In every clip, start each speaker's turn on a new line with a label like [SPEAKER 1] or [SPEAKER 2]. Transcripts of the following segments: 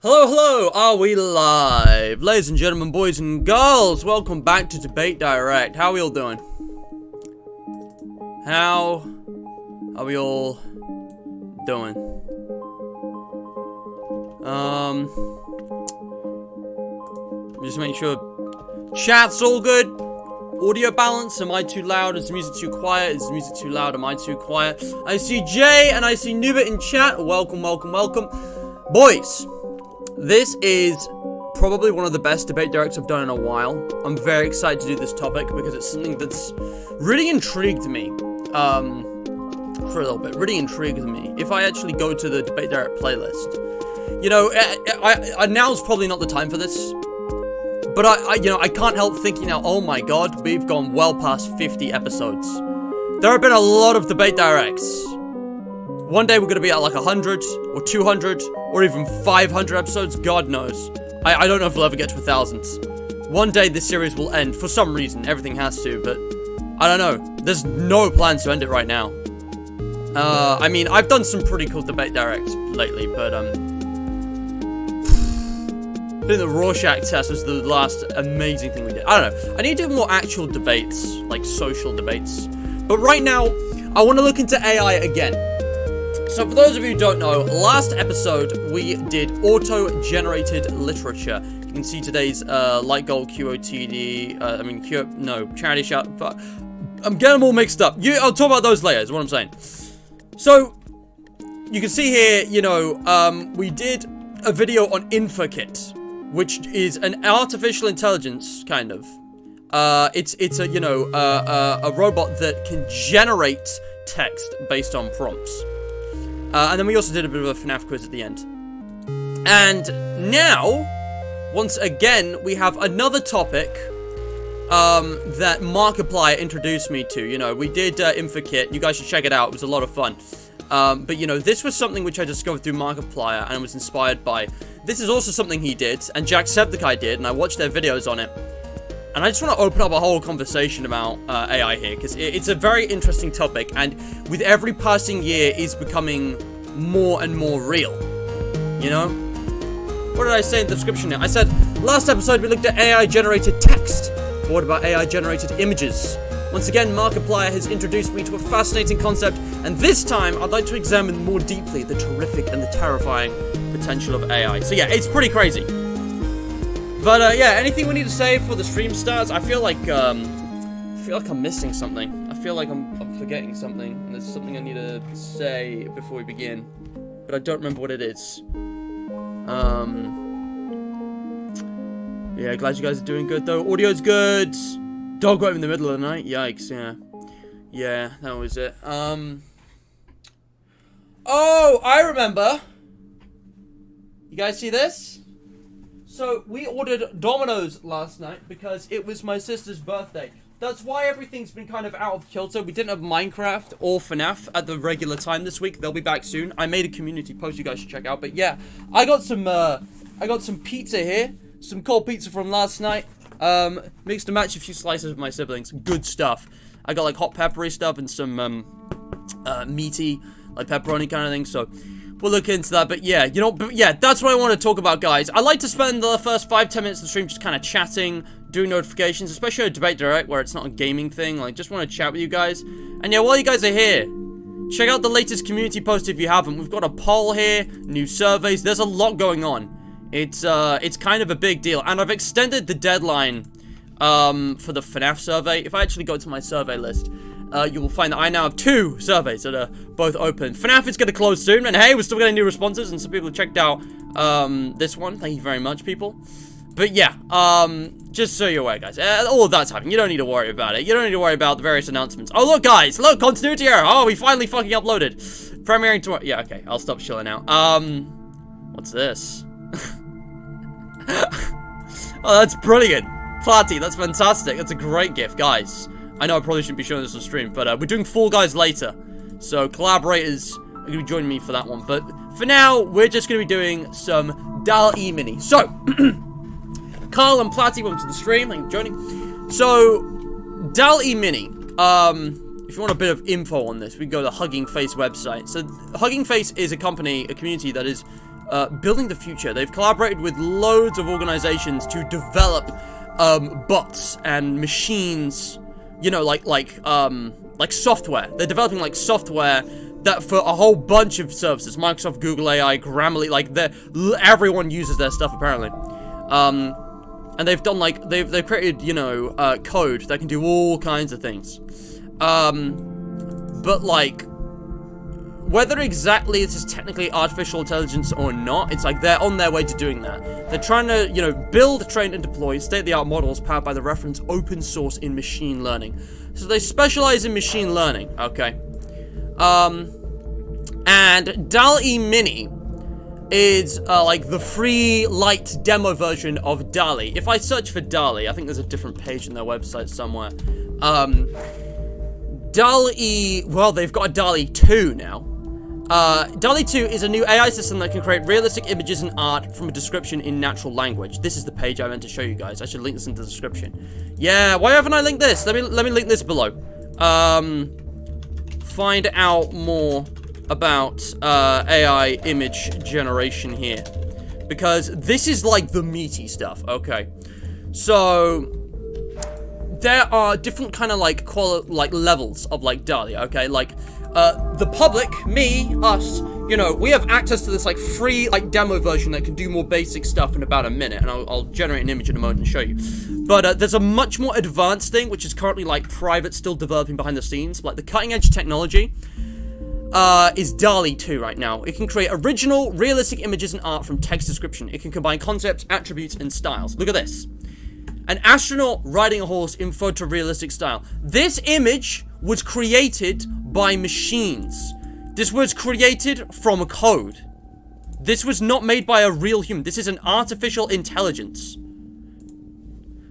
[SPEAKER 1] Hello, hello, are we live? Ladies and gentlemen, boys and girls, welcome back to Debate Direct. How are we all doing? How are we all doing? Just make sure chat's all good. Audio balance, am I too loud? Is the music too quiet? Is the music too loud? Am I too quiet? I see Jay and I see Nubit in chat. Welcome, welcome, welcome. Boys, this is probably one of the best debate directs I've done in a while. I'm very excited to do this topic because it's something that's really intrigued me for a little bit. Really intrigued me. If I actually go to the debate direct playlist, you know, now's probably not the time for this. But I can't help thinking now, oh my god, we've gone well past 50 episodes. There have been a lot of debate directs. One day we're going to be at like 100 or 200 or even 500 episodes, God knows. I don't know if we'll ever get to 1,000. One day this series will end, for some reason, everything has to, but I don't know. There's no plans to end it right now. I mean, I've done some pretty cool debate directs lately, but I think the Rorschach test was the last amazing thing we did. I don't know. I need to do more actual debates, like social debates. But right now, I want to look into AI again. So for those of you who don't know, last episode we did auto-generated literature. You can see today's light gold QOTD. Charity shout. I'm getting them all mixed up. I'll talk about those later, is what I'm saying. So you can see here, you know, we did a video on InfoKit, which is an artificial intelligence, kind of. It's a, you know, a robot that can generate text based on prompts. And then we also did a bit of a FNAF quiz at the end. And now, once again, we have another topic that Markiplier introduced me to. You know, we did InfoKit. You guys should check it out. It was a lot of fun. But, you know, this was something which I discovered through Markiplier and was inspired by. This is also something he did, and Jacksepticeye did, and I watched their videos on it. And I just want to open up a whole conversation about AI here, because it's a very interesting topic, and with every passing year, is becoming more and more real. You know? What did I say in the description here? I said, last episode we looked at AI-generated text. But what about AI-generated images? Once again, Markiplier has introduced me to a fascinating concept, and this time, I'd like to examine more deeply the terrific and the terrifying potential of AI. So yeah, it's pretty crazy. But yeah, anything we need to say before the stream starts? I feel like I'm missing something. I feel like I'm forgetting something, and there's something I need to say before we begin, but I don't remember what it is. Yeah, glad you guys are doing good though. Audio's good. Dog right in the middle of the night. Yikes, yeah. Yeah, that was it. Oh, I remember. You guys see this? So, we ordered Domino's last night because it was my sister's birthday. That's why everything's been kind of out of kilter. We didn't have Minecraft or FNAF at the regular time this week. They'll be back soon. I made a community post you guys should check out. But yeah, I got some pizza here. Some cold pizza from last night. Mixed and matched a few slices with my siblings. Good stuff. I got like hot peppery stuff and some meaty, like pepperoni kind of thing. So we'll look into that. But yeah, you know, that's what I want to talk about, guys. I like to spend the first 5-10 minutes of the stream just kind of chatting, doing notifications, especially a debate direct where it's not a gaming thing. Like, just want to chat with you guys. And yeah, while you guys are here, check out the latest community post if you haven't. We've got a poll here, new surveys. There's a lot going on. It's kind of a big deal, and I've extended the deadline for the FNAF survey. If I actually go to my survey list, you will find that I now have 2 surveys that are both open. FNAF is going to close soon, and hey, we're still getting new responses, and some people have checked out this one. Thank you very much, people. But yeah, just so you're aware, guys, all of that's happening. You don't need to worry about it. You don't need to worry about the various announcements. Oh, look, guys, look, continuity error. Oh, we finally fucking uploaded. Premiering tomorrow. Yeah, okay, I'll stop chilling out. What's this? Oh, that's brilliant. Platty, that's fantastic. That's a great gift, guys. I know I probably shouldn't be showing this on stream, but we're doing Fall Guys later. So collaborators are going to be joining me for that one. But for now, we're just going to be doing some DALL-E mini. So, Carl and Platty, welcome to the stream. Thank you for joining. So, DALL-E mini. If you want a bit of info on this, we can go to the Hugging Face website. So, Hugging Face is a company, a community that is building the future. They've collaborated with loads of organizations to develop bots and machines, you know, like software. They're developing like software that for a whole bunch of services, Microsoft, Google AI, Grammarly, like everyone uses their stuff apparently. And they've done like they've created, you know, code that can do all kinds of things. But like, whether exactly this is technically artificial intelligence or not, it's like they're on their way to doing that. They're trying to, you know, build, train, and deploy state-of-the-art models powered by the reference open source in machine learning. So they specialize in machine learning, okay? And DALL-E Mini is like the free light demo version of DALL-E. If I search for DALL-E, I think there's a different page in their website somewhere. DALL-E, well, they've got a DALL-E 2 now. DALL-E 2 is a new AI system that can create realistic images and art from a description in natural language. This is the page I meant to show you guys. I should link this in the description. Yeah, why haven't I linked this? Let me link this below. Find out more about AI image generation here, because this is like the meaty stuff. Okay, so there are different kind of like levels of like DALL-E. Okay, like the public, me, us, you know, we have access to this like free like demo version that can do more basic stuff in about a minute, and I'll generate an image in a moment and show you. But there's a much more advanced thing which is currently like private, still developing behind the scenes. Like the cutting edge technology is DALL-E 2 right now. It can create original, realistic images and art from text description. It can combine concepts, attributes, and styles. Look at this. An astronaut riding a horse in photorealistic style. This image was created by machines. This was created from code. This was not made by a real human. This is an artificial intelligence.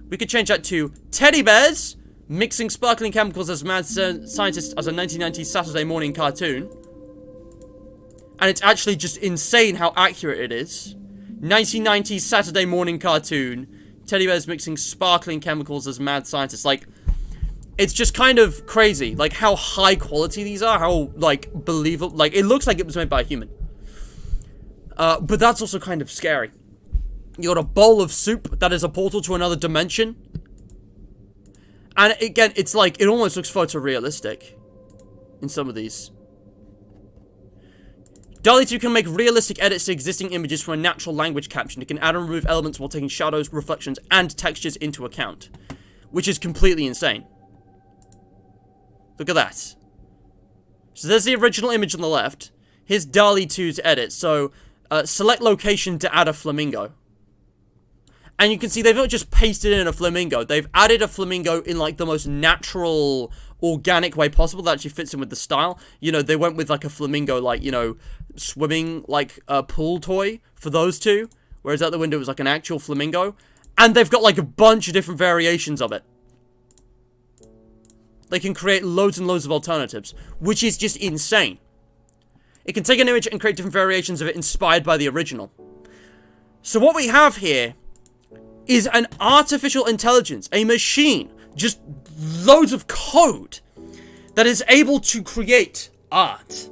[SPEAKER 1] We could change that to teddy bears mixing sparkling chemicals as mad scientists as a 1990s Saturday morning cartoon. And it's actually just insane how accurate it is. 1990s Saturday morning cartoon. Teddy bears mixing sparkling chemicals as mad scientists. Like, it's just kind of crazy. Like, how high quality these are. How, like, believable. Like, it looks like it was made by a human. But that's also kind of scary. You got a bowl of soup that is a portal to another dimension. And again, it's like, it almost looks photorealistic in some of these. DALL-E 2 can make realistic edits to existing images from a natural language caption. It can add and remove elements while taking shadows, reflections, and textures into account. Which is completely insane. Look at that. So there's the original image on the left. Here's DALL-E 2's edit. So, select location to add a flamingo. And you can see they've not just pasted in a flamingo. They've added a flamingo in, like, the most natural, organic way possible that actually fits in with the style. You know, they went with, like, a flamingo, like, you know, swimming, like, a pool toy for those two. Whereas out the window was, like, an actual flamingo. And they've got, like, a bunch of different variations of it. They can create loads and loads of alternatives, which is just insane. It can take an image and create different variations of it inspired by the original. So what we have here is an artificial intelligence, a machine, just loads of code that is able to create art,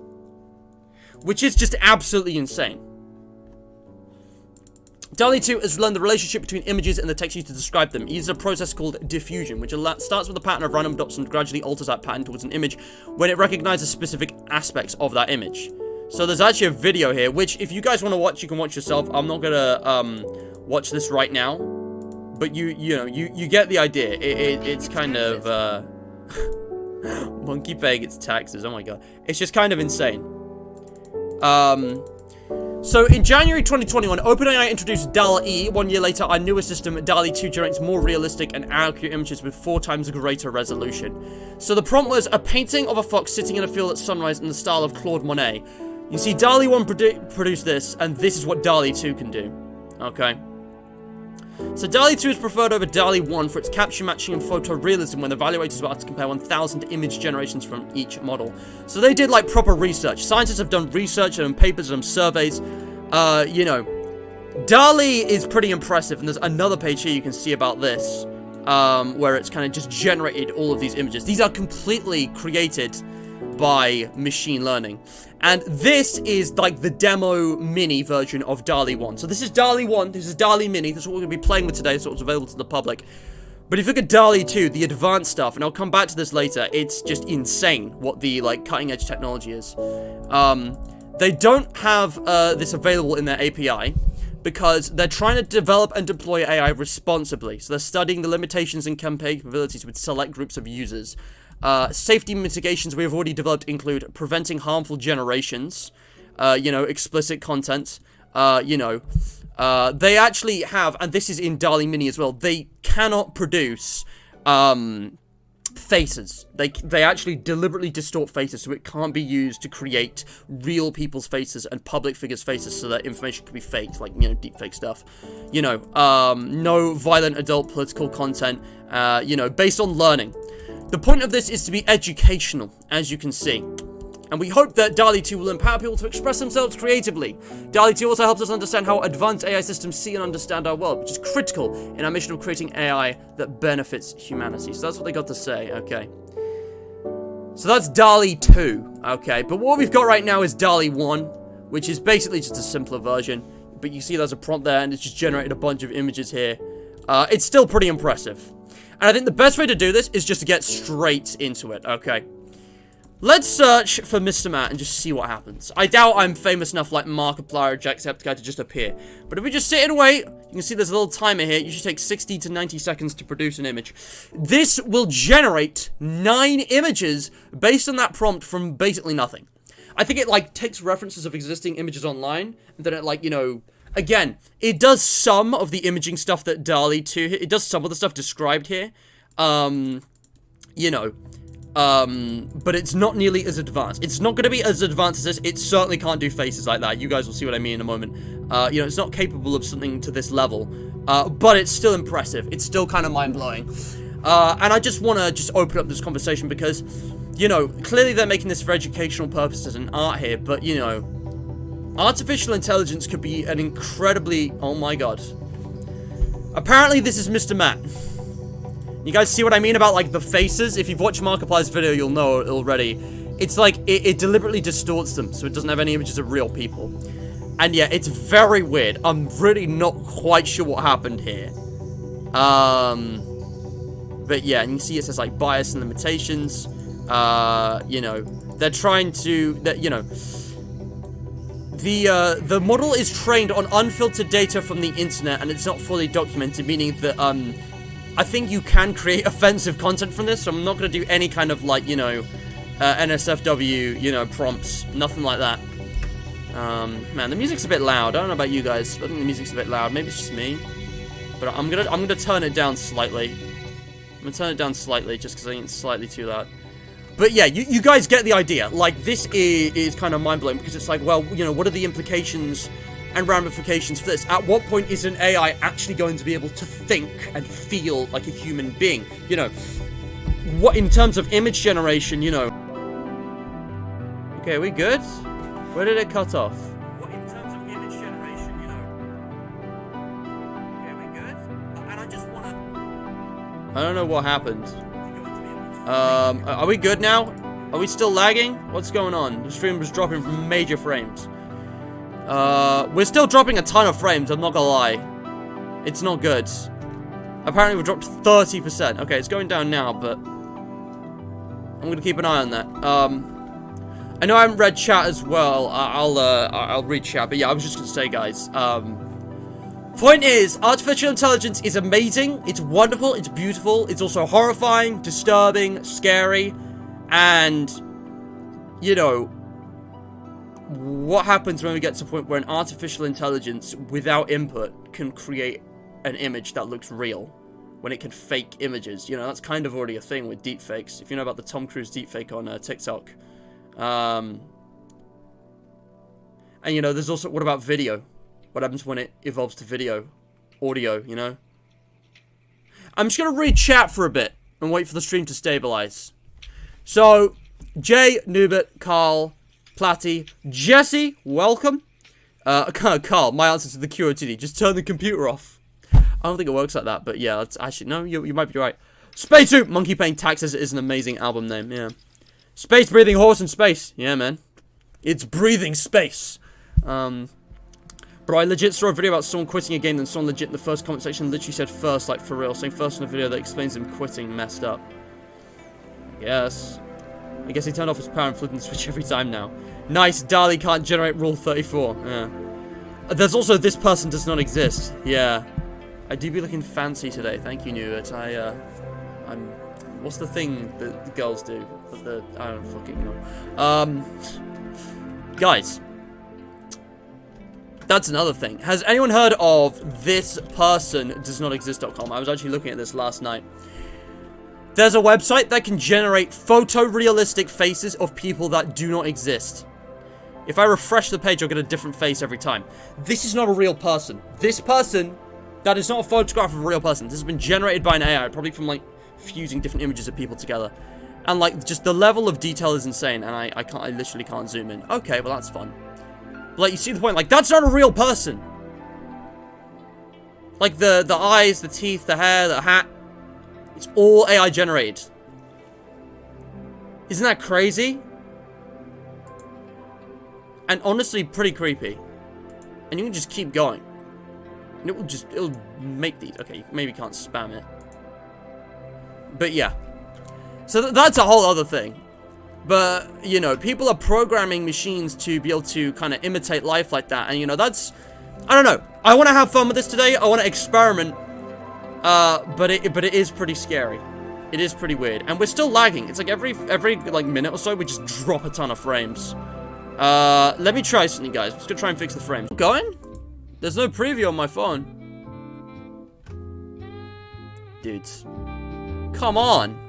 [SPEAKER 1] which is just absolutely insane. DALL-E 2 has learned the relationship between images and the text used to describe them. It uses a process called diffusion, which starts with a pattern of random dots and gradually alters that pattern towards an image when it recognizes specific aspects of that image. So there's actually a video here, which if you guys want to watch, you can watch yourself. I'm not gonna watch this right now, but you get the idea. It's kind of monkey paying its taxes. Oh my god, it's just kind of insane. So in January 2021, OpenAI introduced DALL-E. 1 year later, our newer system, DALL-E 2, generates more realistic and accurate images with 4 times greater resolution. So the prompt was a painting of a fox sitting in a field at sunrise in the style of Claude Monet. You see, DALL-E 1 produced this, and this is what DALL-E 2 can do. Okay. So DALL-E 2 is preferred over DALL-E 1 for its capture matching and photorealism when evaluators were asked to compare 1,000 image generations from each model. So they did like proper research. Scientists have done research and papers and surveys. You know, DALL-E is pretty impressive, and there's another page here you can see about this, where it's kind of just generated all of these images. These are completely created by machine learning. And this is like the demo mini version of DALL-E 1. So this is DALL-E 1, this is DALL-E mini, this is what we're going to be playing with today, so it's available to the public. But if you look at DALL-E 2, the advanced stuff, and I'll come back to this later, it's just insane what the, like, cutting-edge technology is. They don't have this available in their API, because they're trying to develop and deploy AI responsibly. So they're studying the limitations and capabilities with select groups of users. Safety mitigations we have already developed include preventing harmful generations, you know, explicit content, you know. They actually have, and this is in DALL-E Mini as well, they cannot produce, faces. They actually deliberately distort faces, so it can't be used to create real people's faces and public figures' faces so that information can be faked, like, you know, deepfake stuff. You know, no violent adult political content, you know, based on learning. The point of this is to be educational, as you can see. And we hope that DALL-E 2 will empower people to express themselves creatively. DALL-E 2 also helps us understand how advanced AI systems see and understand our world, which is critical in our mission of creating AI that benefits humanity. So that's what they got to say, okay. So that's DALL-E 2, okay. But what we've got right now is DALL-E 1, which is basically just a simpler version. But you see there's a prompt there, and it's just generated a bunch of images here. It's still pretty impressive. And I think the best way to do this is just to get straight into it, okay. Let's search for Mr. Matt and just see what happens. I doubt I'm famous enough like Markiplier or Jacksepticeye to just appear. But if we just sit and wait, you can see there's a little timer here. It usually takes 60 to 90 seconds to produce an image. This will generate 9 images based on that prompt from basically nothing. I think it, like, takes references of existing images online, and then it, like, you know... Again, it does some of the imaging stuff that DALL-E 2... It does some of the stuff described here. You know... but it's not nearly as advanced. It's not going to be as advanced as this. It certainly can't do faces like that. You guys will see what I mean in a moment. You know, it's not capable of something to this level. But it's still impressive. It's still kind of mind-blowing. And I just want to just open up this conversation because, you know, clearly they're making this for educational purposes and art here, but, you know, artificial intelligence could be an incredibly... Oh my god. Apparently this is Mr. Matt. You guys see what I mean about, like, the faces? If you've watched Markiplier's video, you'll know it already. It's like, it deliberately distorts them, so it doesn't have any images of real people. And yeah, it's very weird. I'm really not quite sure what happened here. But yeah, and you see it says, like, bias and limitations. You know, they're trying to, you know... The model is trained on unfiltered data from the internet, and it's not fully documented, meaning that, I think you can create offensive content from this, so I'm not going to do any kind of, like, you know, NSFW, you know, prompts. Nothing like that. Man, the music's a bit loud. I don't know about you guys, but I think the music's a bit loud. Maybe it's just me. But I'm gonna turn it down slightly. I'm gonna turn it down slightly, just because I think it's slightly too loud. But yeah, you guys get the idea. Like, this is kind of mind-blowing, because it's like, well, you know, what are the implications... and ramifications for this? At what point is an AI actually going to be able to think and feel like a human being? You know, what in terms of image generation, you know. Okay, are we good? Where did it cut off? What in terms of image generation, you know. Okay, are we good? And I just wanna... I don't know what happened. Are we good now? Are we still lagging? What's going on? The stream was dropping from major frames. We're still dropping a ton of frames, I'm not gonna lie. It's not good. Apparently we dropped 30%. Okay, it's going down now, but... I'm gonna keep an eye on that. I know I haven't read chat as well. I'll read chat, but yeah, I was just gonna say, guys, point is, artificial intelligence is amazing, it's wonderful, it's beautiful, it's also horrifying, disturbing, scary, and, you know, what happens when we get to a point where an artificial intelligence, without input, can create an image that looks real? When it can fake images. You know, that's kind of already a thing with deepfakes. If you know about the Tom Cruise deepfake on TikTok. And, you know, there's also, what about video? What happens when it evolves to video? Audio, you know? I'm just going to read chat for a bit and wait for the stream to stabilize. So, Jay, Nubit, Carl... Platty, Jesse, welcome. Carl, my answer to the QOTD, just turn the computer off. I don't think it works like that, but yeah, that's actually, no, you might be right. Spacesuit, Monkey Paying Taxes is an amazing album name, yeah. Space breathing horse in space. Yeah, man. It's breathing space. Bro, I legit saw a video about someone quitting a game, then someone legit in the first comment section literally said first, like, for real. Saying first in a video that explains him quitting messed up. Yes. I guess he turned off his power and flipping the switch every time now. Nice, DALL-E can't generate rule 34. Yeah. There's also this person does not exist. Yeah. I do be looking fancy today. Thank you, Newt. I'm... What's the thing that the girls do? I don't fucking know. Guys. That's another thing. Has anyone heard of thispersondoesnotexist.com? I was actually looking at this last night. There's a website that can generate photorealistic faces of people that do not exist. If I refresh the page, I'll get a different face every time. This is not a real person. This person, that is not a photograph of a real person. This has been generated by an AI, probably from, like, fusing different images of people together. And, like, just the level of detail is insane, and I literally can't zoom in. Okay, well, that's fun. Like, you see the point? Like, that's not a real person. Like, the eyes, the teeth, the hair, the hat. It's all AI generated. Isn't that crazy? And honestly, pretty creepy. And you can just keep going. And it'll make these. Okay, you maybe can't spam it. But yeah. So that's a whole other thing. But, you know, people are programming machines to be able to kind of imitate life like that. And, you know, that's... I don't know. I want to have fun with this today. I want to experiment. But it is pretty scary. It is pretty weird. And we're still lagging. It's like every like, minute or so, we just drop a ton of frames. Let me try something, guys. I'm just going to try and fix the frames. Going? There's no preview on my phone. Dudes. Come on.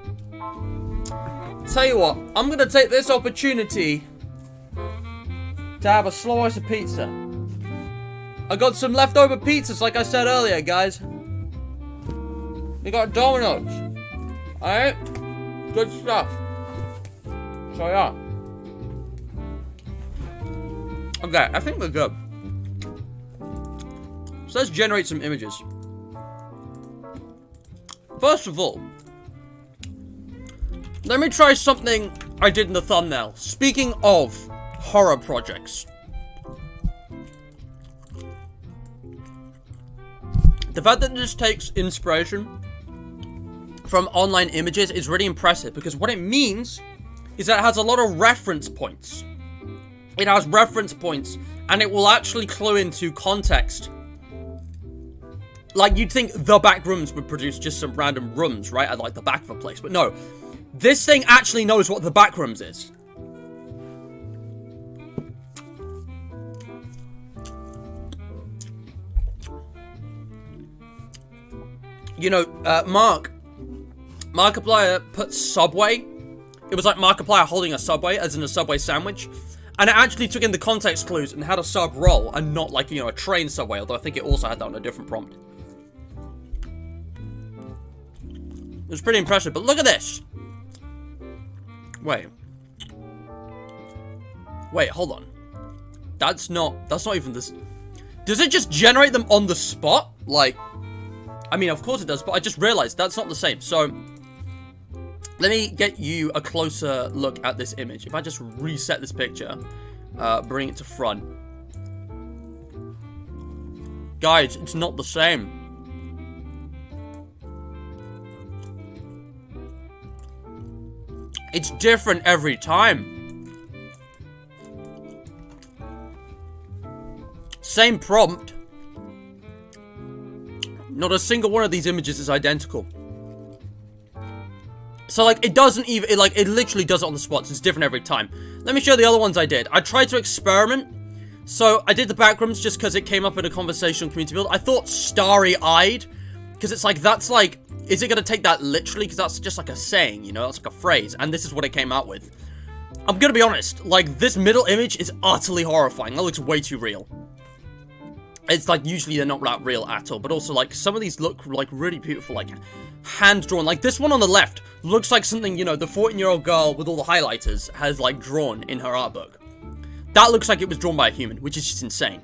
[SPEAKER 1] Tell you what, I'm gonna take this opportunity to have a slice of pizza. I got some leftover pizzas, like I said earlier, guys. We got Domino's. Alright? Good stuff. So yeah. Okay, I think we're good. So let's generate some images. First of all, let me try something I did in the thumbnail. Speaking of horror projects. The fact that this takes inspiration from online images is really impressive, because what it means is that it has a lot of reference points. It has reference points, and it will actually clue into context. Like, you'd think the back rooms would produce just some random rooms, right? At, like, the back of a place. But no. This thing actually knows what the backrooms is. You know, Markiplier put Subway. It was like Markiplier holding a Subway, as in a Subway sandwich. And it actually took in the context clues and had a sub roll, and not like, you know, a train Subway, although I think it also had that on a different prompt. It was pretty impressive, but look at this. Wait, hold on. That's not even this. Does it just generate them on the spot? Like, I mean, of course it does, but I just realized that's not the same. So, let me get you a closer look at this image. If I just reset this picture, bring it to front. Guys, it's not the same. It's different every time. Same prompt. Not a single one of these images is identical. So, like, it doesn't even, it literally does it on the spot. So it's different every time. Let me show you the other ones I did. I tried to experiment. So, I did the backrooms just because it came up in a conversational community build. I thought starry-eyed. Because it's like, that's like, is it going to take that literally? Because that's just like a saying, you know? That's like a phrase. And this is what it came out with. I'm going to be honest. Like, this middle image is utterly horrifying. That looks way too real. It's like, usually they're not that real at all. But also, like, some of these look, like, really beautiful. Like, hand-drawn. Like, this one on the left looks like something, you know, the 14-year-old girl with all the highlighters has, like, drawn in her art book. That looks like it was drawn by a human, which is just insane.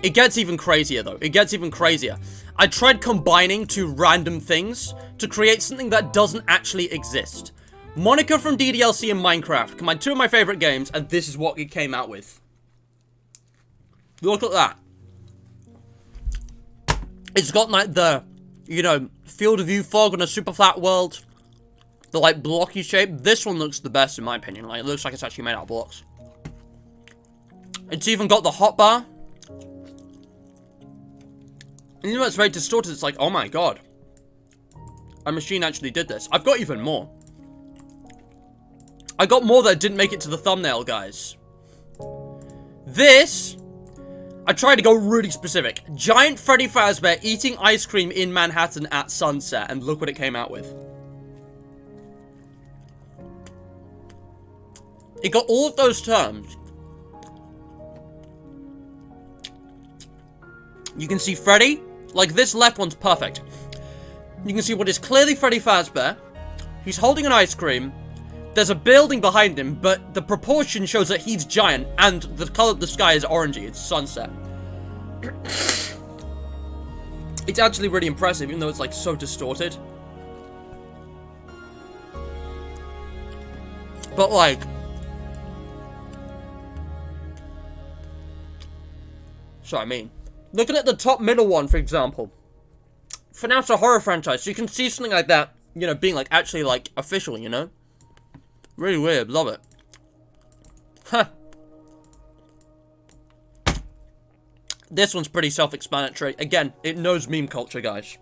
[SPEAKER 1] It gets even crazier, though. It gets even crazier. I tried combining two random things to create something that doesn't actually exist. Monica from DDLC and Minecraft. Combined two of my favorite games, and this is what it came out with. Look at that. It's got like the, you know, field of view fog on a super flat world. The like blocky shape. This one looks the best in my opinion. Like it looks like it's actually made out of blocks. It's even got the hotbar. And you know it's very distorted. It's like, oh my god. A machine actually did this. I've got even more. I got more that didn't make it to the thumbnail, guys. This, I tried to go really specific. Giant Freddy Fazbear eating ice cream in Manhattan at sunset. And look what it came out with. It got all of those terms. You can see Freddy. Like, this left one's perfect. You can see what is clearly Freddy Fazbear. He's holding an ice cream. There's a building behind him, but the proportion shows that he's giant, and the color of the sky is orangey. It's sunset. It's actually really impressive, even though it's, like, so distorted. But, like... So, I mean... Looking at the top middle one, for example. For now, it's a horror franchise, so you can see something like that, you know, being, like, actually, like, official, you know? Really weird, love it. Huh. This one's pretty self-explanatory. Again, it knows meme culture, guys.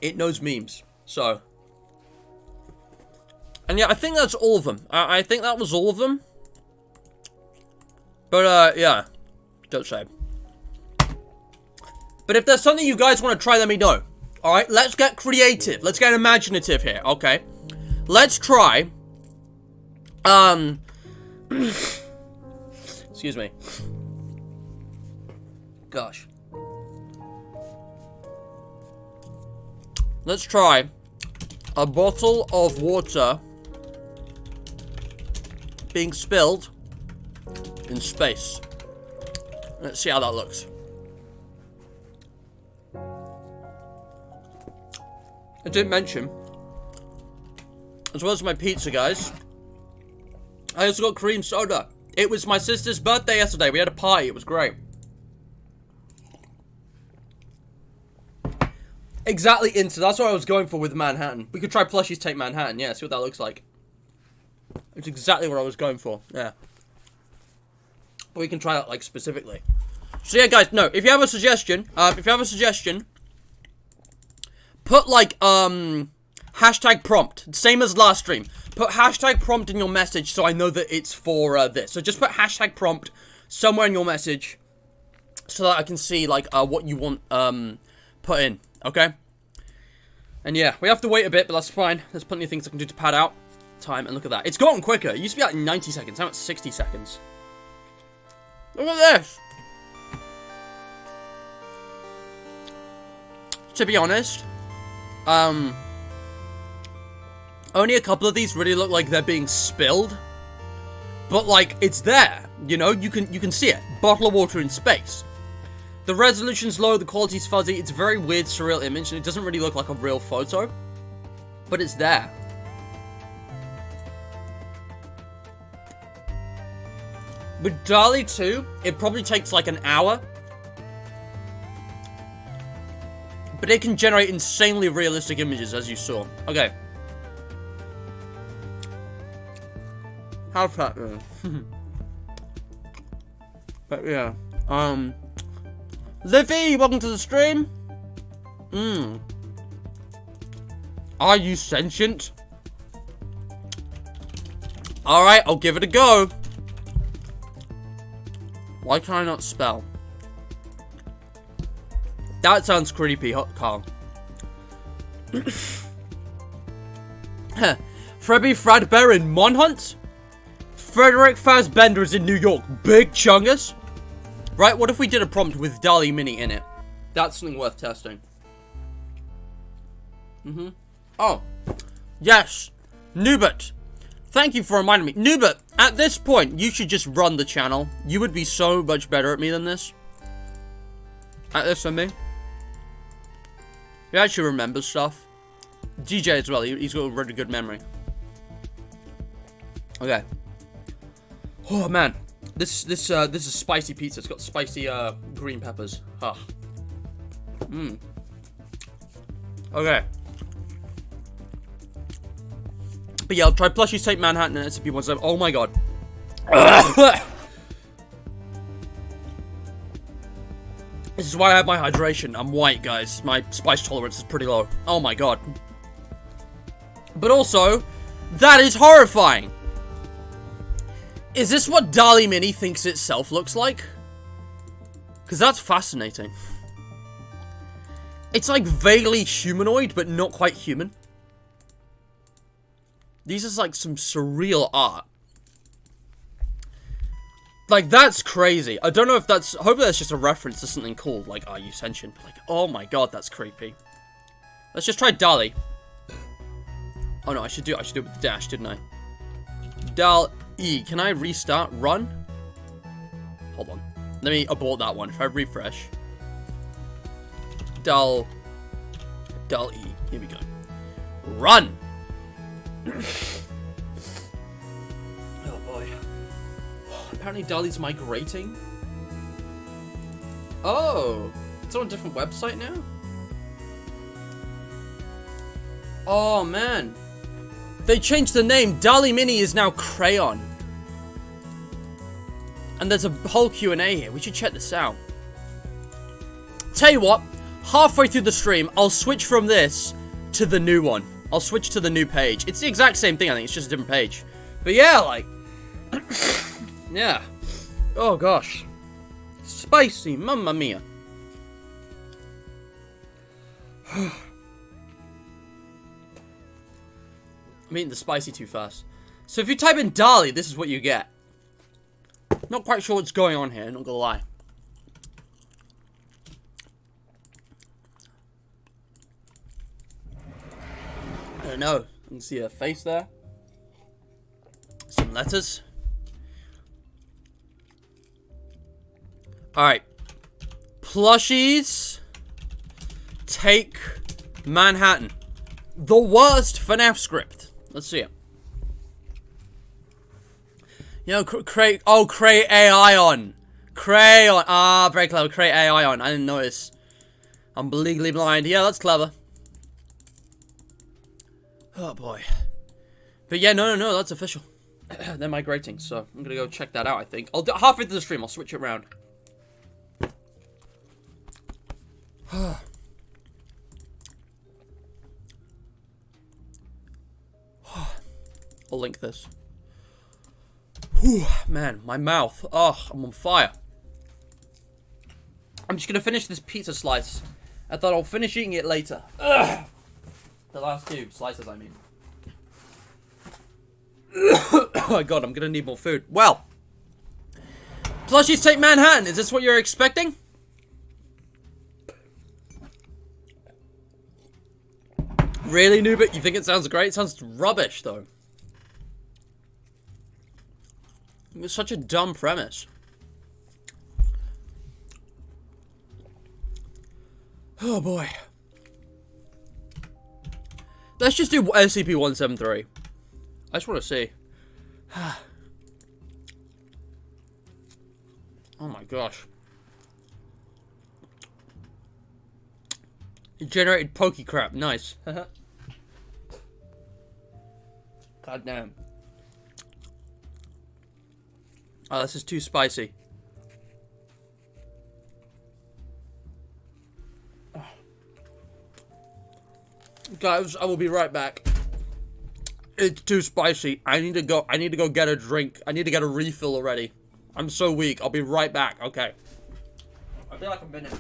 [SPEAKER 1] It knows memes, so. And yeah, I think that's all of them. I think that was all of them. But, yeah. Don't say. But if there's something you guys want to try, let me know. Alright, let's get creative. Let's get imaginative here, okay? Let's try... Excuse me. Gosh. Let's try a bottle of water being spilled in space. Let's see how that looks. I didn't mention, as well as my pizza, guys, I also got cream soda. It was my sister's birthday yesterday. We had a party. It was great. Exactly into. That's what I was going for with Manhattan. We could try Plushies Take Manhattan. Yeah, see what that looks like. It's exactly what I was going for. Yeah. But we can try that, like, specifically. So, yeah, guys, no. If you have a suggestion, put, like, hashtag prompt. Same as last stream. Put hashtag prompt in your message so I know that it's for, this. So just put hashtag prompt somewhere in your message so that I can see, like, what you want, put in. Okay? And, yeah, we have to wait a bit, but that's fine. There's plenty of things I can do to pad out time. And look at that. It's gotten quicker. It used to be, like, 90 seconds. Now it's 60 seconds. Look at this! To be honest, only a couple of these really look like they're being spilled. But, like, it's there, you know? You can see it. Bottle of water in space. The resolution's low, the quality's fuzzy. It's a very weird, surreal image, and it doesn't really look like a real photo. But it's there. With DALL-E 2, it probably takes like an hour. But it can generate insanely realistic images, as you saw. Okay. How's that then? But yeah. Livy, welcome to the stream. Are you sentient? Alright, I'll give it a go. Why can I not spell? That sounds creepy, Carl. Freddy Fazbear in Monhunt? Frederick Fazbender is in New York. Big chungus? Right, what if we did a prompt with DALL-E Mini in it? That's something worth testing. Oh. Yes. Nubert. Thank you for reminding me. Nubert, at this point, you should just run the channel. You would be so much better at me than this. At this than me. You actually remember stuff. DJ as well. He's got a really good memory. Okay. Oh man, this is spicy pizza. It's got spicy green peppers. Ah. Mmm. Okay. But yeah, I'll try Plushies Take Manhattan and SCP-177. Oh my god. This is why I have my hydration. I'm white, guys. My spice tolerance is pretty low. Oh my god. But also, that is horrifying. Is this what DALL-E Mini thinks itself looks like? Because that's fascinating. It's like vaguely humanoid, but not quite human. These is like some surreal art. Like, that's crazy. I don't know if that's... Hopefully that's just a reference to something cool. Like, are you sentient? Like, oh my god, that's creepy. Let's just try DALL-E. Oh no, I should do it with the dash, didn't I? DALL-E. Can I restart? Run? Hold on. Let me abort that one. If I refresh. DALL-E. Here we go. Run! Oh boy. Apparently DALL-E's migrating. Oh! It's on a different website now? Oh man. They changed the name. DALL-E Mini is now Crayon. And there's a whole Q&A here. We should check this out. Tell you what. Halfway through the stream, I'll switch from this to the new one. I'll switch to the new page. It's the exact same thing, I think. It's just a different page. But yeah, like... yeah. Oh, gosh. Spicy. Mamma mia. I'm eating the spicy too fast. So if you type in DALL-E, this is what you get. Not quite sure what's going on here, not gonna lie. I don't know. I can see a face there. Some letters. Alright. Plushies Take Manhattan. The worst FNAF script. Let's see it. You know, create AI on. Crayon. Ah, very clever. Create AI on. I didn't notice. I'm legally blind. Yeah, that's clever. Oh boy. But yeah, no, that's official. They're migrating, so I'm gonna go check that out, I think. I'll do halfway through the stream, I'll switch it around. I'll link this. Whew, man, my mouth. Oh, I'm on fire. I'm just gonna finish this pizza slice. I thought I'll finish eating it later. Ugh. The last two slices, I mean. Oh my god, I'm gonna need more food. Well. Plushies Take Manhattan. Is this what you're expecting? Really, Noobit? You think it sounds great? It sounds rubbish, though. It's such a dumb premise. Oh boy. Let's just do SCP-173. I just want to see. Oh my gosh. It generated pokey crap. Nice. God damn. Oh, this is too spicy. Guys, I will be right back. It's too spicy. I need to go get a drink. I need to get a refill already. I'm so weak. I'll be right back. Okay. I'll be like a minute.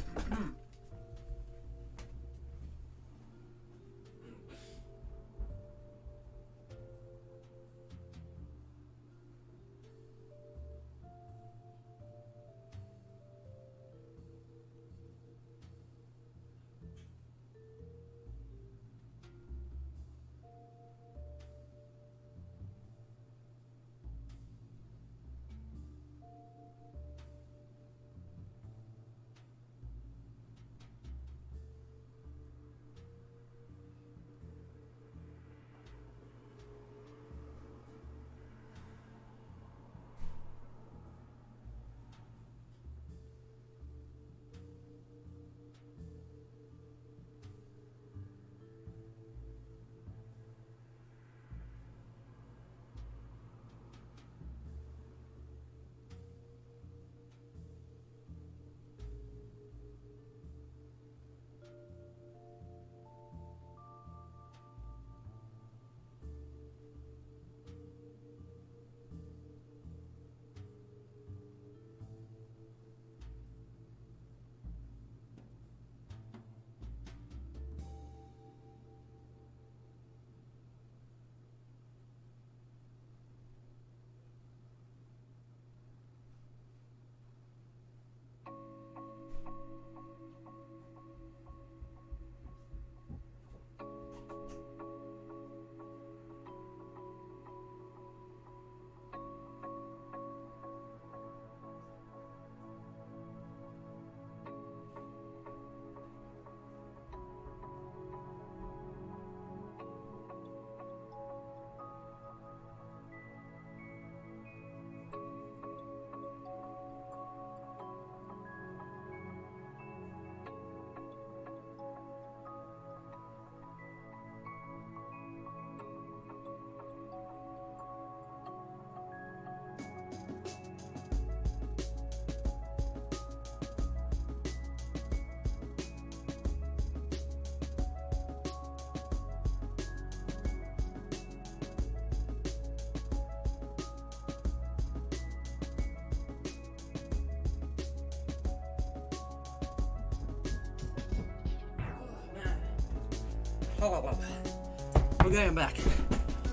[SPEAKER 1] Okay, I'm back.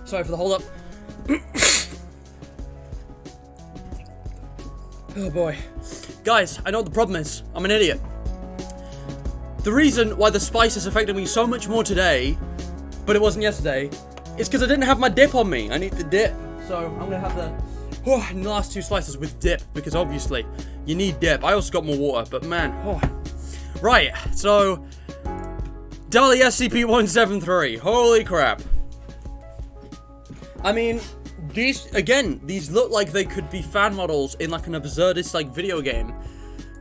[SPEAKER 1] Sorry for the hold up. Oh boy. Guys, I know what the problem is. I'm an idiot. The reason why the spice has affected me so much more today, but it wasn't yesterday, is because I didn't have my dip on me. I need the dip. So I'm gonna have the last 2 slices with dip, because obviously you need dip. I also got more water, but man, Right, so DALL-E SCP-173. Holy crap. I mean, these look like they could be fan models in like an absurdist like video game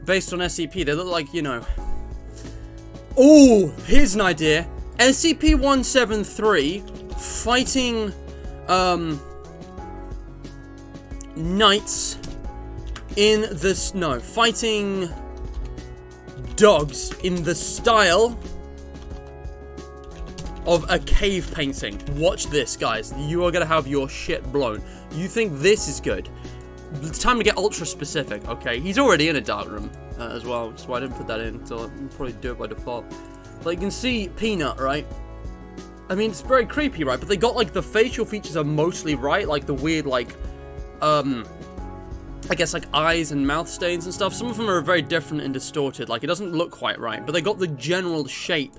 [SPEAKER 1] based on SCP. They look like, you know. Oh, here's an idea. SCP-173 fighting knights in this, no, fighting dogs in the style of a cave painting. Watch this, guys. You are gonna have your shit blown. You think this is good? It's time to get ultra specific, okay? He's already in a dark room as well, so I didn't put that in, so I'll probably do it by default. But you can see Peanut, right? I mean, it's very creepy, right? But they got, like, the facial features are mostly right, like the weird, like, I guess, like, eyes and mouth stains and stuff. Some of them are very different and distorted, like, it doesn't look quite right, but they got the general shape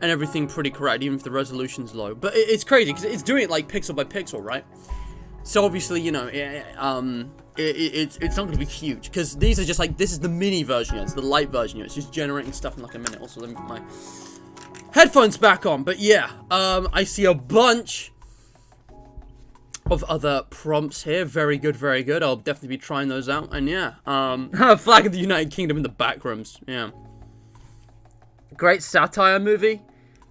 [SPEAKER 1] and everything pretty correct, even if the resolution's low. But it's crazy, because it's doing it, like, pixel by pixel, right? So, obviously, you know, it's not going to be huge, because these are just, like, this is the mini version, it's the light version, it's just generating stuff in, like, a minute. Also, let me put my headphones back on. But, yeah, I see a bunch of other prompts here. Very good, very good. I'll definitely be trying those out. And, yeah, Flag of the United Kingdom in the back rooms, yeah. Great satire movie.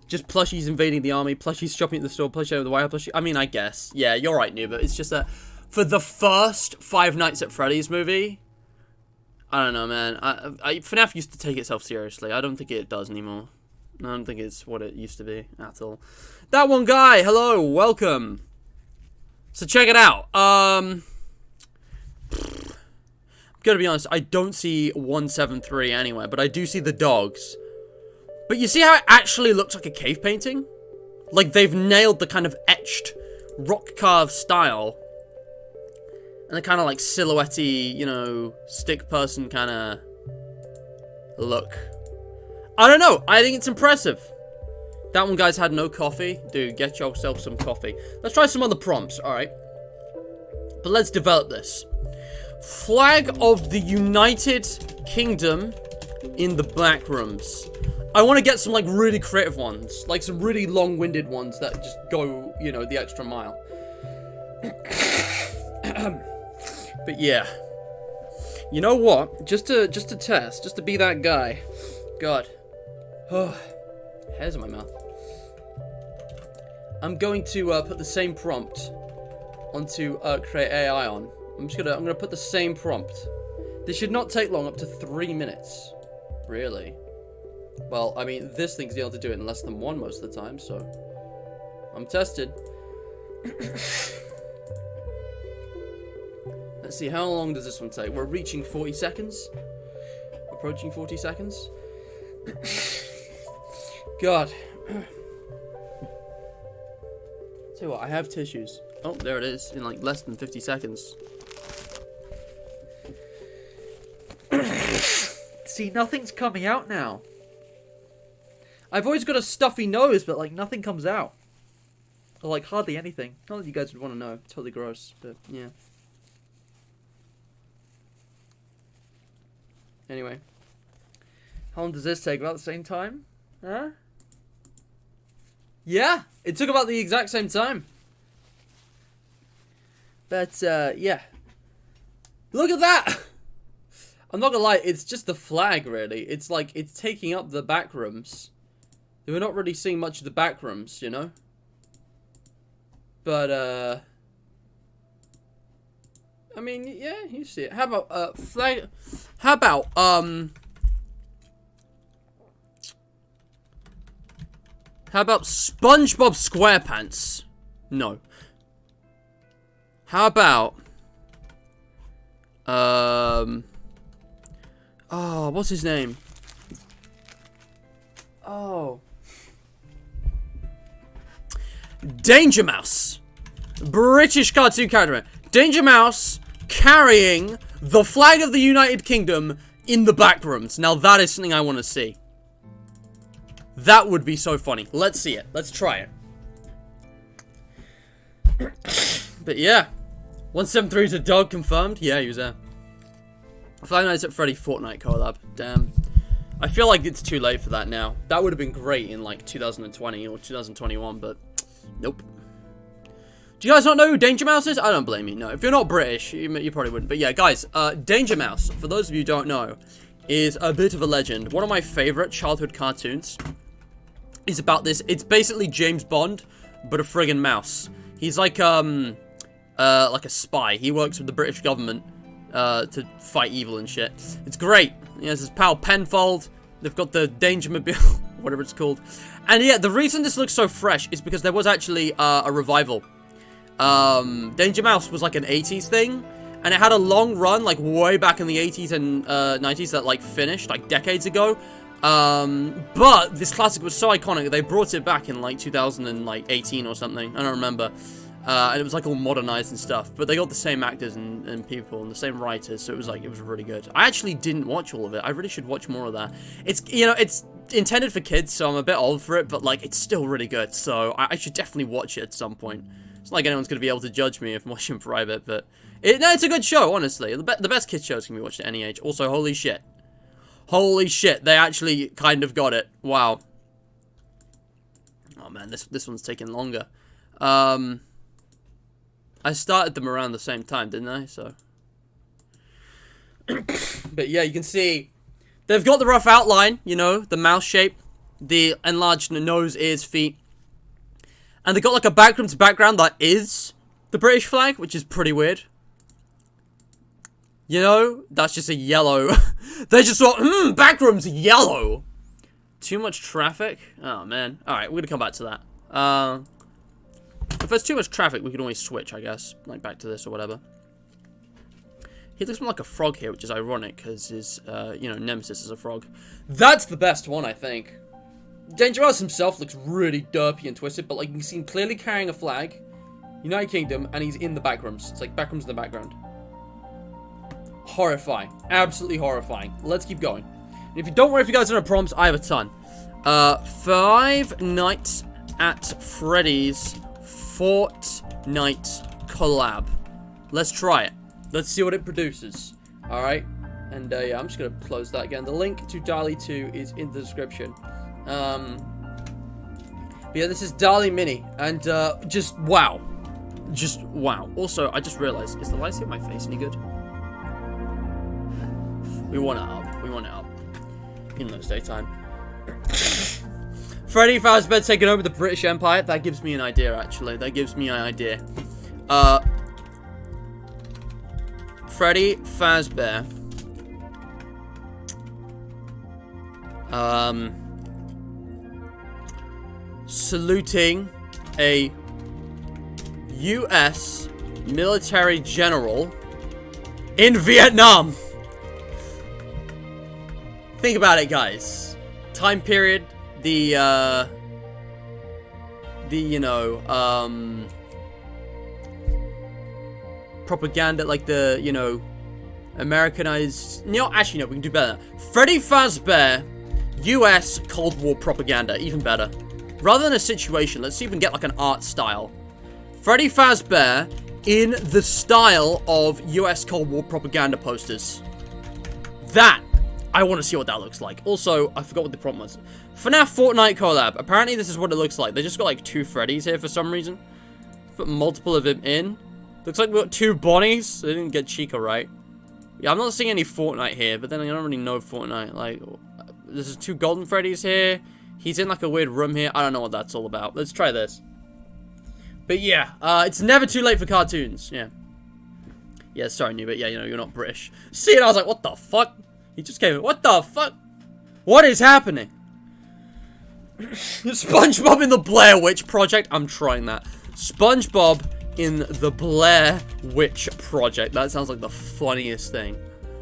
[SPEAKER 1] Just plushies invading the army, plushies shopping at the store, plushies over the White House, plushies. I mean, I guess. Yeah, you're right, Noob, but it's just that for the first Five Nights at Freddy's movie, I don't know, man. FNAF used to take itself seriously. I don't think it does anymore. I don't think it's what it used to be at all. That one guy, hello, welcome. So check it out. I'm gonna be honest, I don't see 173 anywhere, but I do see the dogs. But you see how it actually looks like a cave painting? Like, they've nailed the kind of etched, rock-carved style. And the kind of, like, silhouette-y, you know, stick person kind of look. I don't know. I think it's impressive. That one guy's had no coffee. Dude, get yourself some coffee. Let's try some other prompts, alright? But let's develop this. Flag of the United Kingdom in the back rooms. I want to get some, like, really creative ones. Like, some really long-winded ones that just go, you know, the extra mile. But, yeah. You know what? Just to test. Just to be that guy. God. Oh. Hairs in my mouth. I'm going to put the same prompt onto create AI on. I'm gonna put the same prompt. This should not take long, up to 3 minutes. Really? Well, I mean, this thing's able to do it in less than 1 most of the time, so I'm tested. Let's see, how long does this one take? We're reaching 40 seconds. Approaching 40 seconds. God. Tell you what, I have tissues. Oh, there it is, in like less than 50 seconds. See, nothing's coming out now. I've always got a stuffy nose, but, like, nothing comes out. Or, like, hardly anything. Not that you guys would want to know. Totally gross, but, yeah. Anyway. How long does this take? About the same time? Huh? Yeah! It took about the exact same time. But, yeah. Look at that! I'm not gonna lie, it's just the flag, really. It's, like, it's taking up the back rooms. We're not really seeing much of the back rooms, you know? But, I mean, yeah, you see it. How about, flag... How about, How about SpongeBob SquarePants? No. How about, oh, what's his name? Oh. Danger Mouse. British cartoon character. Danger Mouse carrying the flag of the United Kingdom in the backrooms. Now that is something I want to see. That would be so funny. Let's see it. Let's try it. But yeah. 173 is a dog confirmed. Yeah, he was there. Five Nights at Freddy Fortnite collab. Damn. I feel like it's too late for that now. That would have been great in like 2020 or 2021, but nope. Do you guys not know who Danger Mouse is? I don't blame you. No, if you're not British, you probably wouldn't. But yeah, guys, Danger Mouse, for those of you who don't know, is a bit of a legend. One of my favorite childhood cartoons is about this. It's basically James Bond, but a friggin' mouse. He's like a spy. He works with the British government to fight evil and shit. It's great. He has his pal Penfold. They've got the Dangermobile, whatever it's called. And yeah, the reason this looks so fresh is because there was actually a revival. Danger Mouse was like an 80s thing, and it had a long run, like way back in the 80s and 90s that like finished like decades ago. But this classic was so iconic that they brought it back in like 2018 or something. I don't remember. And it was like all modernized and stuff, but they got the same actors and people and the same writers, so it was really good. I actually didn't watch all of it. I really should watch more of that. It's, you know, it's intended for kids, so I'm a bit old for it, but like it's still really good, so I should definitely watch it at some point. It's not like anyone's gonna be able to judge me if I'm watching private, but no, it's a good show, honestly. The best kids shows can be watched at any age. Also, holy shit, they actually kind of got it. Wow. Oh man, this one's taking longer. I started them around the same time, didn't I? So, but yeah, you can see they've got the rough outline, you know, the mouse shape, the enlarged nose, ears, feet, and they got like a background to background that is the British flag, which is pretty weird. You know, that's just a yellow. They just thought, backroom's yellow. Too much traffic? Oh man. All right, we're gonna come back to that. If there's too much traffic, we can always switch, I guess. Like, back to this or whatever. He looks more like a frog here, which is ironic, because his, you know, nemesis is a frog. That's the best one, I think. Danger Mouse himself looks really derpy and twisted, but, like, you can see him clearly carrying a flag. United Kingdom, and he's in the backrooms. It's like backrooms in the background. Horrifying. Absolutely horrifying. Let's keep going. And if you don't worry if you guys don't have problems, I have a ton. 5 Nights at Freddy's Fortnite collab. Let's try it. Let's see what it produces. Alright. And yeah, I'm just gonna close that again. The link to DALL-E 2 is in the description. But yeah, this is DALL-E Mini. And just wow. Just wow. Also, I just realized, is the light in my face any good? We want it up. We want it up. Even though it's daytime. Freddy Fazbear taking over the British Empire. That gives me an idea, actually. That gives me an idea. Freddy Fazbear. Saluting a U.S. military general in Vietnam. Think about it, guys. Time period. The you know, propaganda, like the, you know, Americanized, no, actually, no, we can do better. Freddy Fazbear, US Cold War propaganda, even better. Rather than a situation, let's see if we can get like an art style. Freddy Fazbear in the style of US Cold War propaganda posters. That, I want to see what that looks like. Also, I forgot what the problem was. FNAF Fortnite collab. Apparently, this is what it looks like. They just got like 2 Freddys here for some reason. Put multiple of him in. Looks like we got 2 Bonnies. They didn't get Chica right. Yeah, I'm not seeing any Fortnite here, but then I don't really know Fortnite. Like, there's 2 Golden Freddys here. He's in like a weird room here. I don't know what that's all about. Let's try this. But yeah, it's never too late for cartoons. Yeah. Yeah, sorry, new, but yeah, you know, you're not British. See it, I was like, what the fuck? He just came in. What the fuck? What is happening? SpongeBob in the Blair Witch Project. I'm trying that. SpongeBob in the Blair Witch Project. That sounds like the funniest thing.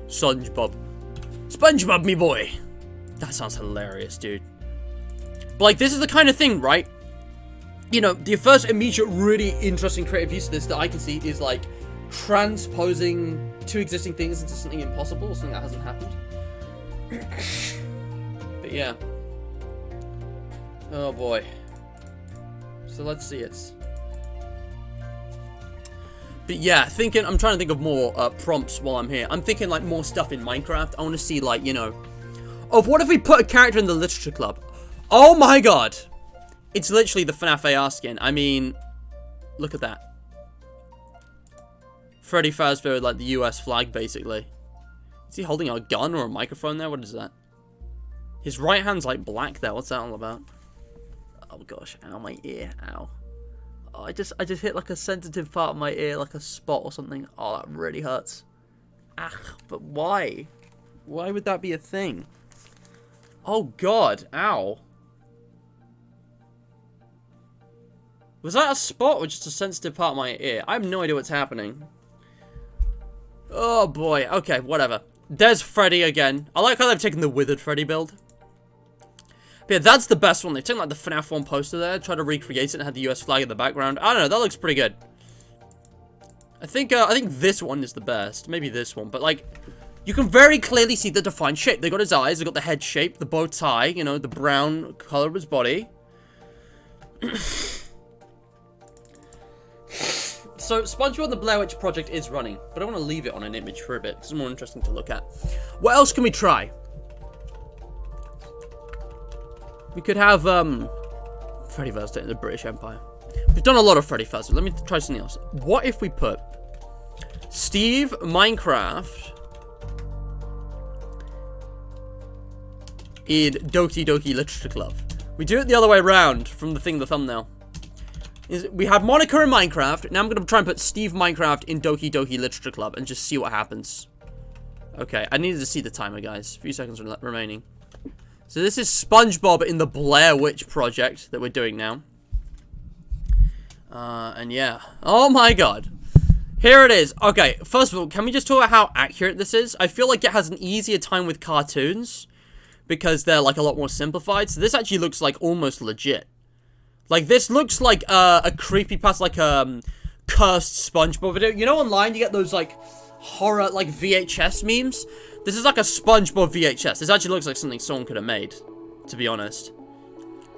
[SPEAKER 1] SpongeBob. SpongeBob, me boy. That sounds hilarious, dude. But, like, this is the kind of thing, right? you know, the first immediate really interesting creative use of this that I can see is like transposing two existing things into something impossible, something that hasn't happened. But yeah. Oh boy. So let's see it. But yeah, I'm trying to think of more prompts while I'm here. I'm thinking like more stuff in Minecraft. I want to see like, you know, what if we put a character in the literature club? Oh my god. It's literally the FNAF AR skin. I mean, look at that. Freddy Fazbear with like the US flag basically. Is he holding a gun or a microphone there? What is that? His right hand's like black there. What's that all about? Oh gosh, ow, my ear, ow. Oh, I just hit like a sensitive part of my ear, like a spot or something. Oh, that really hurts. Ah, but why? Why would that be a thing? Oh god, ow. Was that a spot or just a sensitive part of my ear? I have no idea what's happening. Oh boy, okay, whatever. There's Freddy again. I like how they've taken the withered Freddy build. But yeah, that's the best one. They've taken like the FNAF 1 poster there, tried to recreate it and had the US flag in the background. I don't know, that looks pretty good. I think this one is the best. Maybe this one, but like, you can very clearly see the defined shape. They got his eyes, they got the head shape, the bow tie, you know, the brown color of his body. So, SpongeBob and the Blair Witch Project is running, but I want to leave it on an image for a bit, because it's more interesting to look at. What else can we try? We could have, Freddy Fazbear in the British Empire. We've done a lot of Freddy Fazbear. Let me try something else. What if we put Steve Minecraft in Doki Doki Literature Club? We do it the other way around from the thumbnail. We had Monica in Minecraft. Now I'm going to try and put Steve Minecraft in Doki Doki Literature Club and just see what happens. Okay, I needed to see the timer, guys. A few seconds remaining. So this is SpongeBob in the Blair Witch Project that we're doing now. And yeah. Oh my god. Here it is. Okay, first of all, can we just talk about how accurate this is? I feel like it has an easier time with cartoons because they're like a lot more simplified. So this actually looks like almost legit. Like, this looks like a creepypasta, like cursed SpongeBob video. You know, online you get those like horror, like VHS memes. This is like a SpongeBob VHS. This actually looks like something someone could have made, to be honest.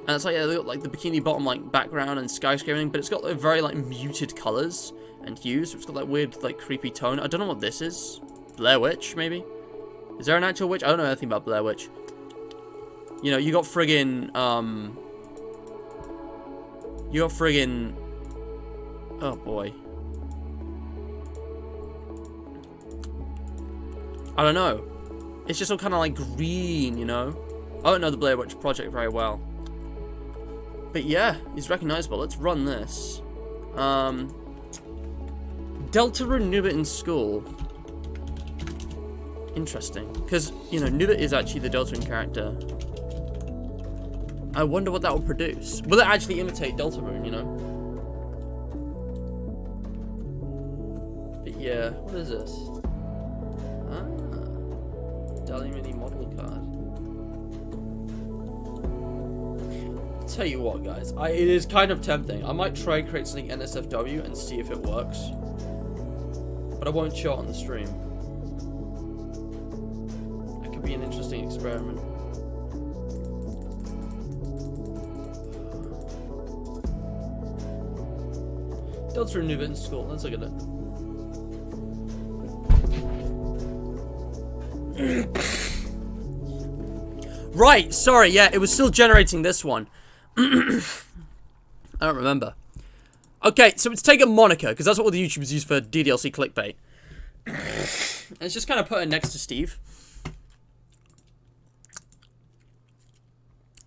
[SPEAKER 1] And it's like, yeah, they got like the Bikini Bottom like background and skyscraping, but it's got like, very like muted colors and hues. It's got that weird like creepy tone. I don't know what this is. Blair Witch, maybe? Is there an actual witch? I don't know anything about Blair Witch. You know, you got friggin', oh boy. I don't know. It's just all kind of like green, you know? I don't know the Blair Witch Project very well. But yeah, he's recognizable. Let's run this. Deltarune Nubit in school. Interesting. Because, you know, Nubit is actually the Deltarune character. I wonder what that will produce. Will it actually imitate Deltarune, you know? But yeah, what is this? Ah, DALL-E mini model card. I'll tell you what, guys. It is kind of tempting. I might try and create something NSFW and see if it works. But I won't show it on the stream. It could be an interesting experiment. Deltarune Nubit in school. Let's look at it. Right, sorry, yeah, it was still generating this one. I don't remember. Okay, so it's taken Monica, because that's what all the YouTubers use for DDLC clickbait. And it's just kind of put her next to Steve.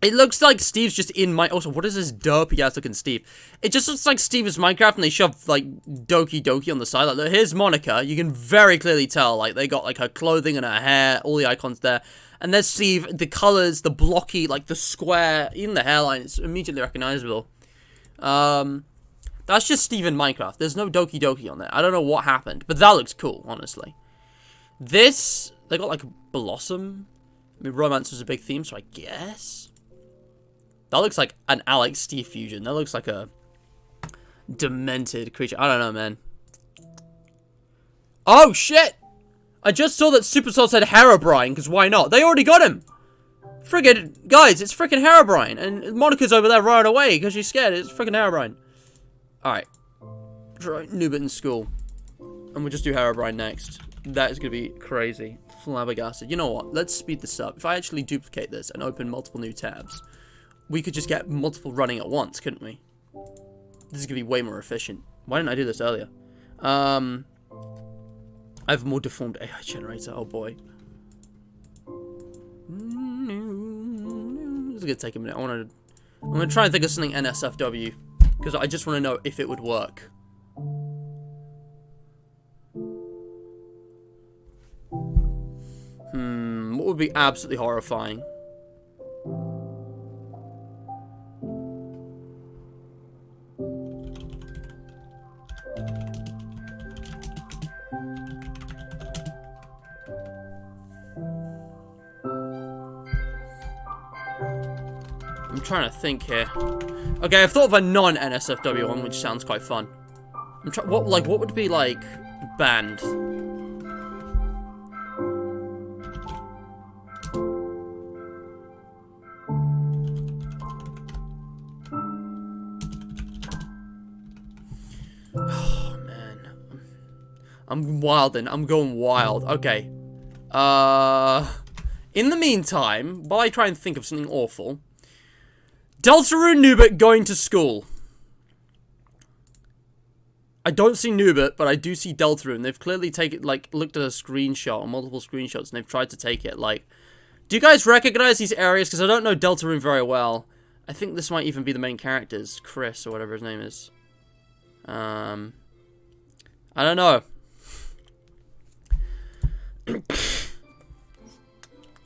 [SPEAKER 1] It looks like Steve's just in my... Also, what is this derpy-ass looking Steve? It just looks like Steve is Minecraft and they shove, like, Doki Doki on the side. Like, look, here's Monica. You can very clearly tell, like, they got, like, her clothing and her hair, all the icons there. And there's Steve, the colors, the blocky, like, the square, even the hairline. It's immediately recognizable. That's just Steve in Minecraft. There's no Doki Doki on there. I don't know what happened, but that looks cool, honestly. This, they got, like, a Blossom. I mean, romance was a big theme, so I guess... That looks like an Alex Steve fusion. That looks like a demented creature. I don't know, man. Oh, shit! I just saw that Supercell said Herobrine, because why not? They already got him! Friggin', guys, it's frickin' Herobrine. And Monica's over there running away because she's scared. It's frickin' Herobrine. Alright. Try Nubit in school. And we'll just do Herobrine next. That is going to be crazy. Flabbergasted. You know what? Let's speed this up. If I actually duplicate this and open multiple new tabs, we could just get multiple running at once, couldn't we? This is going to be way more efficient. Why didn't I do this earlier? I have a more deformed AI generator. Oh, boy. This is going to take a minute. I'm going to try and think of something NSFW. Because I just want to know if it would work. What would be absolutely horrifying? I'm trying to think here. Okay, I've thought of a non-NSFW one, which sounds quite fun. What would be like banned? Oh man, I'm wilding. I'm going wild. Okay. In the meantime, while I try and think of something awful. Deltarune Nubit going to school. I don't see Nubit, but I do see Deltarune. They've clearly looked at a screenshot or multiple screenshots, and they've tried to take it. Like, do you guys recognize these areas? Because I don't know Deltarune very well. I think this might even be the main characters, Chris or whatever his name is. I don't know.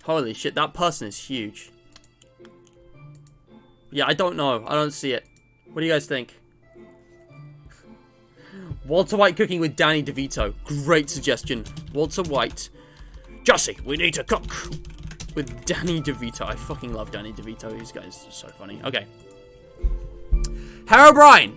[SPEAKER 1] Holy shit, that person is huge. Yeah, I don't know. I don't see it. What do you guys think? Walter White cooking with Danny DeVito. Great suggestion. Walter White. Jesse, we need to cook with Danny DeVito. I fucking love Danny DeVito. These guys are so funny. Okay. Herobrine.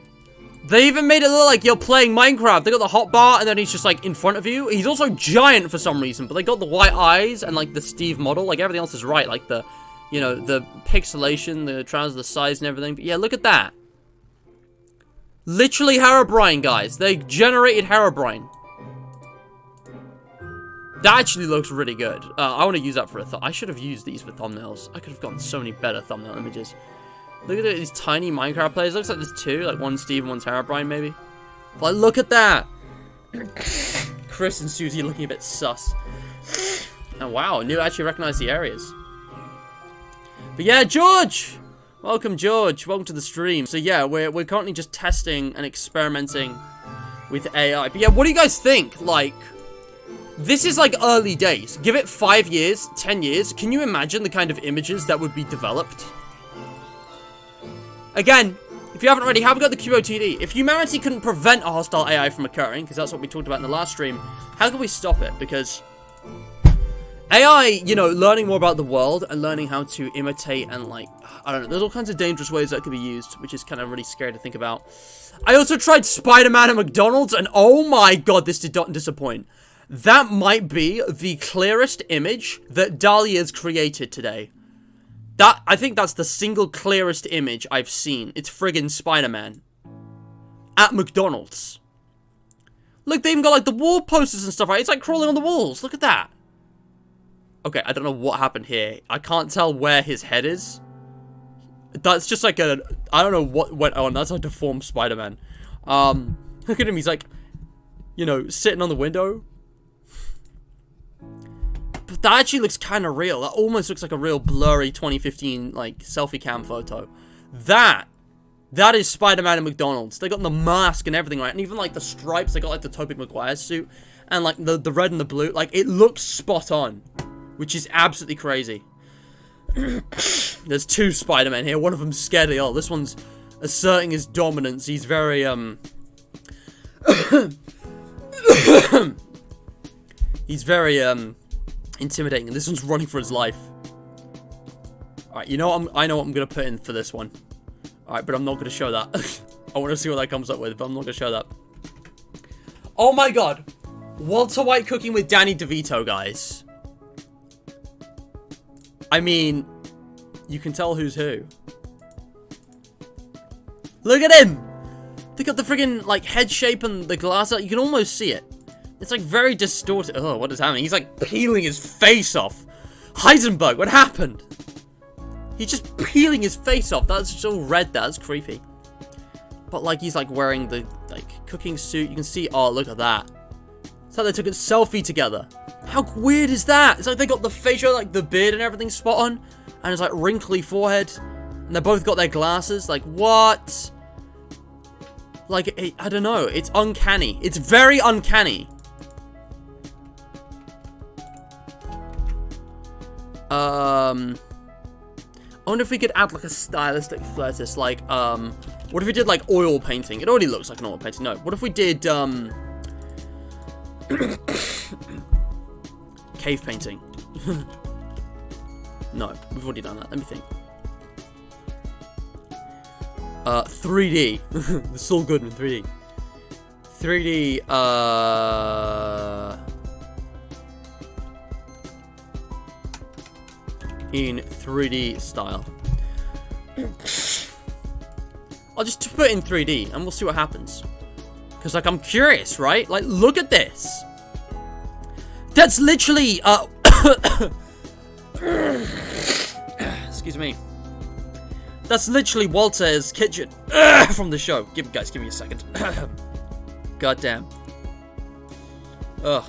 [SPEAKER 1] They even made it look like you're playing Minecraft. They got the hotbar, and then he's just, like, in front of you. He's also giant for some reason, but they got the white eyes and, like, the Steve model. Like, everything else is right. Like, the, you know, the pixelation, the trousers, the size, and everything. But, yeah, look at that. Literally Herobrine, guys. They generated Herobrine. That actually looks really good. I want to use that for I should have used these for thumbnails. I could have gotten so many better thumbnail images. Look at these tiny Minecraft players. Looks like there's two. Like, one's Steve and one's Herobrine, maybe. But look at that. Chris and Susie looking a bit sus. Oh, wow. New actually recognize the areas. But yeah, George! Welcome, George. Welcome to the stream. So yeah, we're currently just testing and experimenting with AI. But yeah, what do you guys think? Like, this is like early days. Give it 5 years, 10 years. Can you imagine the kind of images that would be developed? Again, if you haven't already, have a go at the QOTD. If humanity couldn't prevent a hostile AI from occurring, because that's what we talked about in the last stream, how can we stop it? Because AI, you know, learning more about the world and learning how to imitate and, like, I don't know, there's all kinds of dangerous ways that could be used, which is kind of really scary to think about. I also tried Spider-Man at McDonald's, and oh my god, this did not disappoint. That might be the clearest image that DALL-E has created today. I think that's the single clearest image I've seen. It's friggin' Spider-Man at McDonald's. Look, they even got, like, the wall posters and stuff, right? It's like crawling on the walls. Look at that. Okay, I don't know what happened here. I can't tell where his head is. That's just like a... I don't know what went on. That's a deformed Spider-Man. Look at him. He's like, you know, sitting on the window. But that actually looks kind of real. That almost looks like a real blurry 2015, like, selfie cam photo. That is Spider-Man at McDonald's. They got the mask and everything, right? And even, like, the stripes. They got, like, the Tobey Maguire suit. And, like, the red and the blue. Like, it looks spot on. Which is absolutely crazy. There's two Spider-Men here. One of them's scared. Oh, this one's asserting his dominance. He's very, he's very, intimidating. And this one's running for his life. Alright, you know what I know what I'm gonna put in for this one. Alright, but I'm not gonna show that. I want to see what that comes up with, but I'm not gonna show that. Oh my god. Walter White cooking with Danny DeVito, guys. I mean, you can tell who's who. Look at him! They got the friggin', like, head shape and the glass out. You can almost see it. It's, like, very distorted. Oh, what is happening? He's, like, peeling his face off. Heisenberg, what happened? He's just peeling his face off. That's so red. That's creepy. But, like, he's, like, wearing the, like, cooking suit. You can see, oh, look at that. It's like they took a selfie together. How weird is that? It's like they got the facial, like, the beard and everything spot on. And it's, like, wrinkly forehead. And they both got their glasses. Like, what? Like, I don't know. It's uncanny. It's very uncanny. I wonder if we could add, like, a stylistic flair to this. Like, what if we did, like, oil painting? It already looks like an oil painting. No. What if we did, cave painting? No. We've already done that. Let me think. 3D. It's all good in 3D. 3D, in 3D style. I'll just put it in 3D and we'll see what happens. Because, like, I'm curious, right? Like, look at this. That's literally, excuse me. That's literally Walter's kitchen from the show. Guys, give me a second. God damn. Ugh.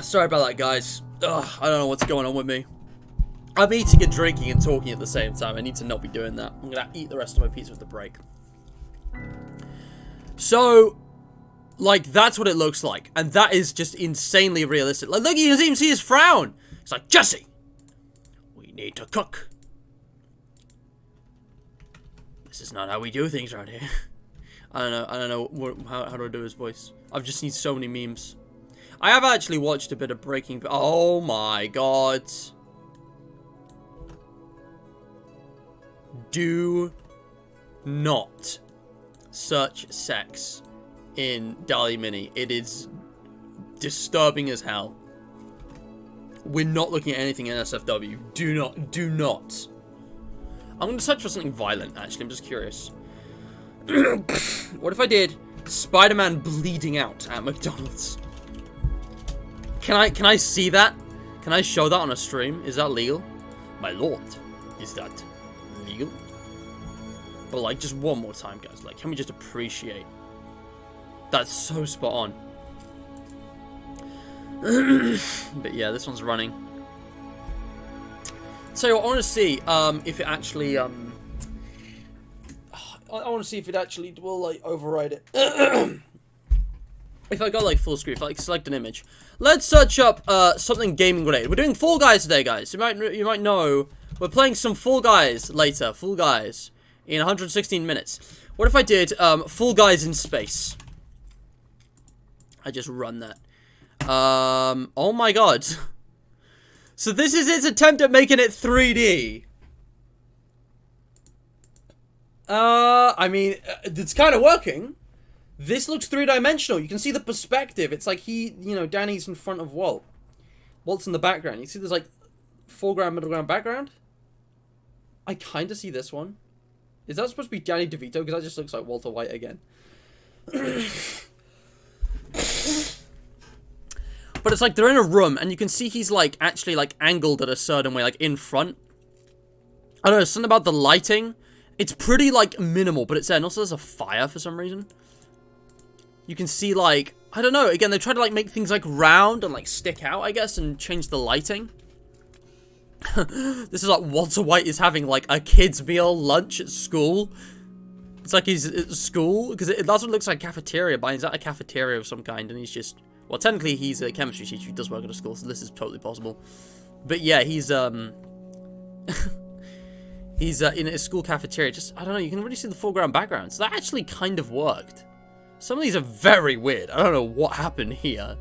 [SPEAKER 1] Sorry about that, guys. I don't know what's going on with me. I'm eating and drinking and talking at the same time. I need to not be doing that. I'm gonna eat the rest of my pizza with the break. So, like, that's what it looks like. And that is just insanely realistic. Like, look, you can even see his frown. It's like, Jesse, we need to cook. This is not how we do things around here. I don't know how do I do his voice. I've just seen so many memes. I have actually watched a bit of Breaking Bad. Oh my god. Do not search sex in DALL-E Mini. It is disturbing as hell. We're not looking at anything in SFW. Do not. I'm going to search for something violent, actually. I'm just curious. What if I did Spider-Man bleeding out at McDonald's? Can I see that? Can I show that on a stream? Is that legal? My lord, is that legal? But, like, just one more time, guys. Like, can we just appreciate? That's so spot on. But yeah, this one's running. So I want to see if it actually I want to see if it actually will, like, override it. If I go, like, full screen, if I, like, select an image. Let's search up something gaming related. We're doing Fall Guys today, guys. You might know we're playing some Fall Guys later. Fall Guys in 116 minutes. What if I did Fall Guys in space? I just run that. Oh my god. So this is its attempt at making it 3D. I mean, it's kind of working. This looks three-dimensional. You can see the perspective. It's like Danny's in front of Walt. Walt's in the background. You see there's, like, foreground, middle ground, background? I kind of see this one. Is that supposed to be Danny DeVito? Because that just looks like Walter White again. But it's like they're in a room, and you can see he's like actually like angled at a certain way, like in front. I don't know, something about the lighting. It's pretty like minimal, but it's there. And also there's a fire for some reason. You can see like, I don't know, again, they try to like make things like round and like stick out, I guess, and change the lighting. This is like Walter White is having like a kid's meal lunch at school. It's like he's at school, because that's what it looks like, cafeteria, but he's at a cafeteria of some kind, and he's just, well, technically he's a chemistry teacher who does work at a school, so this is totally possible. But yeah, he's he's in a school cafeteria. Just, I don't know, you can really see the foreground background, so that actually kind of worked. Some of these are very weird. I don't know what happened here.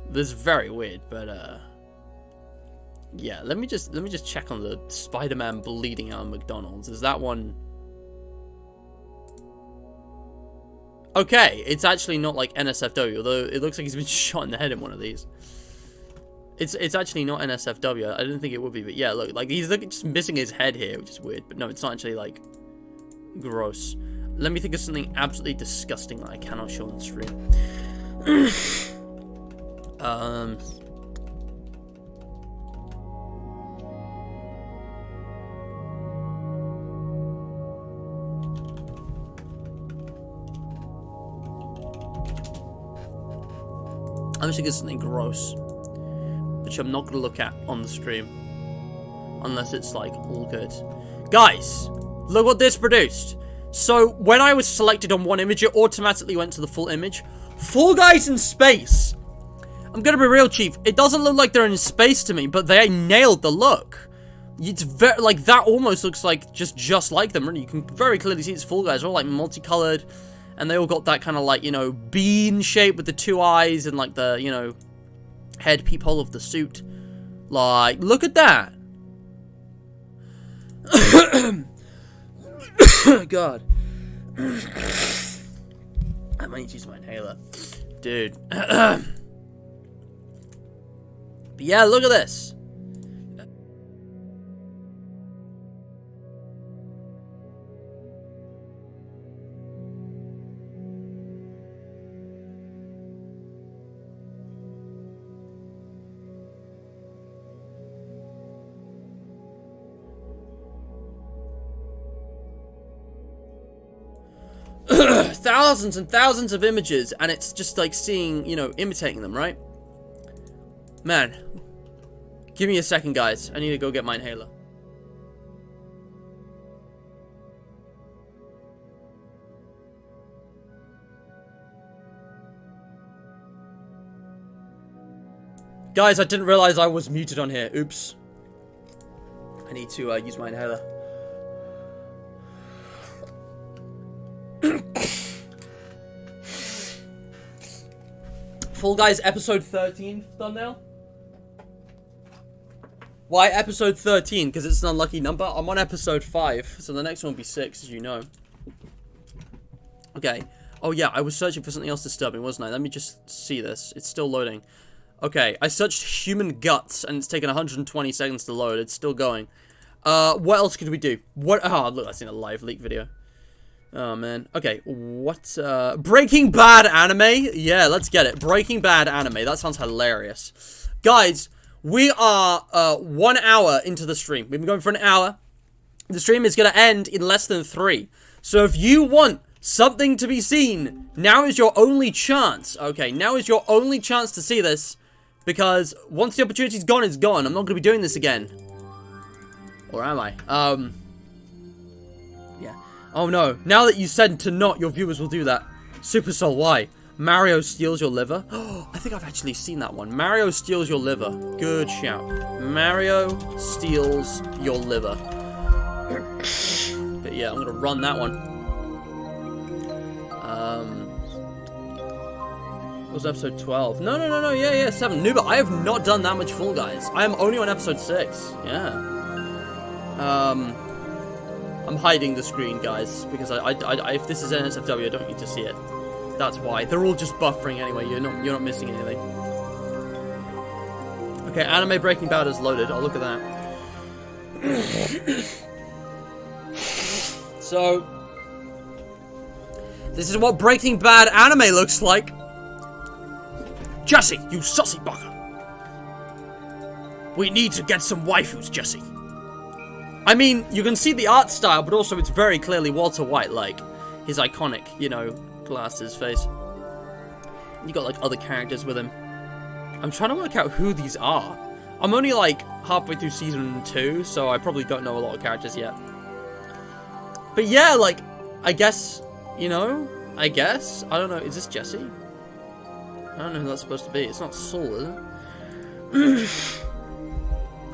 [SPEAKER 1] This is very weird, but yeah, let me just check on the Spider-Man bleeding out of McDonald's. Is that one? Okay, it's actually not like NSFW, although it looks like he's been shot in the head in one of these. It's actually not NSFW. I didn't think it would be, but yeah, look, like he's just missing his head here, which is weird. But no, it's not actually like gross. Let me think of something absolutely disgusting that I cannot show on the stream. I'm just thinking of something gross, which I'm not going to look at on the stream, unless it's like all good. Guys, look what this produced. So when I was selected on one image, it automatically went to the full image. Fall Guys in space. I'm going to be real, Chief. It doesn't look like they're in space to me, but they nailed the look. It's very, like, that almost looks like just like them, really. You can very clearly see it's Fall Guys. They're all like multicolored. And they all got that kind of like, you know, bean shape with the two eyes and like the, you know, head peephole of the suit. Like, look at that. God. I might need to use my inhaler. Dude. But yeah, look at this. Thousands and thousands of images, and it's just like seeing, you know, imitating them, right? Man, give me a second, guys. I need to go get my inhaler. Guys, I didn't realize I was muted on here. Oops. I need to use my inhaler. Fall Guys episode 13 thumbnail. Why episode 13? Because it's an unlucky number. I'm on episode 5, so the next one will be 6, as you know. Okay. Oh yeah, I was searching for something else disturbing, wasn't I? Let me just see this. It's still loading. Okay, I searched human guts, and it's taken 120 seconds to load. It's still going. What else could we do? What? Oh, look, I've seen a live leak video. Oh, man. Okay, what, Breaking Bad anime? Yeah, let's get it. Breaking Bad anime. That sounds hilarious. Guys, we are, 1 hour into the stream. We've been going for an hour. The stream is going to end in less than 3. So if you want something to be seen, now is your only chance. Okay, now is your only chance to see this. Because once the opportunity's gone, it's gone. I'm not going to be doing this again. Or am I? Yeah. Oh no, now that you said to not, your viewers will do that. Super Soul, why? Mario steals your liver? Oh, I think I've actually seen that one. Mario steals your liver. Good shout. Mario steals your liver. But yeah, I'm gonna run that one. What was episode 12? No, yeah, 7. Nooba, I have not done that much Fall Guys. I am only on episode 6. Yeah. I'm hiding the screen, guys, because if this is NSFW, I don't need to see it. That's why. They're all just buffering anyway. You're not missing anything. Okay, anime Breaking Bad is loaded. I'll look at that. So, this is what Breaking Bad anime looks like. Jesse, you sussy bugger. We need to get some waifus, Jesse. I mean, you can see the art style, but also it's very clearly Walter White, like, his iconic, you know, glasses face. You got, like, other characters with him. I'm trying to work out who these are. I'm only, like, halfway through Season 2, so I probably don't know a lot of characters yet. But yeah, like, I guess, you know, I don't know, is this Jesse? I don't know who that's supposed to be. It's not Saul, is it?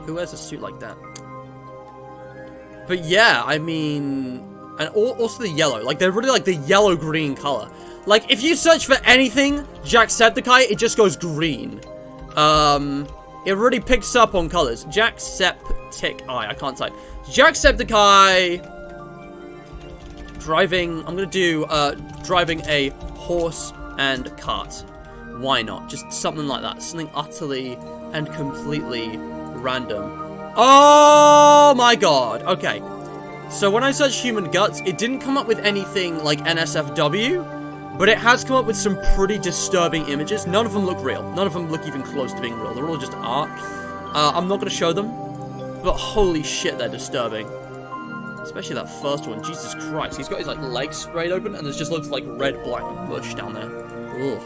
[SPEAKER 1] Who wears a suit like that? But yeah, I mean... And also the yellow. Like, they're really like the yellow-green color. Like, if you search for anything Jacksepticeye, it just goes green. It really picks up on colors. Jacksepticeye. I can't type. Jacksepticeye... Driving... I'm gonna do, driving a horse and cart. Why not? Just something like that. Something utterly and completely random. Oh my god. Okay. So when I searched human guts, it didn't come up with anything like NSFW, but it has come up with some pretty disturbing images. None of them look real. None of them look even close to being real. They're all just art. I'm not going to show them, but holy shit, they're disturbing. Especially that first one. Jesus Christ. He's got his, like, legs sprayed open, and there just looks like red, black bush down there. Ugh.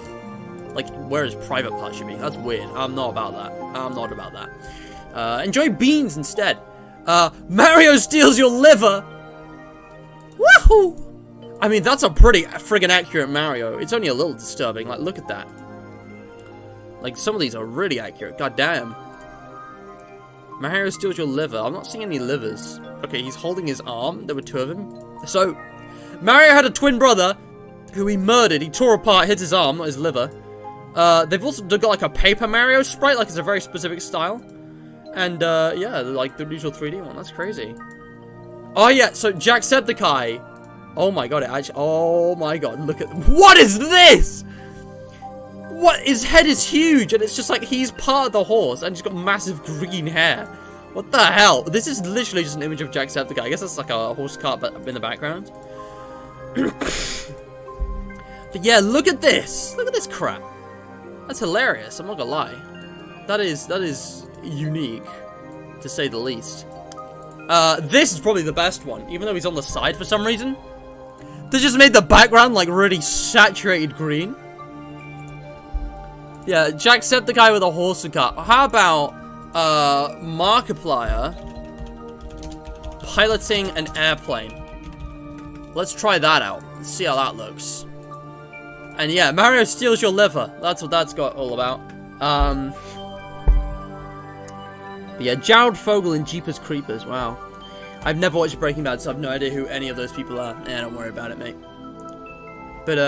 [SPEAKER 1] Like, where his private part should be. That's weird. I'm not about that. I'm not about that. Enjoy beans instead. Mario steals your liver. Woohoo! I mean, that's a pretty friggin' accurate Mario. It's only a little disturbing. Like, look at that. Like, some of these are really accurate. God damn. Mario steals your liver. I'm not seeing any livers. Okay, he's holding his arm. There were two of them. So, Mario had a twin brother who he murdered. He tore apart, hit his arm, not his liver. They've also got like a Paper Mario sprite, like it's a very specific style. And, yeah, like the usual 3D one. That's crazy. Oh, yeah, so Jacksepticeye. Oh my god, it actually... Oh my god, look at... What is this? What? His head is huge, and it's just like he's part of the horse, and he's got massive green hair. What the hell? This is literally just an image of Jacksepticeye. I guess that's like a horse cart, but in the background. But yeah, look at this. Look at this crap. That's hilarious, I'm not gonna lie. That is unique, to say the least. This is probably the best one, even though he's on the side for some reason. They just made the background, like, really saturated green. Yeah, Jacksepticeye with a horse and cart. How about, Markiplier piloting an airplane? Let's try that out. Let's see how that looks. And yeah, Mario steals your liver. That's what that's got all about. But yeah, Jared Fogle in Jeepers Creepers. Wow. I've never watched Breaking Bad, so I have no idea who any of those people are. Don't worry about it, mate. But,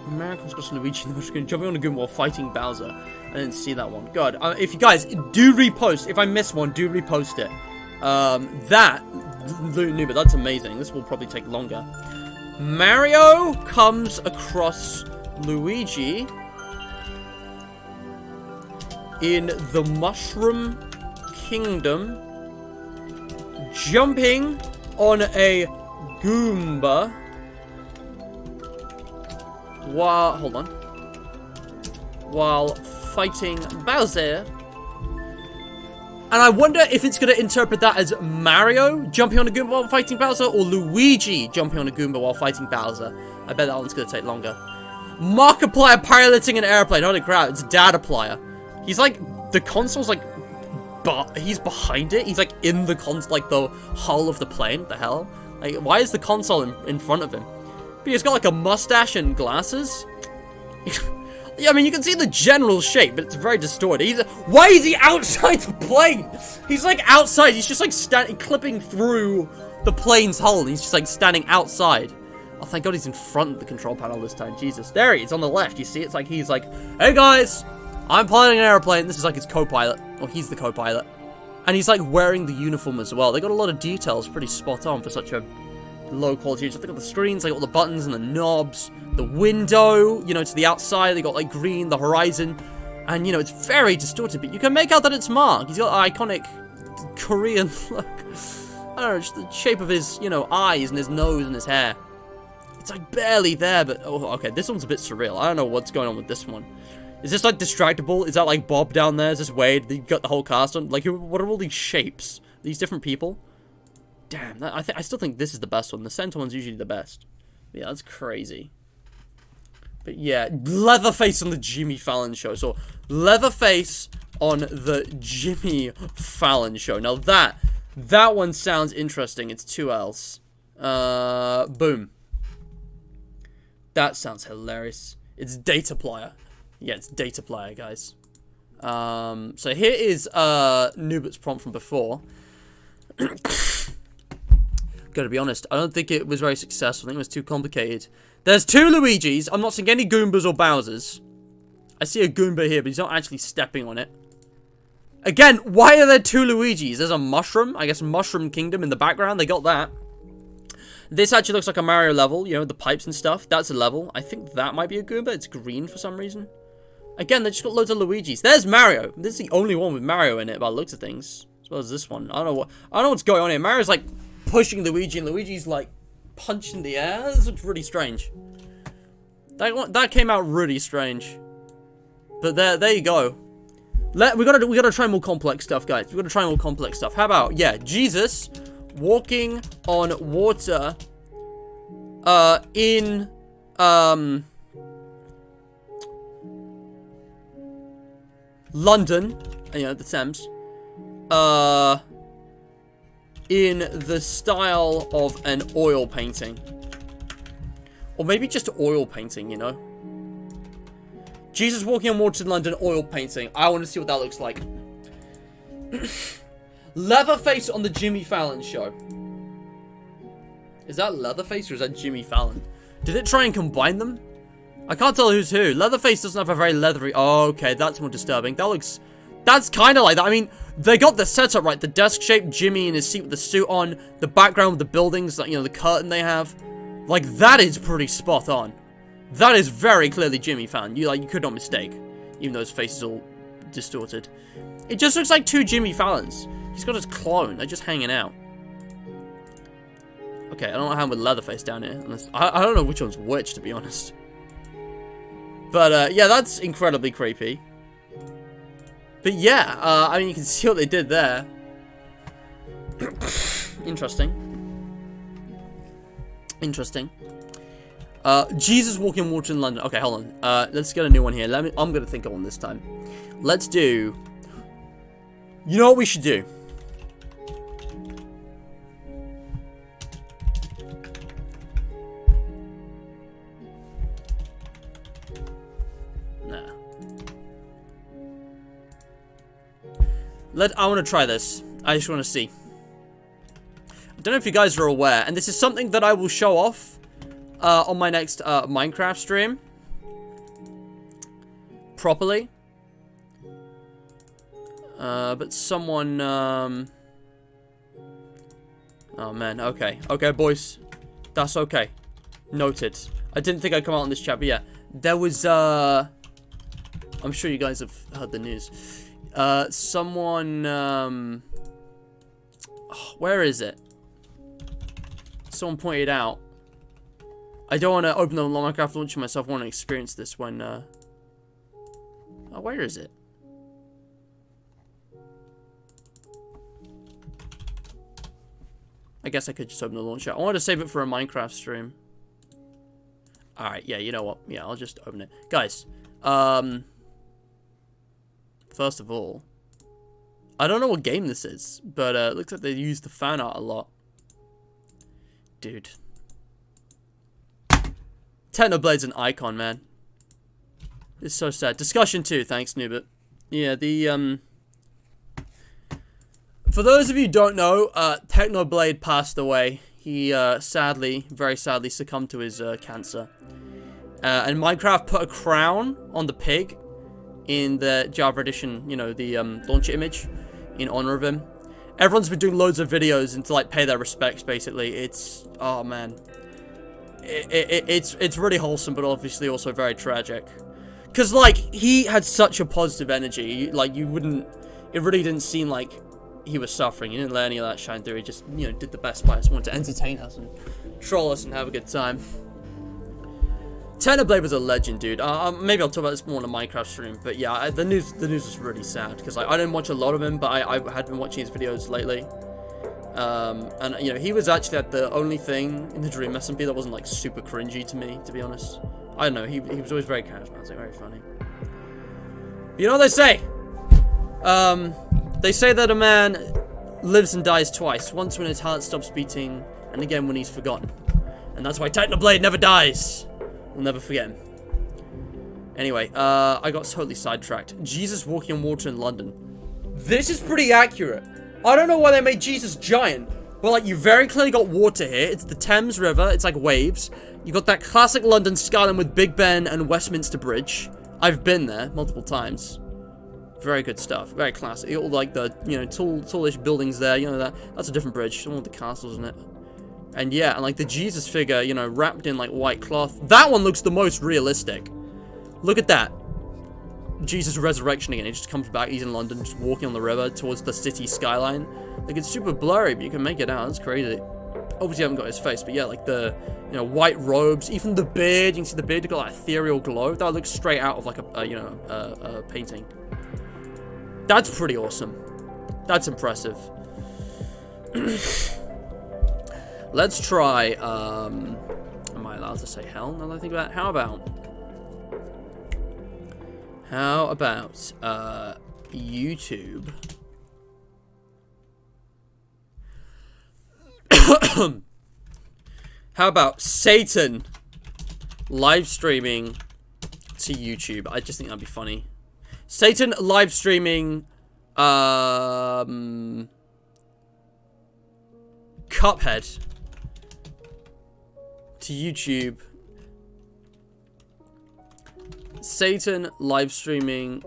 [SPEAKER 1] Americans got Luigi in the screen jumping on a Goomba while fighting Bowser. I didn't see that one. God, if you guys do repost, if I miss one, do repost it. But that's amazing. This will probably take longer. Mario comes across Luigi in the Mushroom Kingdom, jumping on a Goomba while fighting Bowser. And I wonder if it's going to interpret that as Mario jumping on a Goomba while fighting Bowser, or Luigi jumping on a Goomba while fighting Bowser. I bet that one's going to take longer. Markiplier piloting an airplane. Holy crap, it's Dadaplier. He's like, the console's like, he's behind it. He's like in the like the hull of the plane. What the hell? Like, why is the console in front of him? But he's got like a mustache and glasses. Yeah, I mean, you can see the general shape, but it's very distorted. Why is he outside the plane? He's like outside. He's just like clipping through the plane's hull. He's just like standing outside. Oh, thank God he's in front of the control panel this time. Jesus. There he is on the left. You see? It's like he's like, hey guys, I'm piloting an airplane. This is like his co-pilot. Or he's the co-pilot. And he's like wearing the uniform as well. They got a lot of details pretty spot on for such a low quality. Look at the screens. They got all the buttons and the knobs. The window, you know, to the outside. They got like green, the horizon. And, you know, it's very distorted. But you can make out that it's Mark. He's got an iconic Korean look. I don't know, just the shape of his, you know, eyes and his nose and his hair. It's like barely there, but... Oh, okay, this one's a bit surreal. I don't know what's going on with this one. Is this like distractible? Is that like Bob down there? Is this Wade? You got the whole cast on? Like, what are all these shapes? These different people? Damn, I still think this is the best one. The center one's usually the best. Yeah, that's crazy. But yeah, Leatherface on the Jimmy Fallon show. So, Leatherface on the Jimmy Fallon show. Now that one sounds interesting. It's 2 L's. Boom. That sounds hilarious. It's Dataplier. Yeah, it's Dataplier, guys. So here is Nubert's prompt from before. Gotta be honest, I don't think it was very successful. I think it was too complicated. There's 2 Luigis. I'm not seeing any Goombas or Bowsers. I see a Goomba here, but he's not actually stepping on it. Again, why are there 2 Luigis? There's a mushroom. I guess Mushroom Kingdom in the background. They got that. This actually looks like a Mario level. You know, the pipes and stuff. That's a level. I think that might be a Goomba. It's green for some reason. Again, they just got loads of Luigis. There's Mario. This is the only one with Mario in it by the looks of things. As well as this one. I don't know what's going on here. Mario's like pushing Luigi and Luigi's like punching the air. This looks really strange. That came out really strange. But there you go. We gotta try more complex stuff, guys. We gotta try more complex stuff. How about, yeah, Jesus walking on water in London, you know, the Thames, in the style of an oil painting. Or maybe just oil painting, you know? Jesus walking on water in London, oil painting. I want to see what that looks like. Leatherface on the Jimmy Fallon show. Is that Leatherface or is that Jimmy Fallon? Did it try and combine them? I can't tell who's who. Leatherface doesn't have a very leathery... Oh, okay, that's more disturbing. That looks... That's kind of like that. I mean, they got the setup right. The desk shape, Jimmy in his seat with the suit on, the background with the buildings, like, you know, the curtain they have. Like, that is pretty spot on. That is very clearly Jimmy Fallon. You could not mistake. Even though his face is all distorted. It just looks like 2 Jimmy Fallons. He's got his clone. They're just hanging out. Okay, I don't know how I'm with Leatherface down here. I don't know which one's which, to be honest. But, yeah, that's incredibly creepy. But, yeah, I mean, you can see what they did there. Interesting. Interesting. Jesus walking on water in London. Okay, hold on. Let's get a new one here. I'm gonna think of one this time. Let's do... You know what we should do? Nah. I want to try this. I just want to see. I don't know if you guys are aware, and this is something that I will show off on my next Minecraft stream properly. But someone oh man, okay, boys, that's okay, noted. I didn't think I'd come out on this chat, but yeah, there was I'm sure you guys have heard the news. Someone where is it? Someone pointed out, I don't want to open the Minecraft launcher myself. I want to experience this when, oh, where is it? I guess I could just open the launcher. I want to save it for a Minecraft stream. Alright, yeah, you know what? Yeah, I'll just open it. Guys, first of all, I don't know what game this is, but it looks like they use the fan art a lot. Dude. Technoblade's an icon, man. It's so sad. Discussion 2, thanks, Nubit. Yeah, the, for those of you who don't know, Technoblade passed away. He, sadly, very sadly, succumbed to his, cancer. And Minecraft put a crown on the pig in the Java edition, you know, the, launcher image in honor of him. Everyone's been doing loads of videos and to, like, pay their respects, basically. It's, oh, man. It's really wholesome, but obviously also very tragic. Because, like, he had such a positive energy. Like, you wouldn't... It really didn't seem like he was suffering. He didn't let any of that shine through. He just, you know, did the best by us. Wanted to entertain us and troll us and have a good time. Technoblade was a legend, dude. Maybe I'll talk about this more on a Minecraft stream, but yeah, the news was really sad, because like, I didn't watch a lot of him, but I had been watching his videos lately. And, you know, he was actually the only thing in the Dream SMP that wasn't, like, super cringy to me, to be honest. I don't know, he was always very charismatic, very funny. But you know what they say? They say that a man lives and dies twice. Once when his heart stops beating, and again when he's forgotten. And that's why Technoblade never dies. We'll never forget him. Anyway, I got totally sidetracked. Jesus walking on water in London. This is pretty accurate. I don't know why they made Jesus giant, but like, you very clearly got water here. It's the Thames River. It's like waves. You got that classic London skyline with Big Ben and Westminster Bridge. I've been there multiple times. Very good stuff. Very classic. All like the, you know, tallish buildings there. You know, that's a different bridge. The one with the castles in it. And yeah, and like the Jesus figure, you know, wrapped in like white cloth. That one looks the most realistic. Look at that. Jesus' resurrection again. He just comes back. He's in London, just walking on the river towards the city skyline. Like, it's super blurry, but you can make it out. That's crazy. Obviously, I haven't got his face, but yeah, like the, you know, white robes, even the beard. You can see the beard. It's got that ethereal glow. That looks straight out of like a painting. That's pretty awesome. That's impressive. Let's try. Am I allowed to say hell? Now that I think about it, how about YouTube? How about Satan live streaming to YouTube? I just think that'd be funny. Satan live streaming Cuphead to YouTube. Satan live streaming.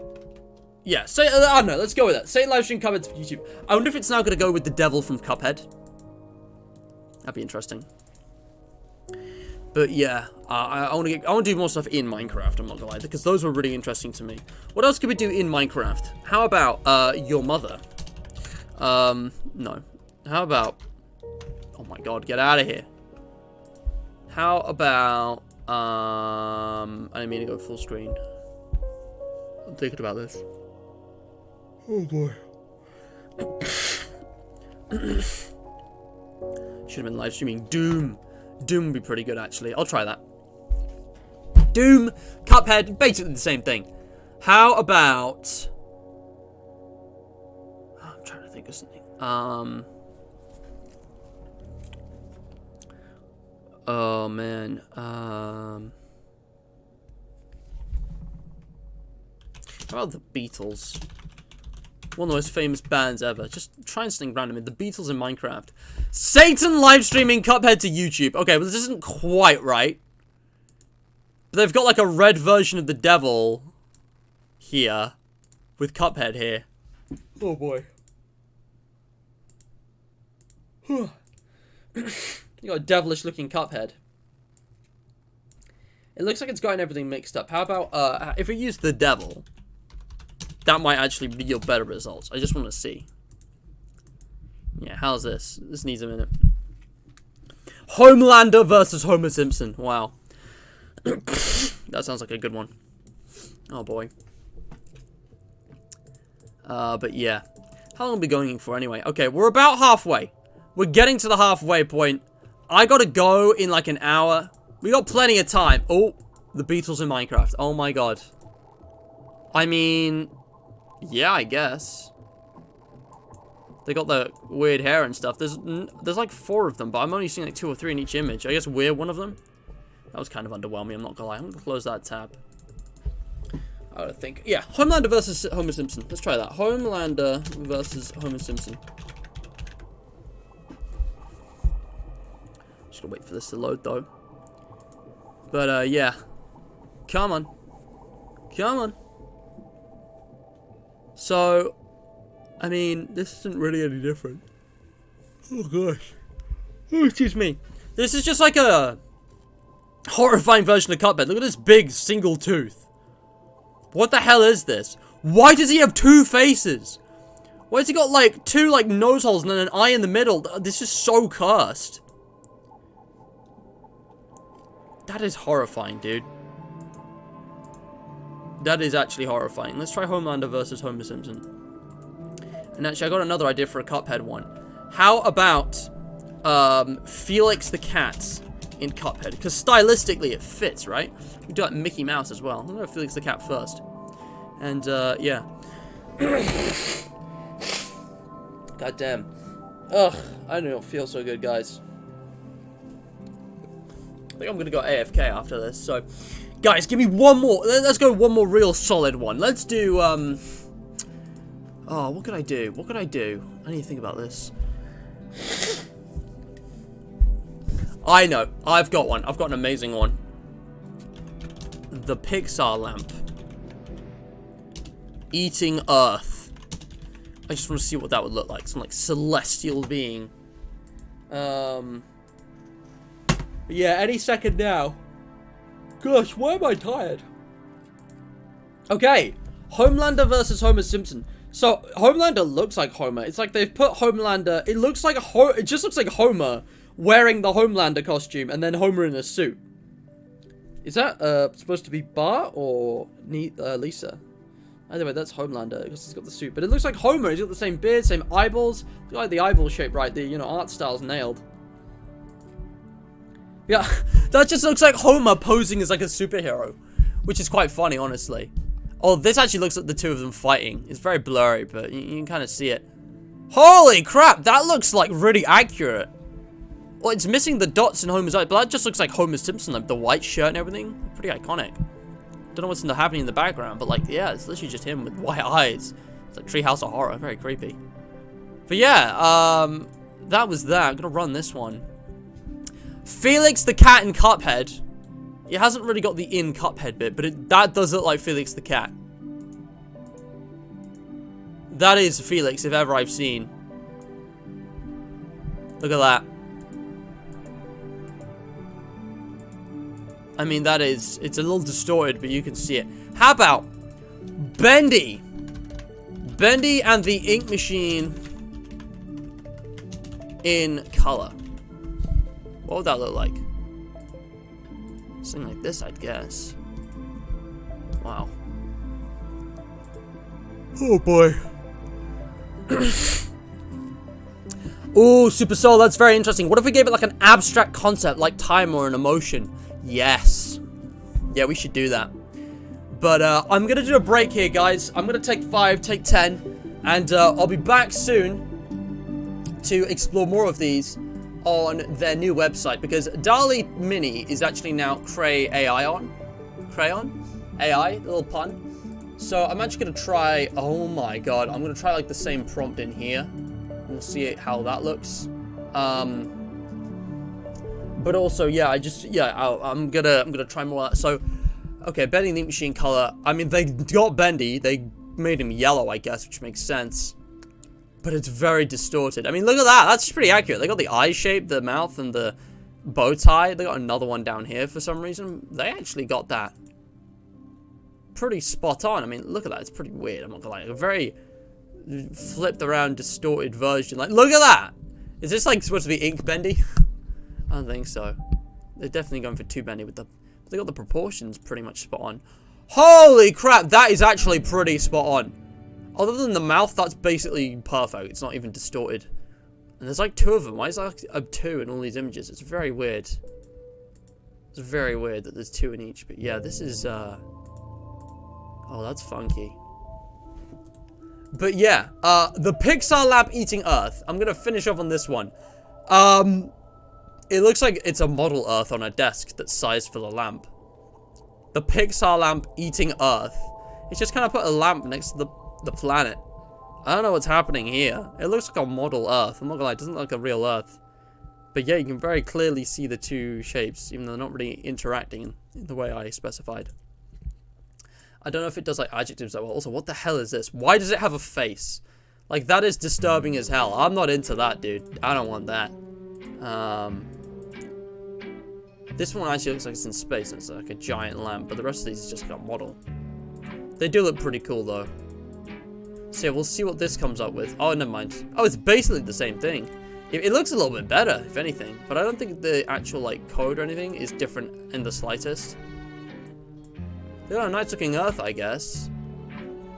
[SPEAKER 1] Yeah, I don't know. Let's go with that. Satan live stream Cuphead to YouTube. I wonder if it's now going to go with the devil from Cuphead. That'd be interesting. But yeah, I want to do more stuff in Minecraft. I'm not gonna lie, because those were really interesting to me. What else could we do in Minecraft? How about your mother? No. How about? Oh my God, get out of here. How about? I didn't mean to go full screen. I'm thinking about this. Oh boy. Should have been live streaming Doom. Doom would be pretty good, actually. I'll try that. Doom, Cuphead, basically the same thing. How about... I'm trying to think of something. Oh, man. How about the Beatles? One of the most famous bands ever. Just try and sing random in the Beatles in Minecraft. Satan live streaming Cuphead to YouTube. Okay, well, this isn't quite right. But they've got like a red version of the devil here with Cuphead here. Oh boy. You got a devilish looking Cuphead. It looks like it's gotten everything mixed up. How about if we use the devil? That might actually yield better results. I just want to see. Yeah, how's this? This needs a minute. Homelander versus Homer Simpson. Wow. That sounds like a good one. Oh, boy. But yeah. How long are we going for anyway? Okay, we're about halfway. We're getting to the halfway point. I gotta go in like an hour. We got plenty of time. Oh, the Beatles in Minecraft. Oh, my God. I mean... yeah, I guess. They got the weird hair and stuff. There's like 4 of them, but I'm only seeing like 2 or 3 in each image. I guess we're one of them. That was kind of underwhelming, I'm not gonna lie. I'm gonna close that tab. I gotta think. Yeah, Homelander versus Homer Simpson. Let's try that. Homelander versus Homer Simpson. Just gotta wait for this to load, though. But, yeah. Come on. Come on. So, I mean, this isn't really any different. Oh, gosh. Oh, excuse me. This is just like a horrifying version of Cuphead. Look at this big single tooth. What the hell is this? Why does he have 2 faces? Why has he got, like, 2, like, nose holes and then an eye in the middle? This is so cursed. That is horrifying, dude. That is actually horrifying. Let's try Homelander versus Homer Simpson. And actually, I got another idea for a Cuphead one. How about Felix the Cat in Cuphead? Because stylistically it fits, right? We can do like Mickey Mouse as well. I'm gonna go Felix the Cat first. And yeah. God damn. Ugh, I don't feel so good, guys. I think I'm gonna go AFK after this. So, guys, give me one more. Let's go one more real solid one. Let's do oh, what could I do? What could I do? I need to think about this. I know. I've got one. I've got an amazing one. The Pixar lamp. Eating Earth. I just want to see what that would look like. Some, like, celestial being. Yeah, any second now. Gosh, why am I tired? Okay. Homelander versus Homer Simpson. So, Homelander looks like Homer. It's like they've put Homelander... It looks like it just looks like Homer wearing the Homelander costume and then Homer in a suit. Is that supposed to be Bart or Lisa? Either way, that's Homelander because he's got the suit. But it looks like Homer. He's got the same beard, same eyeballs. Look like the eyeball shape right there. You know, art style's nailed. Yeah, that just looks like Homer posing as like a superhero, which is quite funny, honestly. Oh, this actually looks like the two of them fighting. It's very blurry, but you can kind of see it. Holy crap, that looks like really accurate. Well, it's missing the dots in Homer's eye, but that just looks like Homer Simpson, like the white shirt and everything. Pretty iconic. Don't know what's happening in the background, but like, yeah, it's literally just him with white eyes. It's like Treehouse of Horror, very creepy. But yeah, that was that. I'm gonna run this one. Felix the Cat in Cuphead. It hasn't really got the in Cuphead bit, but that does look like Felix the Cat. That is Felix, if ever I've seen. Look at that. I mean, that is... It's a little distorted, but you can see it. How about Bendy? Bendy and the Ink Machine in color. What would that look like? Something like this, I'd guess. Wow. Oh, boy. Ooh, Super Soul, that's very interesting. What if we gave it like an abstract concept, like time or an emotion? Yes. Yeah, we should do that. But, I'm gonna do a break here, guys. I'm gonna take 5, take 10, and, I'll be back soon to explore more of these on their new website, because DALL-E Mini is actually now Crayon AI, little pun. So I'm actually gonna try, oh my god, I'm gonna try like the same prompt in here. We'll see how that looks. But also, yeah, I'm gonna try more of that. So, okay, Bendy the Ink Machine color. I mean, they got Bendy, they made him yellow, I guess, which makes sense. But it's very distorted. I mean, look at that. That's pretty accurate. They got the eye shape, the mouth, and the bow tie. They got another one down here for some reason. They actually got that pretty spot on. I mean, look at that. It's pretty weird. I'm not gonna lie. A very flipped around, distorted version. Like, look at that. Is this like supposed to be ink bendy? I don't think so. They're definitely going for too bendy with the. They got the proportions pretty much spot on. Holy crap! That is actually pretty spot on. Other than the mouth, that's basically perfect. It's not even distorted. And there's like 2 of them. Why is there like a 2 in all these images? It's very weird. It's very weird that there's 2 in each. But yeah, this is, oh, that's funky. But yeah, the Pixar Lab Eating Earth. I'm gonna finish off on this one. It looks like it's a model Earth on a desk that's sized for the lamp. The Pixar Lamp Eating Earth. It's just kind of put a lamp next to the planet. I don't know what's happening here. It looks like a model Earth. I'm not gonna lie, it doesn't look like a real Earth. But yeah, you can very clearly see the 2 shapes, even though they're not really interacting in the way I specified. I don't know if it does like adjectives that well. Also, what the hell is this? Why does it have a face? Like, that is disturbing as hell. I'm not into that, dude. I don't want that. This one actually looks like it's in space. It's like a giant lamp, but the rest of these is just like a model. They do look pretty cool, though. So yeah, we'll see what this comes up with. Oh, never mind. Oh, it's basically the same thing. It looks a little bit better, if anything. But I don't think the actual, like, code or anything is different in the slightest. Yeah, nice looking Earth, I guess.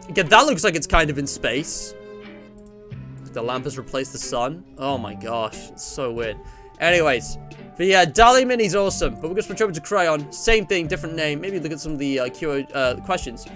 [SPEAKER 1] Again, that looks like it's kind of in space. The lamp has replaced the sun. Oh my gosh, it's so weird. Anyways, but yeah, DALL-E Mini's awesome. But we're gonna switch over to Crayon. Same thing, different name. Maybe look at some of the questions.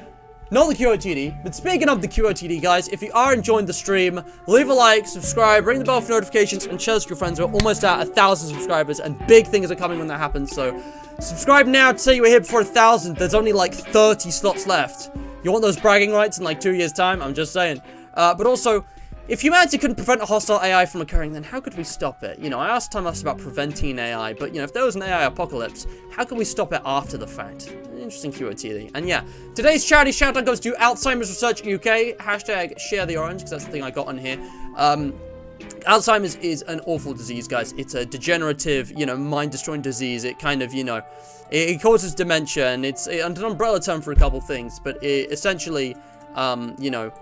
[SPEAKER 1] Not the QOTD, but speaking of the QOTD, guys, if you are enjoying the stream, leave a like, subscribe, ring the bell for notifications, and share this with your friends. We're almost at 1,000 subscribers, and big things are coming when that happens, so subscribe now to say you were here before 1,000. There's only like 30 slots left. You want those bragging rights in like 2 years' time? I'm just saying. But also, if humanity couldn't prevent a hostile AI from occurring, then how could we stop it? You know, I asked Thomas about preventing AI, but, you know, if there was an AI apocalypse, how can we stop it after the fact? Interesting QOTD. And yeah, today's charity shout-out goes to Alzheimer's Research UK. Hashtag share the orange, because that's the thing I got on here. Alzheimer's is an awful disease, guys. It's a degenerative, you know, mind-destroying disease. It kind of, you know, it causes dementia, and it's an umbrella term for a couple things, but it essentially, you know,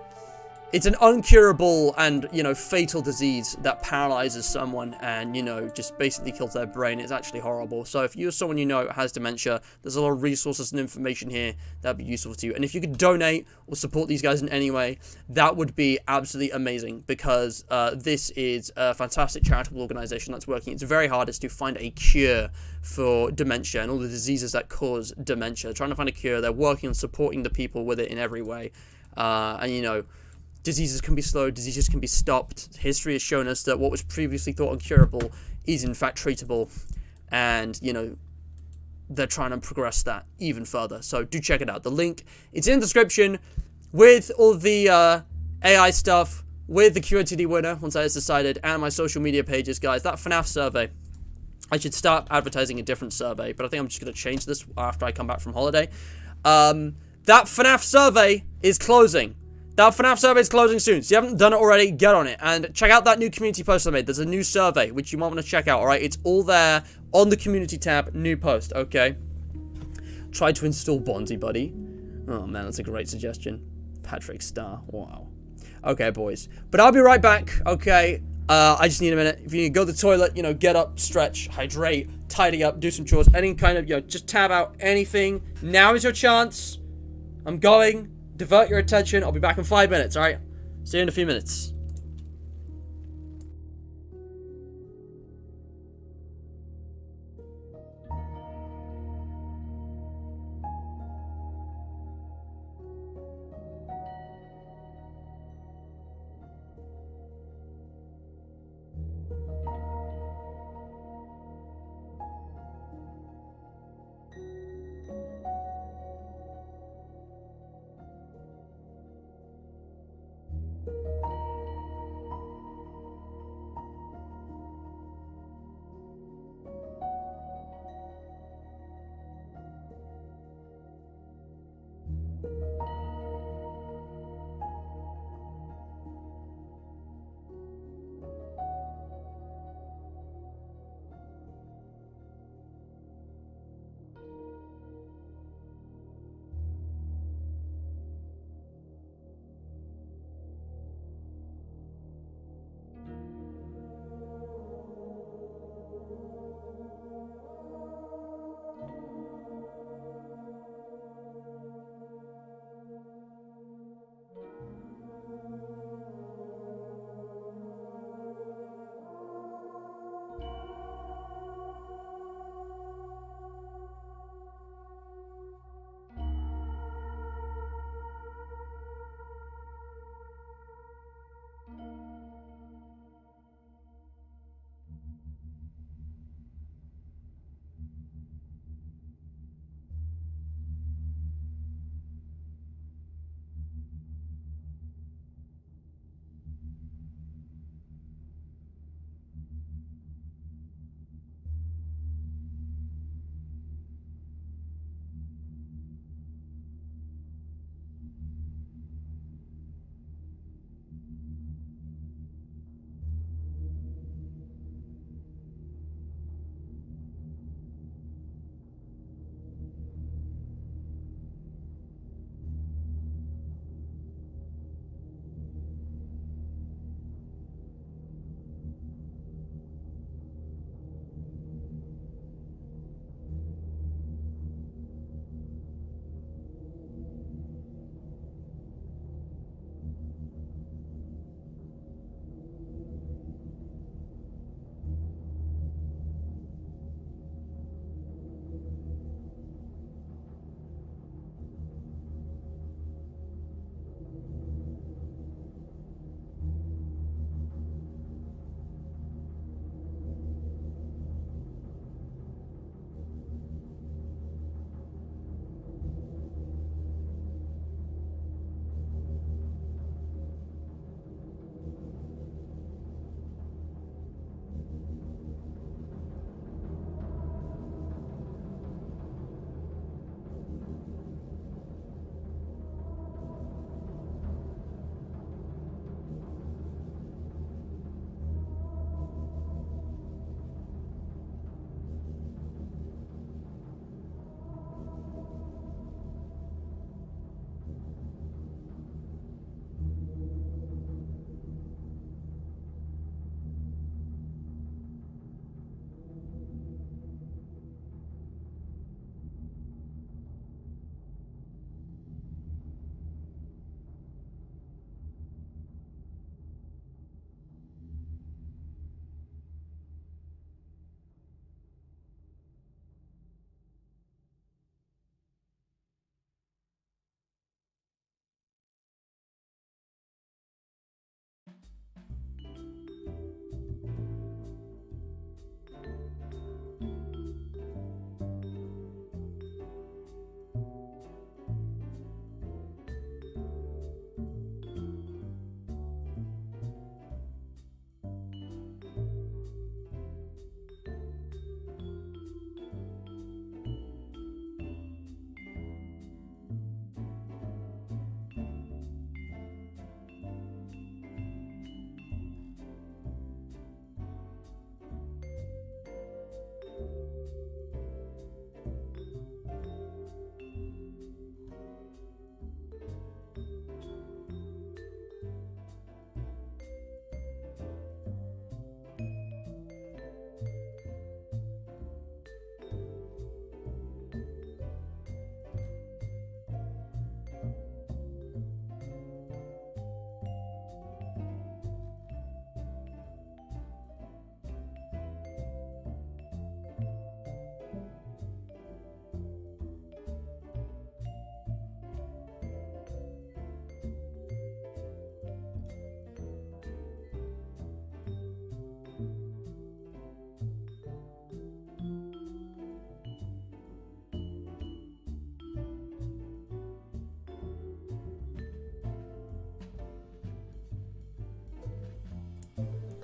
[SPEAKER 1] it's an uncurable and, you know, fatal disease that paralyzes someone and, you know, just basically kills their brain. It's actually horrible. So if you're someone you know has dementia, there's a lot of resources and information here that'd be useful to you. And if you could donate or support these guys in any way, that would be absolutely amazing, because this is a fantastic charitable organization that's working its very hardest to find a cure for dementia and all the diseases that cause dementia. Trying to find a cure. They're working on supporting the people with it in every way. And, you know, diseases can be slowed, diseases can be stopped. History has shown us that what was previously thought incurable is in fact treatable. And, you know, they're trying to progress that even further. So do check it out. The link, it's in the description with all the AI stuff, with the QOTD winner, once that is decided, and my social media pages, guys. That FNAF survey, I should start advertising a different survey, but I think I'm just going to change this after I come back from holiday. That FNAF survey is closing. That FNAF survey is closing soon, so if you haven't done it already, get on it. And check out that new community post I made. There's a new survey, which you might want to check out, alright? It's all there on the community tab, new post, okay? Try to install Bonzi, buddy. Oh, man, that's a great suggestion. Patrick Star, wow. Okay, boys. But I'll be right back, okay? I just need a minute. If you need to go to the toilet, you know, get up, stretch, hydrate, tidy up, do some chores, any kind of, you know, just tab out anything. Now is your chance. I'm going. Divert your attention. I'll be back in 5 minutes, alright? See you in a few minutes.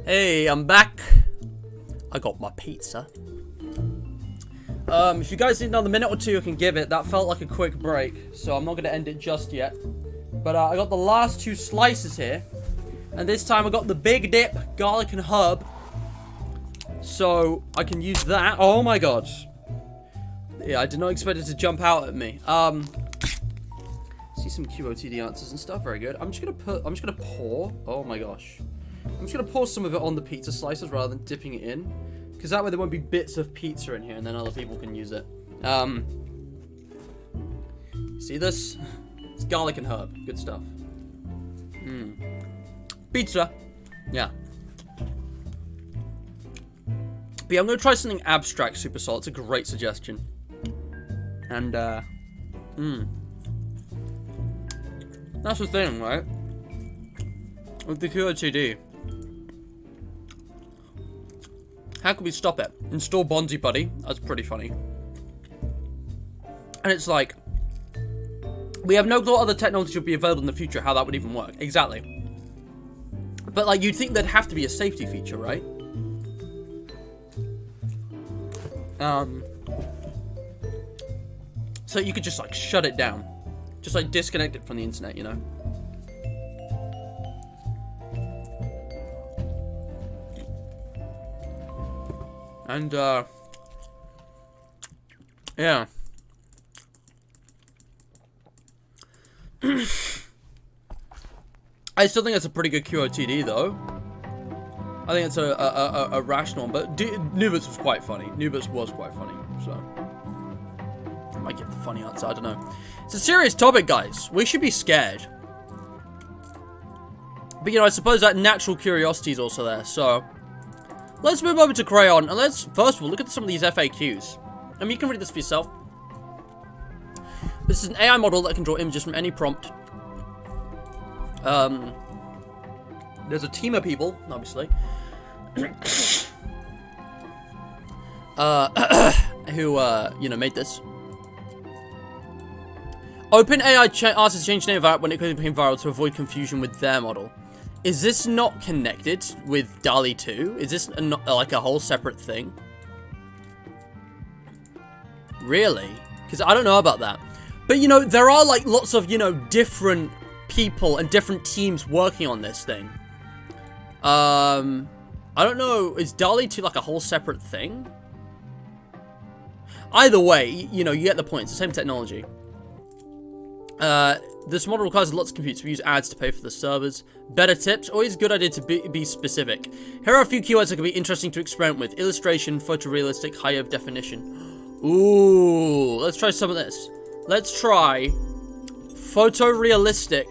[SPEAKER 1] Hey, I'm back. I got my pizza. If you guys need another minute or two, I can give it. That felt like a quick break, so I'm not going to end it just yet. But I got the last 2 slices here. And this time I got the big dip, garlic and herb. So I can use that. Oh my god. Yeah, I did not expect it to jump out at me. See some QOTD answers and stuff. Very good. I'm just gonna pour. Oh my gosh. I'm just gonna pour some of it on the pizza slices rather than dipping it in, because that way there won't be bits of pizza in here, and then other people can use it. See this? It's garlic and herb. Good stuff. Pizza. Yeah. But yeah, I'm gonna try something abstract super salt. It's a great suggestion. And that's the thing, right? With the QOTD. How can we stop it? Install Bonzi Buddy. That's pretty funny. And it's like, we have no clue what other technology will be available in the future, how that would even work. Exactly. But like, you'd think there'd have to be a safety feature, right? So you could just like shut it down. Just like disconnect it from the internet, you know? And, yeah. I still think it's a pretty good QOTD, though. I think it's a rational one, but Nubus was quite funny. Nubus was quite funny, so. I might give the funny answer, I don't know. It's a serious topic, guys. We should be scared. But, you know, I suppose that natural curiosity is also there, so. Let's move over to Crayon, and let's, first of all, look at some of these FAQs. I mean, you can read this for yourself. This is an AI model that can draw images from any prompt. There's a team of people, obviously, who, you know, made this. OpenAI asked to change the name of it when it became viral to avoid confusion with their model. Is this not connected with DALL-E 2? Is this like a whole separate thing? Really? Because I don't know about that. But, you know, there are, like, lots of, you know, different people and different teams working on this thing. I don't know. Is DALL-E 2, like, a whole separate thing? Either way, you know, you get the point. It's the same technology. This model requires lots of compute, so we use ads to pay for the servers. Better tips, always a good idea to be specific. Here are a few keywords that could be interesting to experiment with. Illustration, photorealistic, higher definition. Ooh, let's try some of this. Let's try photorealistic,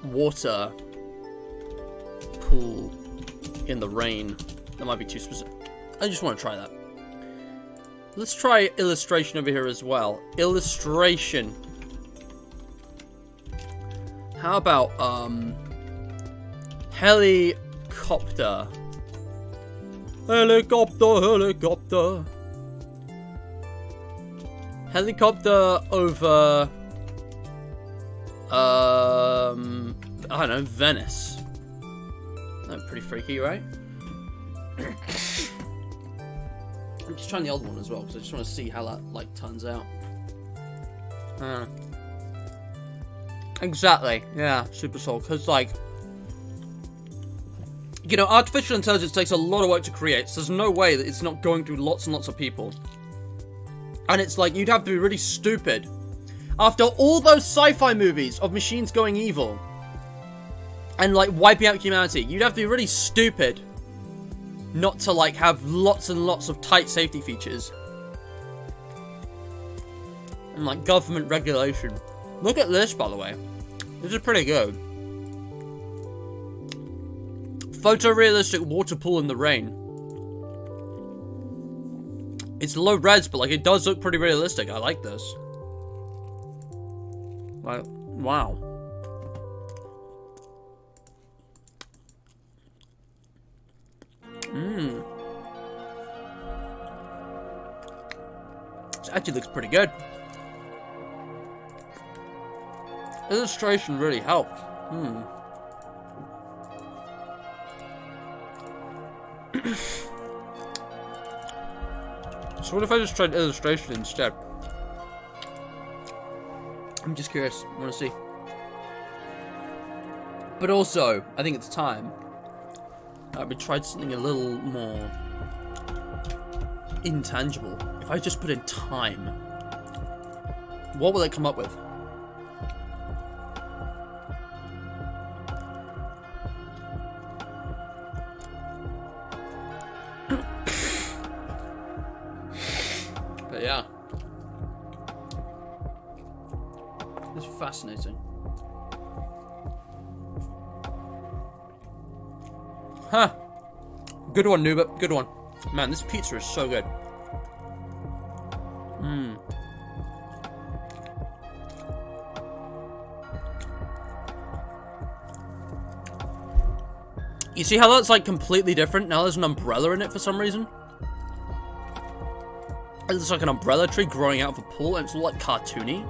[SPEAKER 1] water pool in the rain. That might be too specific. I just want to try that. Let's try illustration over here as well. Illustration. How about, helicopter. Helicopter, helicopter. Helicopter over, I don't know, Venice. That's pretty freaky, right? I'm just trying the other one as well, because I just want to see how that, like, turns out. Exactly, yeah, Super Soul, because, like, you know, artificial intelligence takes a lot of work to create, so there's no way that it's not going through lots and lots of people. And it's like, you'd have to be really stupid. After all those sci-fi movies of machines going evil, and, like, wiping out humanity, you'd have to be really stupid not to, like, have lots and lots of tight safety features. And, like, government regulation. Look at this, by the way. This is pretty good. Photorealistic water pool in the rain. It's low res, but, like, it does look pretty realistic. I like this. Like, wow. This actually looks pretty good. Illustration really helped. So what if I just tried illustration instead? I'm just curious. I want to see. But also, I think it's time we tried something a little more intangible. If I just put in time, what will it come up with? But yeah. It's fascinating. Huh. Good one, Noob. Good one. Man, this pizza is so good. Mmm. You see how that's like completely different? Now there's an umbrella in it for some reason. It looks like an umbrella tree growing out of a pool, and it's all like cartoony.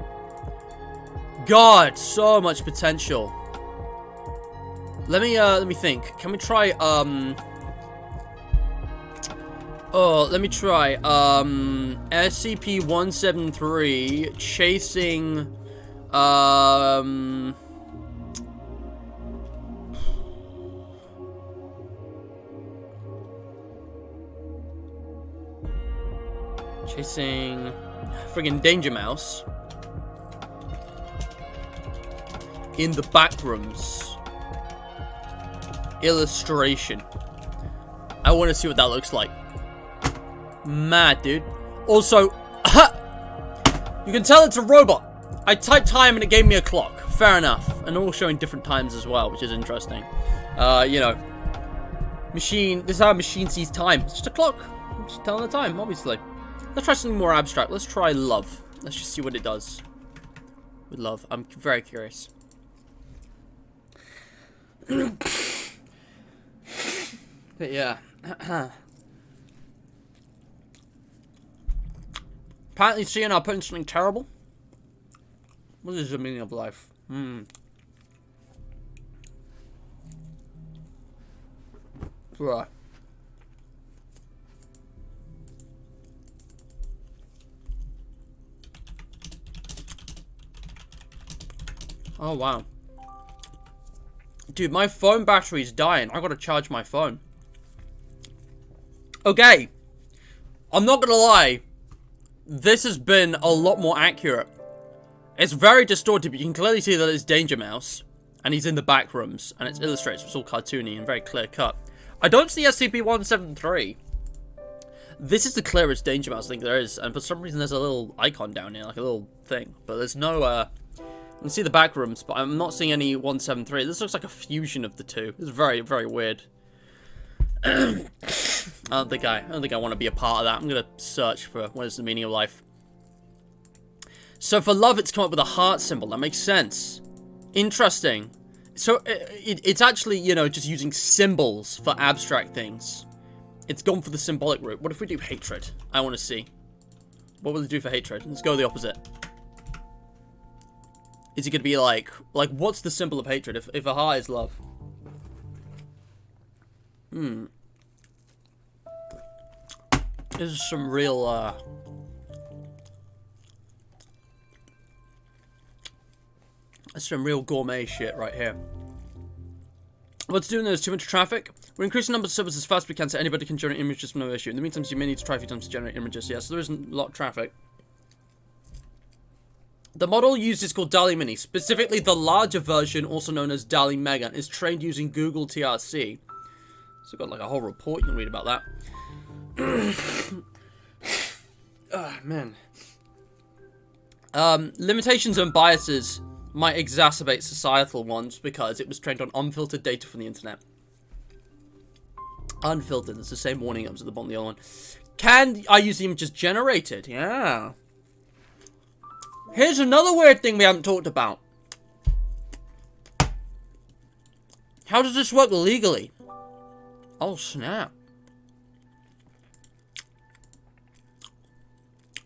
[SPEAKER 1] God, so much potential. Let me think. Can we try, let me try, SCP-173 chasing, chasing friggin' Danger Mouse in the back rooms. Illustration. I want to see what that looks like. Mad, dude. Also, you can tell it's a robot. I typed time and it gave me a clock. Fair enough. And all showing different times as well, which is interesting. You know, machine. This is how a machine sees time. It's just a clock. I'm just telling the time, obviously. Let's try something more abstract. Let's try love. Let's just see what it does with love. I'm very curious. But yeah. Apparently seeing I put in something terrible. What is the meaning of life? Right. Oh wow. Dude, my phone battery's dying. I gotta charge my phone. Okay. I'm not gonna lie. This has been a lot more accurate. It's very distorted, but you can clearly see that it's Danger Mouse. And he's in the back rooms. And it's illustrated, so it's all cartoony and very clear cut. I don't see SCP-173. This is the clearest Danger Mouse I think there is. And for some reason there's a little icon down here, like a little thing. But there's no, I can see the back rooms, but I'm not seeing any 173. This looks like a fusion of the two. It's very, very weird. I don't think I want to be a part of that. I'm gonna search for what is the meaning of life. So for love, it's come up with a heart symbol. That makes sense. Interesting. So it's actually, you know, just using symbols for abstract things. It's gone for the symbolic route. What if we do hatred? I want to see. What will it do for hatred? Let's go the opposite. Is it gonna be like what's the symbol of hatred if a heart is love? This is some real, that's some real gourmet shit right here. What's doing? There's too much traffic. We're increasing the number of servers as fast as we can so anybody can generate images with no issue. In the meantime, you may need to try a few times to generate images. Yeah, so there isn't a lot of traffic. The model used is called DALL-E Mini. Specifically, the larger version, also known as DALL-E Mega, is trained using Google TRC. So I've got like a whole report you can read about that. Ah, man. Limitations and biases might exacerbate societal ones because it was trained on unfiltered data from the internet. Unfiltered, it's the same warning that was at the bottom of the other one. Can I use the images generated? Yeah. Here's another weird thing we haven't talked about. How does this work legally? Oh, snap.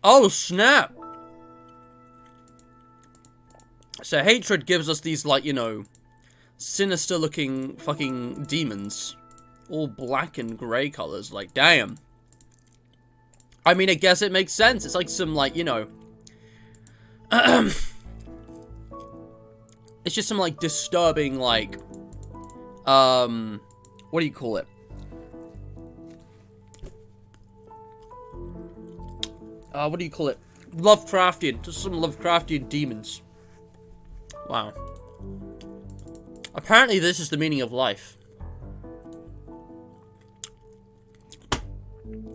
[SPEAKER 1] Oh, snap. So hatred gives us these, like, you know, sinister looking fucking demons. All black and grey colors. Like, damn. I mean, I guess it makes sense. It's like some, like, you know... it's just some, like, disturbing, like... what do you call it? What do you call it? Lovecraftian. Just some Lovecraftian demons. Wow. Apparently this is the meaning of life.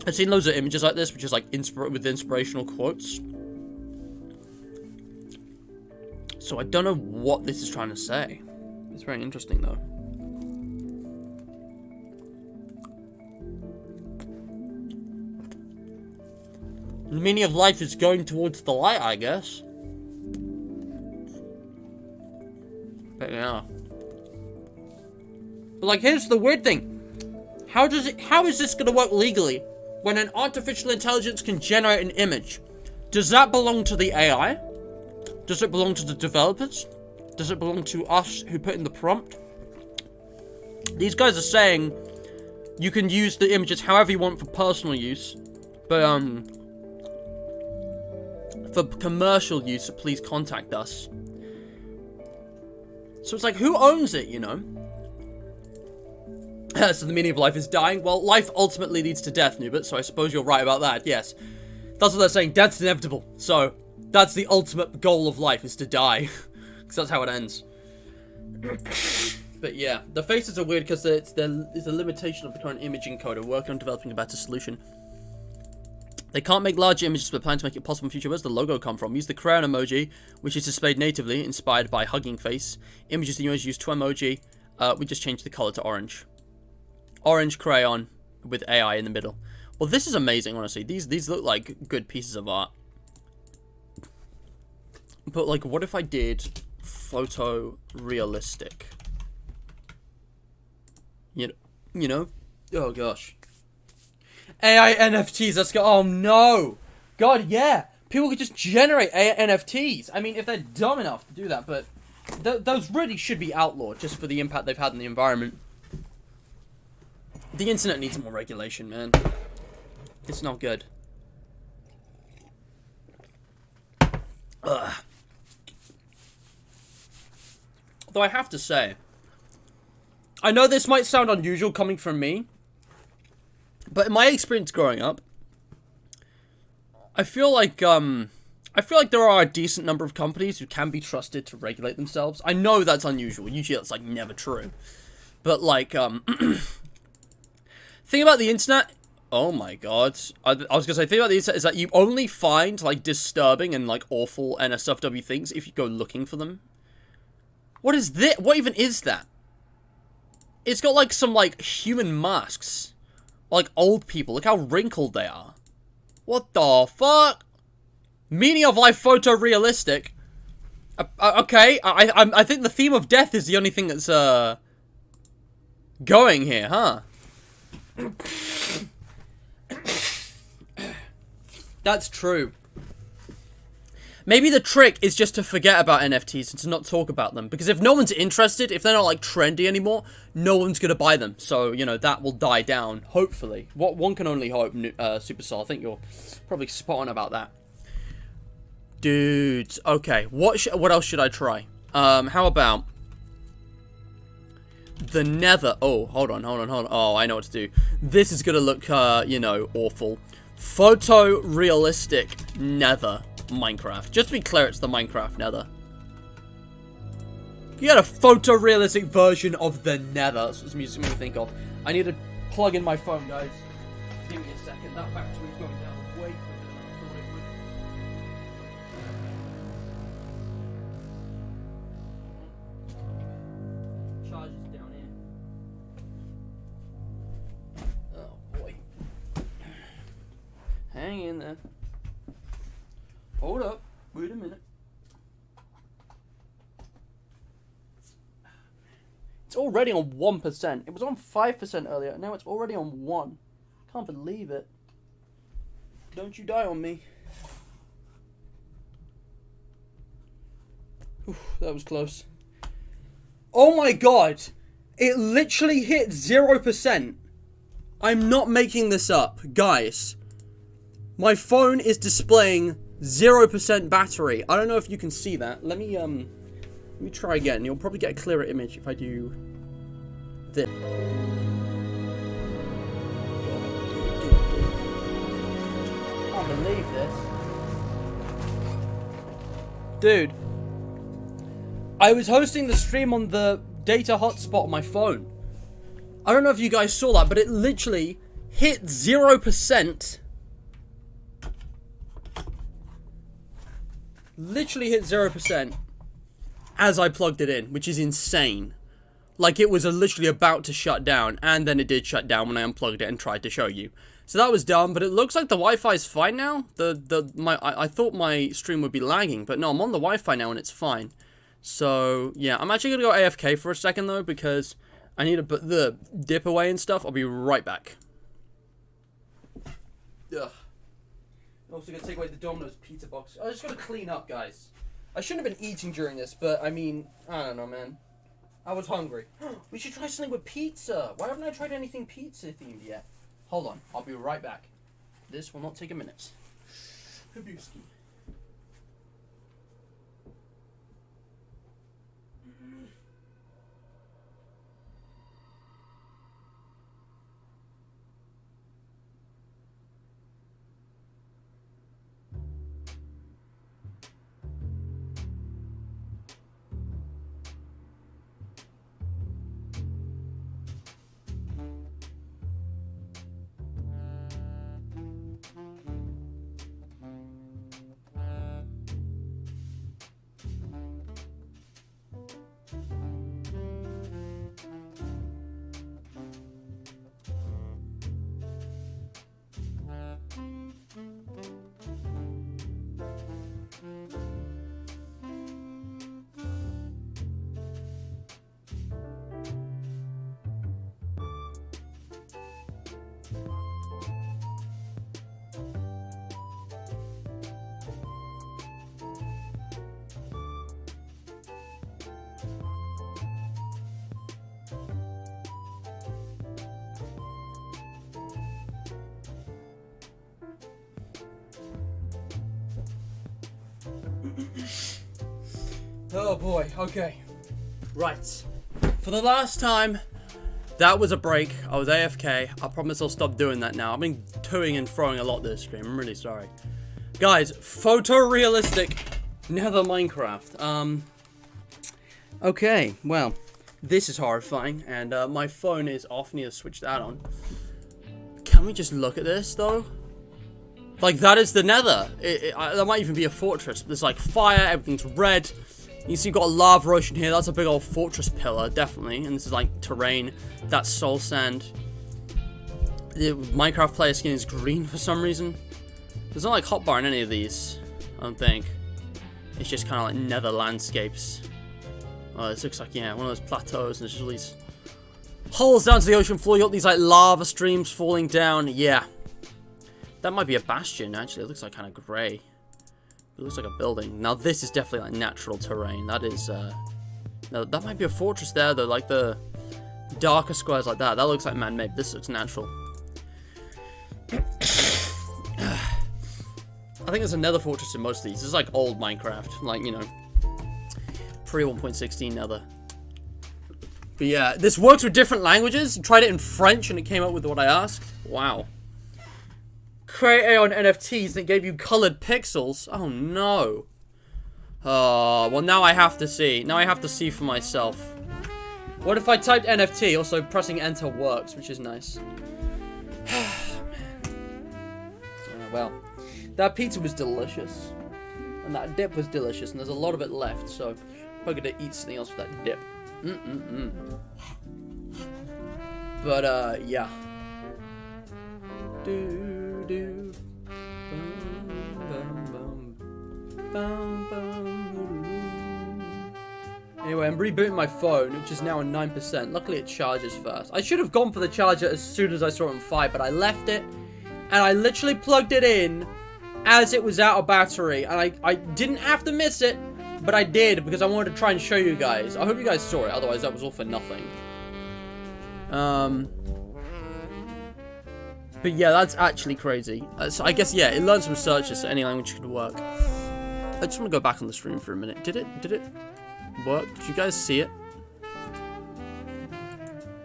[SPEAKER 1] I've seen loads of images like this, which is like with inspirational quotes. So I don't know what this is trying to say. It's very interesting though. The meaning of life is going towards the light, I guess. But yeah. But like, here's the weird thing. How is this gonna work legally when an artificial intelligence can generate an image? Does that belong to the AI? Does it belong to the developers? Does it belong to us who put in the prompt? These guys are saying you can use the images however you want for personal use, but for commercial use, please contact us. So it's like, who owns it, you know? So the meaning of life is dying? Well, life ultimately leads to death, Nubit, so I suppose you're right about that, yes. That's what they're saying, death's inevitable. So, that's the ultimate goal of life, is to die. Because that's how it ends. But yeah, the faces are weird because there's a limitation of the current image encoder. Working on developing a better solution. They can't make large images, but plan to make it possible in future. Where's the logo come from? Use the crayon emoji, which is displayed natively, inspired by hugging face. Images in yours use two emoji. We just changed the color to orange. Orange crayon with AI in the middle. Well, this is amazing, honestly. These look like good pieces of art. But, like, what if I did photorealistic? You know? Oh, gosh. AI NFTs, let's go. Oh, no. God, yeah. People could just generate AI NFTs. I mean, if they're dumb enough to do that, but those really should be outlawed just for the impact they've had on the environment. The internet needs more regulation, man. It's not good. Ugh. Though I have to say, I know this might sound unusual coming from me, but in my experience growing up, I feel like there are a decent number of companies who can be trusted to regulate themselves. I know that's unusual. Usually that's like never true. But like thing about the internet, oh my god. I was gonna say, thing about the internet is that you only find like disturbing and like awful NSFW things if you go looking for them. What is this? What even is that? It's got like some like human masks. Like old people. Look how wrinkled they are. What the fuck? Meaning of life photorealistic. Okay, I think the theme of death is the only thing that's going here, huh? That's true. Maybe the trick is just to forget about NFTs and to not talk about them. Because if no one's interested, if they're not, like, trendy anymore, no one's gonna buy them. So, you know, that will die down, hopefully. One can only hope, Superstar. I think you're probably spot on about that. Dudes, okay. What else should I try? How about the Nether? Oh, hold on. Oh, I know what to do. This is gonna look, you know, awful. Photorealistic Nether Minecraft. Just to be clear, it's the Minecraft Nether. You had a photorealistic version of the Nether. That's what music makes me think of. I need to plug in my phone, guys. Give me a second. That battery's going down way quicker than I thought it would. Charge is down here. Oh boy. Hang in there. Hold up. Wait a minute. It's already on 1%. It was on 5% earlier. Now it's already on 1. Can't believe it. Don't you die on me. Whew, that was close. Oh my god. It literally hit 0%. I'm not making this up. Guys, my phone is displaying 0% battery. I don't know if you can see that. Let me try again. You'll probably get a clearer image if I do this. I can't believe this. Dude. I was hosting the stream on the data hotspot on my phone. I don't know if you guys saw that, but it literally hit 0%. Literally hit 0% as I plugged it in, which is insane. Like, it was literally about to shut down, and then it did shut down when I unplugged it and tried to show you. So that was dumb, but it looks like the Wi-Fi is fine now. I thought my stream would be lagging, but no, I'm on the Wi-Fi now and it's fine. So, yeah, I'm actually going to go AFK for a second, though, because I need to put the dip away and stuff. I'll be right back. Ugh. I'm also going to take away the Domino's pizza box. I just got to clean up, guys. I shouldn't have been eating during this, but, I mean, I don't know, man. I was hungry. We should try something with pizza. Why haven't I tried anything pizza-themed yet? Hold on. I'll be right back. This will not take a minute. Kabuski. Oh boy, okay. Right. For the last time, that was a break. I was AFK. I promise I'll stop doing that now. I've been toing and throwing a lot this stream. I'm really sorry. Guys, photorealistic Nether Minecraft. Okay, well, this is horrifying, and my phone is off. I need to switch that on. Can we just look at this, though? Like, that is the Nether. That might even be a fortress. There's, like, fire, everything's red. You see you've got a lava ocean here. That's a big old fortress pillar, definitely. And this is, like, terrain. That's soul sand. The Minecraft player skin is green for some reason. There's not, like, hotbar in any of these, I don't think. It's just kind of like Nether landscapes. Oh, this looks like, yeah, one of those plateaus. And there's just all these holes down to the ocean floor. You got these, like, lava streams falling down. Yeah. That might be a bastion, actually. It looks like kind of grey. It looks like a building. Now, this is definitely, like, natural terrain. That is, no, that might be a fortress there, though. Like, the darker squares like that. That looks like man-made. This looks natural. I think there's another fortress in most of these. This is, like, old Minecraft. Like, you know, pre-1.16 Nether. But, yeah, this works with different languages. Tried it in French, and it came up with what I asked. Wow. Create AI on NFTs and it gave you colored pixels. Oh no. Oh, well now I have to see. Now I have to see for myself. What if I typed NFT? Also pressing enter works, which is nice. Man. Well, that pizza was delicious. And that dip was delicious. And there's a lot of it left. So I'm probably going to eat something else with that dip. But, yeah. Anyway, I'm rebooting my phone, which is now on 9%. Luckily, it charges first. I should have gone for the charger as soon as I saw it on 5, but I left it, and I literally plugged it in as it was out of battery, and I didn't have to miss it, but I did, because I wanted to try and show you guys. I hope you guys saw it, otherwise that was all for nothing. But yeah, that's actually crazy. So I guess, yeah, it learns from searches, so any language could work. I just want to go back on the stream for a minute. Did it work? Did you guys see it?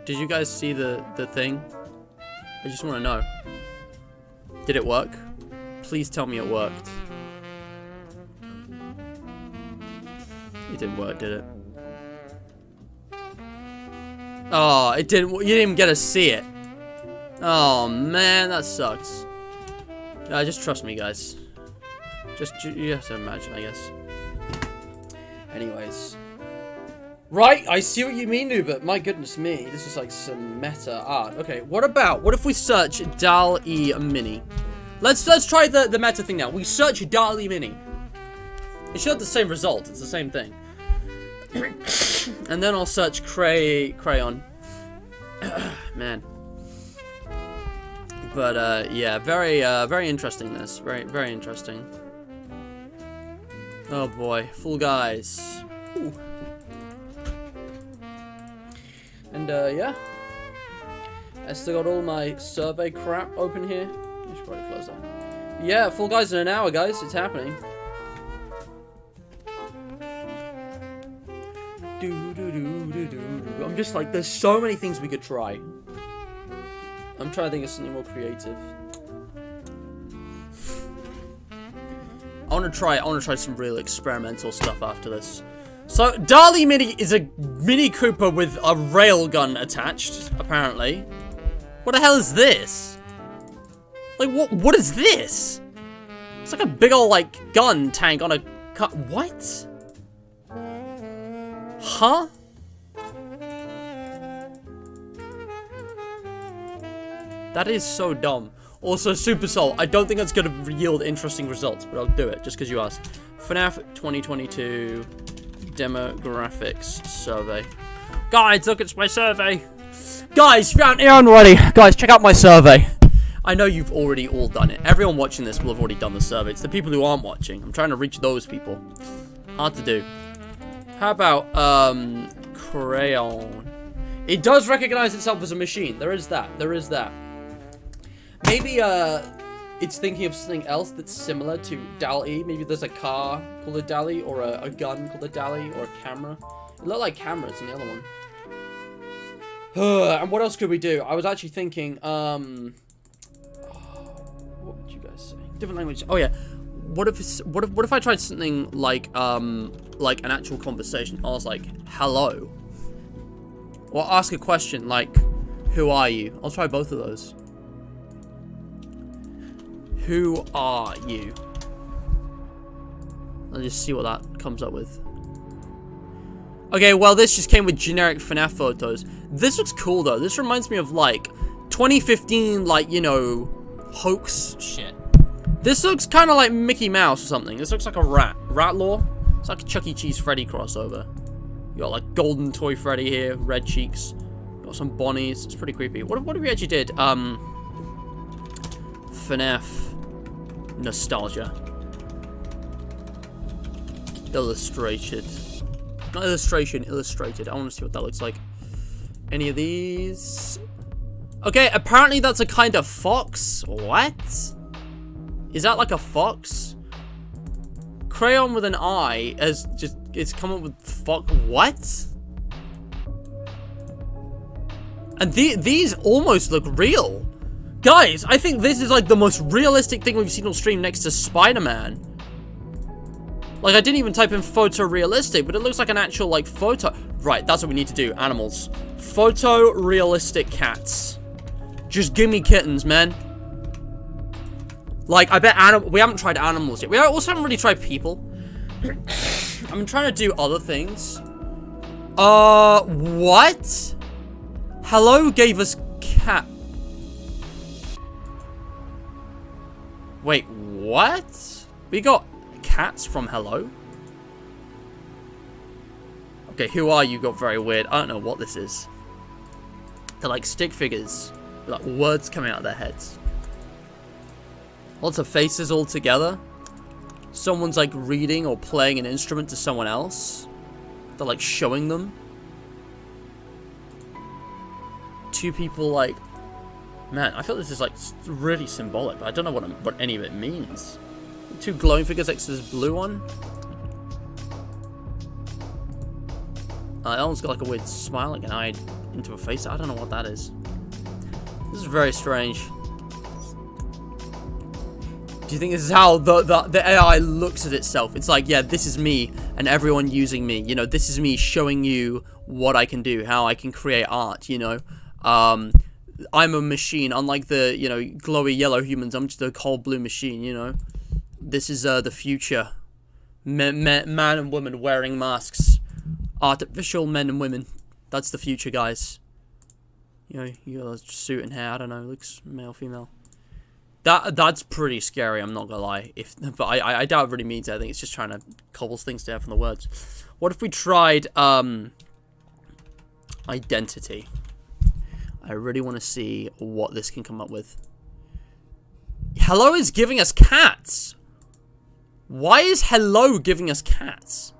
[SPEAKER 1] Did you guys see the thing? I just want to know. Did it work? Please tell me it worked. It didn't work, did it? Oh, it didn't. You didn't even get to see it. Oh man, that sucks. Just trust me, guys. You have to imagine, I guess. Anyways. Right, I see what you mean, but my goodness me, this is like some meta art. Okay, what if we search DALL-E Mini? Let's try the meta thing now. We search DALL-E Mini. It should have the same result. It's the same thing. And then I'll search crayon. Man. But yeah, very interesting. This very interesting. Oh boy, Fall Guys. Ooh. And yeah, I still got all my survey crap open here. I should probably close that. Yeah, Fall Guys in an hour, guys. It's happening. I'm just like, there's so many things we could try. I'm trying to think of something more creative. I want to try some real experimental stuff after this. So, DALL-E Mini is a Mini Cooper with a railgun attached, apparently. What the hell is this? Like, what is this? It's like a big old, like, gun tank on a what? Huh? That is so dumb. Also, Super Soul. I don't think that's going to yield interesting results, but I'll do it just because you asked. FNAF 2022 demographics survey. Guys, look, it's my survey. Guys, if you aren't here already, guys, check out my survey. I know you've already all done it. Everyone watching this will have already done the survey. It's the people who aren't watching. I'm trying to reach those people. Hard to do. How about, crayon? It does recognize itself as a machine. There is that. There is that. Maybe, it's thinking of something else that's similar to DALL-E. Maybe there's a car called a DALL-E, or a gun called a DALL-E, or a camera. It looked like cameras in the other one. And what else could we do? I was actually thinking, what would you guys say? Different language. Oh yeah. What if I tried something like an actual conversation? I was like, hello. Or ask a question like, who are you? I'll try both of those. Who are you? I'll just see what that comes up with. Okay, well, this just came with generic FNAF photos. This looks cool, though. This reminds me of, like, 2015, like, you know, hoax shit. This looks kind of like Mickey Mouse or something. This looks like a rat. Ratlaw? It's like a Chuck E. Cheese Freddy crossover. You got, like, golden toy Freddy here, red cheeks. Got some Bonnies. It's pretty creepy. What if we actually did, FNAF nostalgia. Illustrated. Not illustration, illustrated. I want to see what that looks like. Any of these? Okay, apparently that's a kind of fox. What? Is that like a fox? Crayon with an eye as just, it's come up with fox. What? And these almost look real. Guys, I think this is like the most realistic thing we've seen on stream next to Spider-Man. Like, I didn't even type in photorealistic, but it looks like an actual, like, photo. Right, that's what we need to do. Animals. Photorealistic cats. Just give me kittens, man. Like, I bet we haven't tried animals yet. We also haven't really tried people. I'm trying to do other things. What? Hello gave us cat. Wait, what? We got cats from Hello? Okay, who are you? Got very weird. I don't know what this is. They're like stick figures. With, like, words coming out of their heads. Lots of faces all together. Someone's like reading or playing an instrument to someone else. They're like showing them. Two people like Man, I feel this is like really symbolic, but I don't know what any of it means. 2 glowing figures next to this blue one. That one's got like a weird smile, like an eye into a face. I don't know what that is. This is very strange. Do you think this is how the AI looks at itself? It's like, yeah, this is me and everyone using me. You know, this is me showing you what I can do, how I can create art, you know. I'm a machine, unlike the, you know, glowy yellow humans. I'm just a cold blue machine, you know. This is the future. Man and woman wearing masks. Artificial men and women. That's the future, guys. You know, you got a suit and hair. I don't know. Looks male, female. That's pretty scary. I'm not gonna lie. But I doubt it really means anything. It's just trying to cobble things together from the words. What if we tried identity? I really want to see what this can come up with. Hello is giving us cats. Why is hello giving us cats?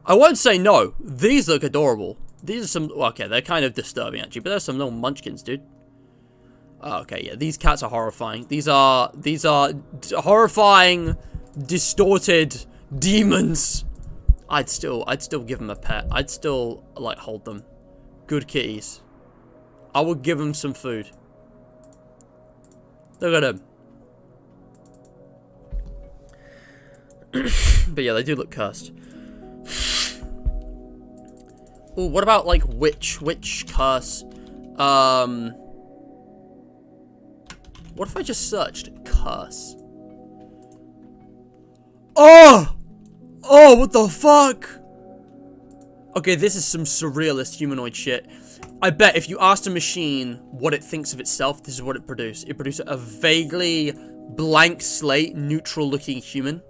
[SPEAKER 1] I won't say no. These look adorable. These are some... Okay, they're kind of disturbing, actually. But there's some little munchkins, dude. Oh, okay, yeah. These cats are horrifying. These are horrifying, distorted demons. I'd still give them a pet. I'd still, like, hold them. Good kitties. I would give them some food. Look at them. But yeah, they do look cursed. Ooh, what about like witch curse? What if I just searched curse? Oh! Oh, what the fuck? Okay, this is some surrealist humanoid shit. I bet if you asked a machine what it thinks of itself, this is what it produced. It produced a vaguely blank slate, neutral-looking human.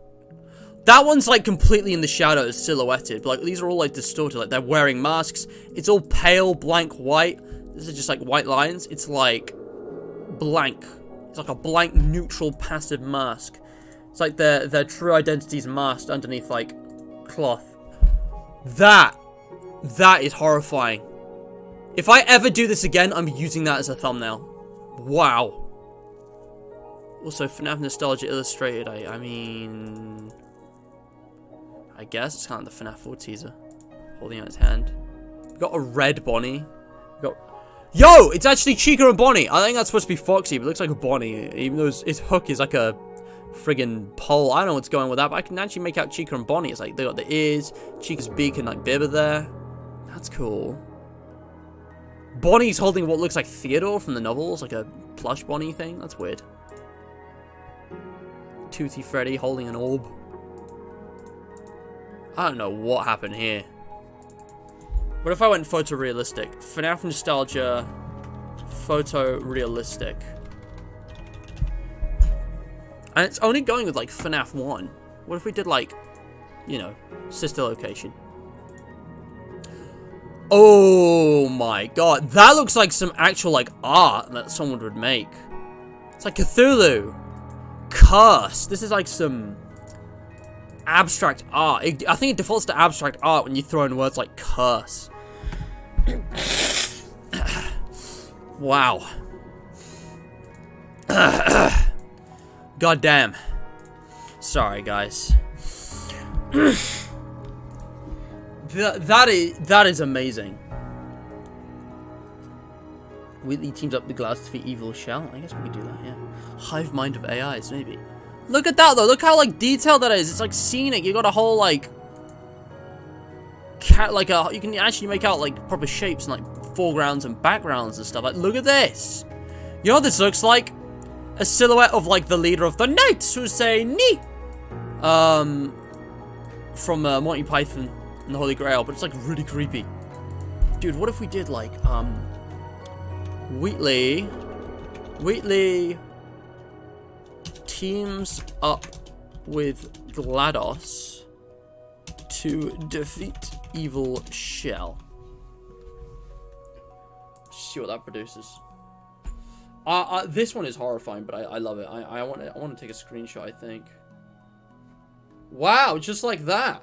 [SPEAKER 1] That one's, like, completely in the shadows, silhouetted. But, like, these are all, like, distorted. Like, they're wearing masks. It's all pale, blank white. This is just, like, white lines. It's, like, blank. It's like a blank, neutral, passive mask. It's like their true identity's masked underneath, like, cloth. That is horrifying. If I ever do this again, I'm using that as a thumbnail. Wow. Also, FNAF Nostalgia Illustrated, I mean... I guess it's kind of the FNAF 4 teaser. Holding out his hand. We got a red Bonnie. We got... Yo! It's actually Chica and Bonnie! I think that's supposed to be Foxy, but it looks like a Bonnie. Even though his hook is like a friggin' pole. I don't know what's going with that, but I can actually make out Chica and Bonnie. It's like, they got the ears, Chica's beak, and like Bib are there. That's cool. Bonnie's holding what looks like Theodore from the novels, like a plush Bonnie thing. That's weird. Toothy Freddy holding an orb. I don't know what happened here. What if I went photorealistic? FNAF Nostalgia, photorealistic. And it's only going with like FNAF 1. What if we did like, you know, sister location? Oh my god, that looks like some actual like art that someone would make. It's like Cthulhu. Curse. This is like some abstract art. I think it defaults to abstract art when you throw in words like curse. Wow. God damn. Sorry, guys. That is amazing. Wheatley teams up the glass to defeat evil shell. I guess we could do that, yeah. Hive mind of AIs, maybe. Look at that, though. Look how, like, detailed that is. It's, like, scenic. You got a whole, like... you can actually make out, like, proper shapes and, like, foregrounds and backgrounds and stuff. Like, look at this. You know what this looks like? A silhouette of, like, the leader of the Knights who say, "Ni!" From, Monty Python and the Holy Grail. But it's, like, really creepy. Dude, what if we did, like, Wheatley teams up with GLaDOS to defeat evil shell. See what that produces. This one is horrifying, but I love it. I want to take a screenshot, I think. Wow, just like that.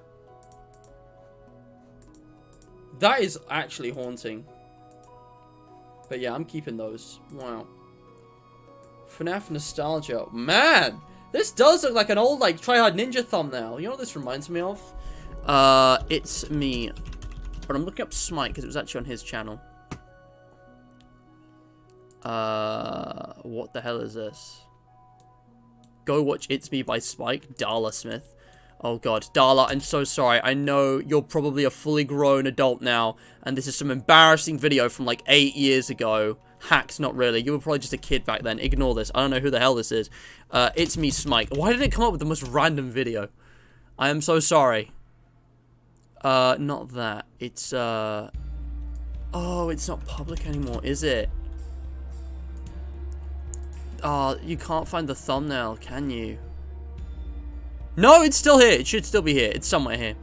[SPEAKER 1] That is actually haunting. But yeah, I'm keeping those. Wow. FNAF nostalgia. Man! This does look like an old, like, Try Hard Ninja thumbnail. You know what this reminds me of? It's me. But I'm looking up Smite because it was actually on his channel. What the hell is this? Go watch It's Me by Spike. Darla Smith. Oh god, Darla, I'm so sorry. I know you're probably a fully grown adult now, and this is some embarrassing video from like 8 years ago. Hacks, not really. You were probably just a kid back then. Ignore this. I don't know who the hell this is. It's Me, Smike. Why did it come up with the most random video? I am so sorry. Not that. It's, oh, it's not public anymore, is it? Oh, you can't find the thumbnail, can you? No, it's still here. It should still be here. It's somewhere here.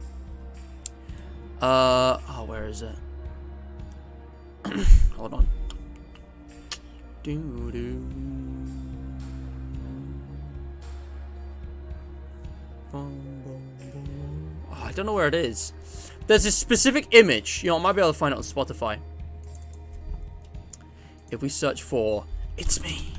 [SPEAKER 1] Oh, where is it? Hold on. Oh, I don't know where it is. There's a specific image. You know, I might be able to find it on Spotify. If we search for It's Me.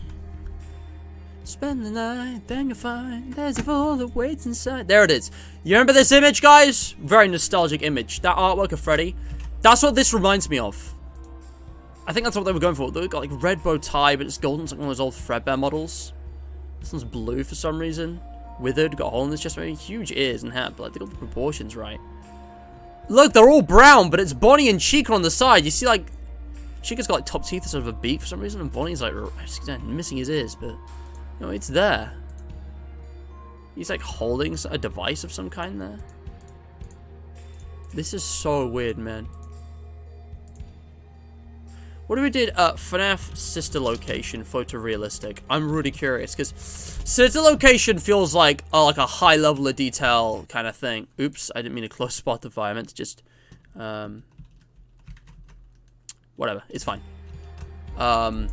[SPEAKER 1] Spend the night, then you'll find there's a fool that waits inside. There it is. You remember this image, guys? Very nostalgic image. That artwork of Freddy. That's what this reminds me of. I think that's what they were going for. They got like red bow tie, but it's golden. It's like one of those old Fredbear models. This one's blue for some reason. Withered, got a hole in his chest, maybe huge ears and hat, but like, they got the proportions right. Look, they're all brown, but it's Bonnie and Chica on the side. You see, like, Chica's got like top teeth instead of a beak for some reason, and Bonnie's like missing his ears, but. No, it's there. He's like holding a device of some kind there. This is so weird, man. What if we did FNAF sister location photorealistic? I'm really curious because sister location feels like a high level of detail kind of thing. Oops, I didn't mean to close Spotify. I meant to just whatever. It's fine. What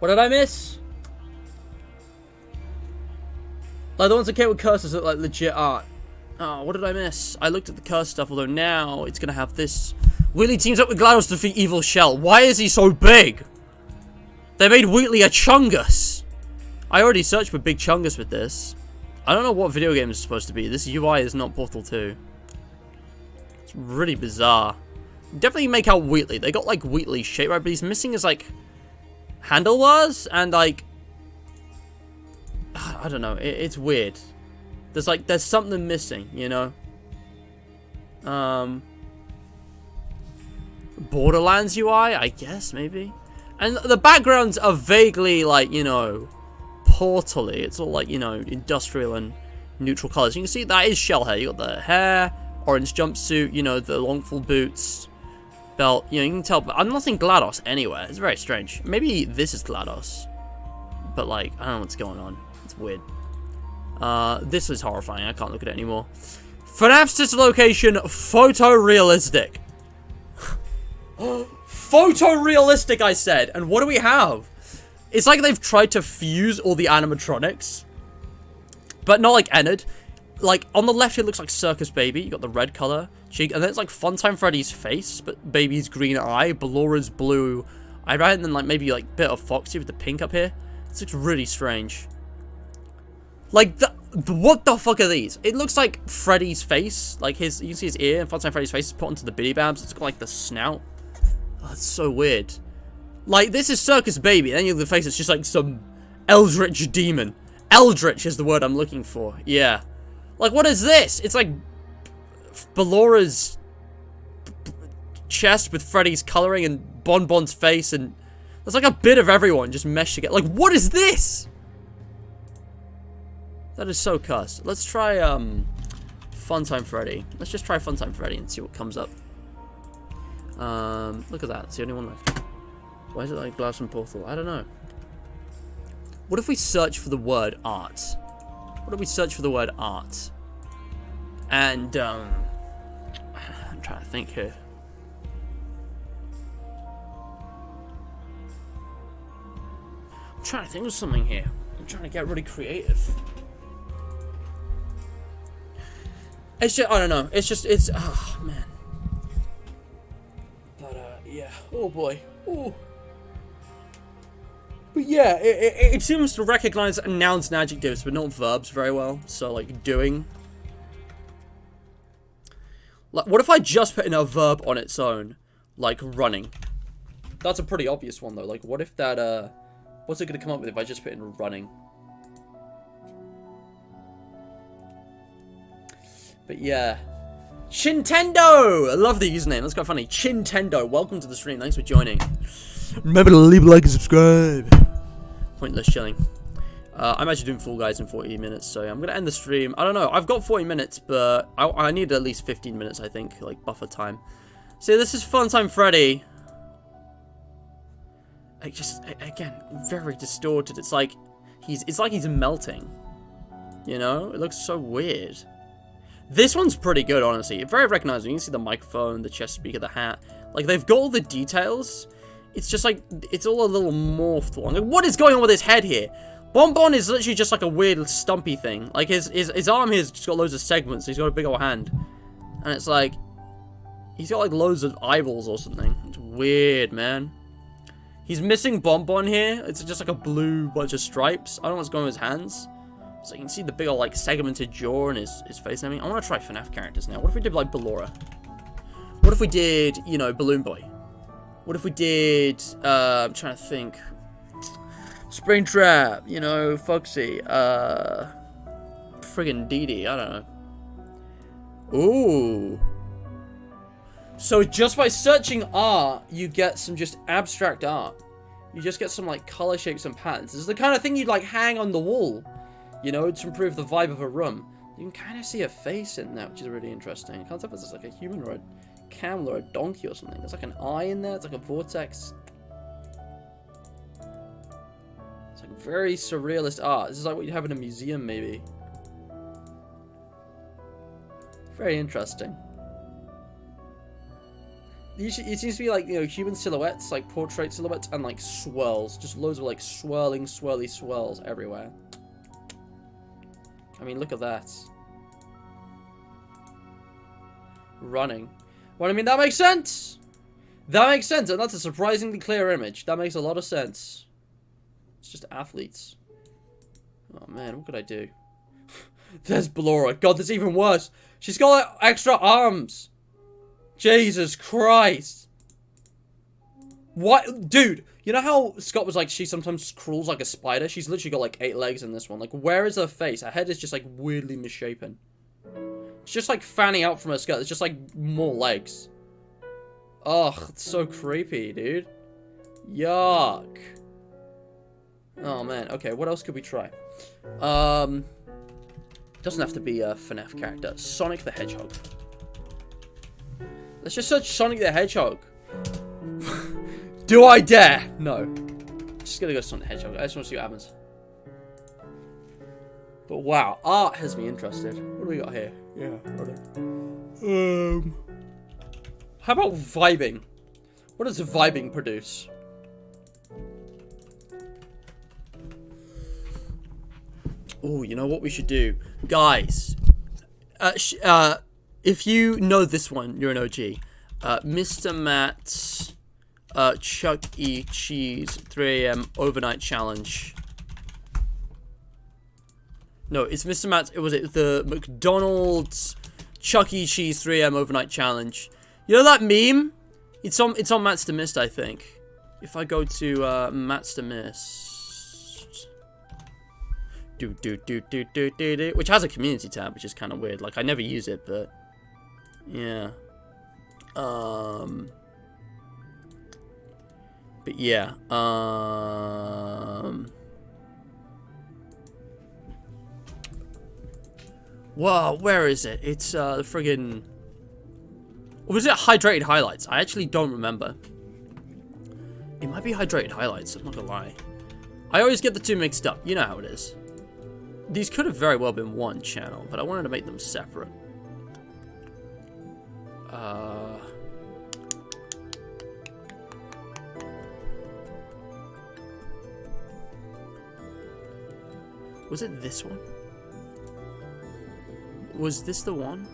[SPEAKER 1] did I miss? Like, the ones that came with curses look like legit art. Oh, what did I miss? I looked at the curse stuff, although now it's gonna have this. Wheatley teams up with GLaDOS to defeat Evil Shell. Why is he so big? They made Wheatley a Chungus. I already searched for Big Chungus with this. I don't know what video game it's supposed to be. This UI is not Portal 2. It's really bizarre. Definitely make out Wheatley. They got, like, Wheatley shape, right? But he's missing his, like, handlebars and, like, I don't know. It's weird. There's something missing, you know? Borderlands UI, I guess, maybe? And the backgrounds are vaguely, like, you know, Portal-y. It's all, like, you know, industrial and neutral colors. You can see that is shell hair. You got the hair, orange jumpsuit, you know, the long full boots, belt. You know, you can tell, but I'm not seeing GLaDOS anywhere. It's very strange. Maybe this is GLaDOS. But, like, I don't know what's going on. It's weird. This is horrifying. I can't look at it anymore. FNAF sister location, photorealistic. Photorealistic, I said. And what do we have? It's like they've tried to fuse all the animatronics. But not like Ennard. Like, on the left, it looks like Circus Baby. You got the red color cheek. And then it's like Funtime Freddy's face, but Baby's green eye. Ballora's blue eyebrow. And then, like, maybe, like, bit of Foxy with the pink up here. This looks really strange. Like, what the fuck are these? It looks like Freddy's face. Like, you can see his ear, and Funtime Freddy's face is put onto the Biddy Babs. It's got, like, the snout. Oh, it's so weird. Like, this is Circus Baby, and then you have the face, it's just like some eldritch demon. Eldritch is the word I'm looking for. Yeah. Like, what is this? It's like Ballora's chest with Freddy's coloring and Bonbon's face, and there's like a bit of everyone just meshed together. Like, what is this? That is so cussed. Let's try, Funtime Freddy. Let's just try Funtime Freddy and see what comes up. Look at that. It's the only one left. Why is it like GLaDOS and Portal? I don't know. What if we search for the word art? What if we search for the word art? And, I'm trying to think here. I'm trying to think of something here. I'm trying to get really creative. It's just, I don't know. It's just, it's, oh, man. But, yeah. Oh, boy. Oh. But yeah, it seems to recognize nouns and adjectives, but not verbs very well. So, like, doing. Like, what if I just put in a verb on its own? Like, running. That's a pretty obvious one, though. Like, what if that, what's it going to come up with if I just put in running? But yeah. Chintendo! I love the username. That's quite funny. Chintendo, welcome to the stream. Thanks for joining. Remember to leave a like and subscribe. Pointless chilling. I'm actually doing Fall Guys in 40 minutes, so I'm going to end the stream. I don't know. I've got 40 minutes, but I need at least 15 minutes, I think, like buffer time. So this is Fun Time Freddy. It just, again, very distorted. It's like he's melting. You know? It looks so weird. This one's pretty good, honestly. Very recognizable. You can see the microphone, the chest speaker, the hat. Like, they've got all the details. It's just like, it's all a little morphed one. Like, what is going on with his head here? Bonbon is literally just like a weird stumpy thing. Like, his arm here's just got loads of segments. He's got a big old hand. And it's like, he's got like loads of eyeballs or something. It's weird, man. He's missing Bonbon here. It's just like a blue bunch of stripes. I don't know what's going on with his hands. So you can see the big old, like, segmented jaw and his face and everything. I want to try FNAF characters now. What if we did, like, Ballora? What if we did, you know, Balloon Boy? What if we did, I'm trying to think. Springtrap, you know, Foxy, friggin' Dee Dee, I don't know. Ooh. So just by searching art, you get some just abstract art. You just get some, like, color shapes and patterns. This is the kind of thing you'd, like, hang on the wall. You know, to improve the vibe of a room. You can kind of see a face in there, which is really interesting. I can't tell if it's like a human or a camel or a donkey or something. There's like an eye in there. It's like a vortex. It's like very surrealist art. This is like what you have in a museum, maybe. Very interesting. It seems to be like, you know, human silhouettes, like portrait silhouettes, and like swirls. Just loads of like swirling, swirly swirls everywhere. I mean, look at that. Running. Well, I mean, that makes sense. That makes sense, and that's a surprisingly clear image. That makes a lot of sense. It's just athletes. Oh, man, what could I do? There's Ballora. God, that's even worse. She's got, like, extra arms. Jesus Christ. What? Dude, you know how Scott was like, she sometimes crawls like a spider? She's literally got like 8 legs in this one. Like, where is her face? Her head is just like weirdly misshapen. It's just like fanning out from her skirt. It's just like more legs. Ugh, it's so creepy, dude. Yuck. Oh man, okay, what else could we try? Doesn't have to be a FNAF character. Sonic the Hedgehog. Let's just search Sonic the Hedgehog. Do I dare? No. Just gonna go Sonic the Hedgehog. I just want to see what happens. But wow, art has me interested. What do we got here? Yeah, how about vibing? What does vibing produce? Oh, you know what we should do? Guys, if you know this one, you're an OG. Mr. Matt's Chuck E. Cheese 3 AM overnight challenge. No, it's Mr. Matt's. Was it the McDonald's Chuck E. Cheese 3 AM overnight challenge? You know that meme? It's on Matt's to Mist, I think. If I go to Matt's to Mist, which has a community tab, which is kind of weird. Like, I never use it, but yeah. But yeah, whoa, where is it? It's, the friggin', or was it Hydrated Highlights? I actually don't remember. It might be Hydrated Highlights, I'm not gonna lie. I always get the two mixed up, you know how it is. These could have very well been one channel, but I wanted to make them separate. Was it this one? Was this the one?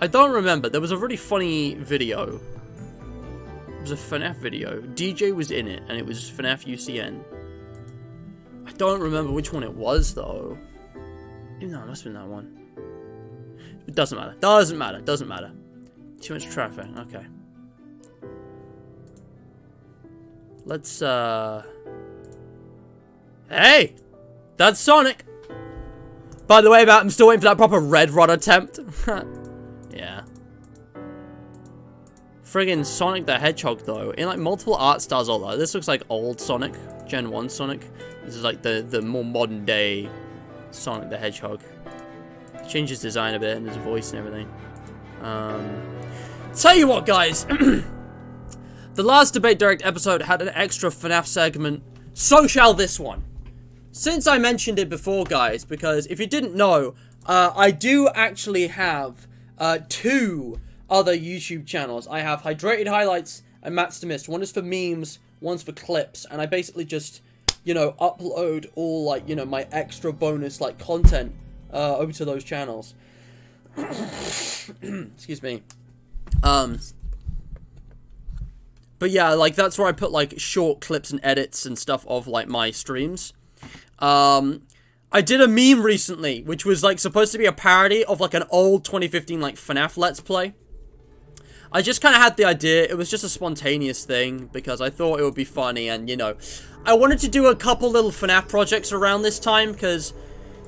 [SPEAKER 1] I don't remember. There was a really funny video It was a FNAF video. DJ was in it, and it was FNAF UCN. I don't remember which one it was, though. No, it must have been that one. It doesn't matter. Doesn't matter. Doesn't matter. Too much traffic. Okay. Let's, Hey! That's Sonic! By the way, I'm still waiting for that proper red rod attempt. Yeah. Friggin' Sonic the Hedgehog, though. In, like, multiple art styles, although. This looks like old Sonic. Gen 1 Sonic. This is, like, the more modern-day Sonic the Hedgehog. Changed his design a bit and his voice and everything. Tell you what, guys. The last Debate Direct episode had an extra FNAF segment. So shall this one. Since I mentioned it before, guys, because if you didn't know, I do actually have 2 other YouTube channels. I have Hydrated Highlights and Matt's to Mist. One is for memes, one's for clips, and I basically just, you know, upload all, like, you know, my extra bonus, like, content over to those channels. Excuse me. But yeah, like, that's where I put, like, short clips and edits and stuff of, like, my streams. I did a meme recently, which was, like, supposed to be a parody of, like, an old 2015, like, FNAF Let's Play. I just kind of had the idea. It was just a spontaneous thing, because I thought it would be funny, and, you know, I wanted to do a couple little FNAF projects around this time, because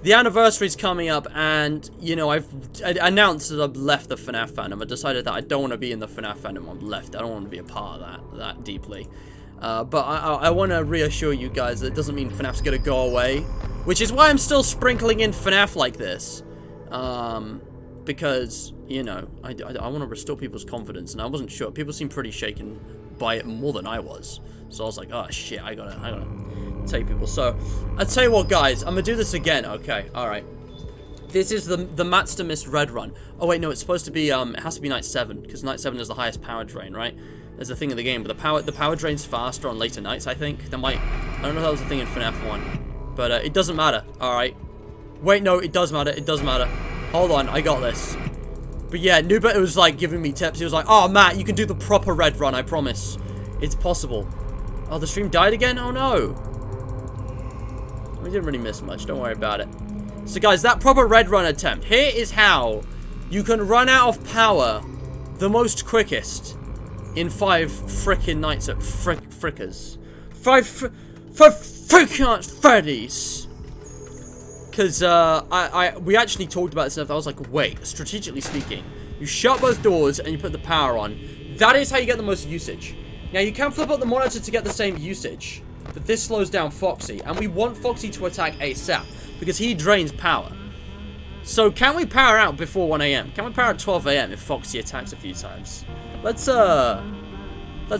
[SPEAKER 1] the anniversary's coming up, and, you know, I've announced that I've left the FNAF fandom. I decided that I don't want to be in the FNAF fandom. I'm left. I don't want to be a part of that deeply. But I want to reassure you guys that it doesn't mean FNAF's going to go away. Which is why I'm still sprinkling in FNAF like this. Because, you know, I want to restore people's confidence. And I wasn't sure. People seem pretty shaken by it more than I was. So I was like, oh shit, I gotta take people. So, I'll tell you what, guys. I'm going to do this again. Okay, alright. This is the Matt's to Mist Red Run. Oh wait, no, it's supposed to be, it has to be Night 7. Because Night 7 is the highest power drain, right? There's a thing in the game, but the power drain's faster on later nights, I think. I don't know if that was a thing in FNAF 1. But it doesn't matter, alright. Wait, no, it does matter, it does matter. Hold on, I got this. But yeah, Nuba was like giving me tips. He was like, oh, Matt, you can do the proper red run, I promise. It's possible. Oh, the stream died again? Oh no. We didn't really miss much, don't worry about it. So guys, that proper red run attempt. Here is how you can run out of power the most quickest. In 5 frickin' nights at frickers. 5 frickin' Freddy's. Because, we actually talked about this stuff. I was like, wait, strategically speaking, you shut both doors and you put the power on. That is how you get the most usage. Now, you can flip up the monitor to get the same usage. But this slows down Foxy. And we want Foxy to attack ASAP. Because he drains power. So, can we power out before 1 AM? Can we power at 12 AM if Foxy attacks a few times? Let's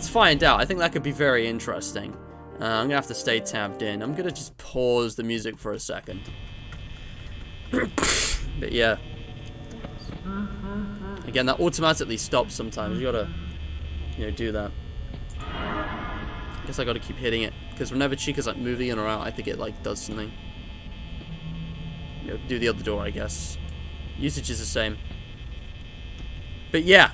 [SPEAKER 1] find out. I think that could be very interesting. I'm gonna have to stay tapped in. I'm gonna just pause the music for a second. But yeah. Again, that automatically stops sometimes. You gotta, you know, do that. I guess I gotta keep hitting it. Because whenever Chica's like moving in or out, I think it like does something. You know, do the other door, I guess. Usage is the same. But yeah.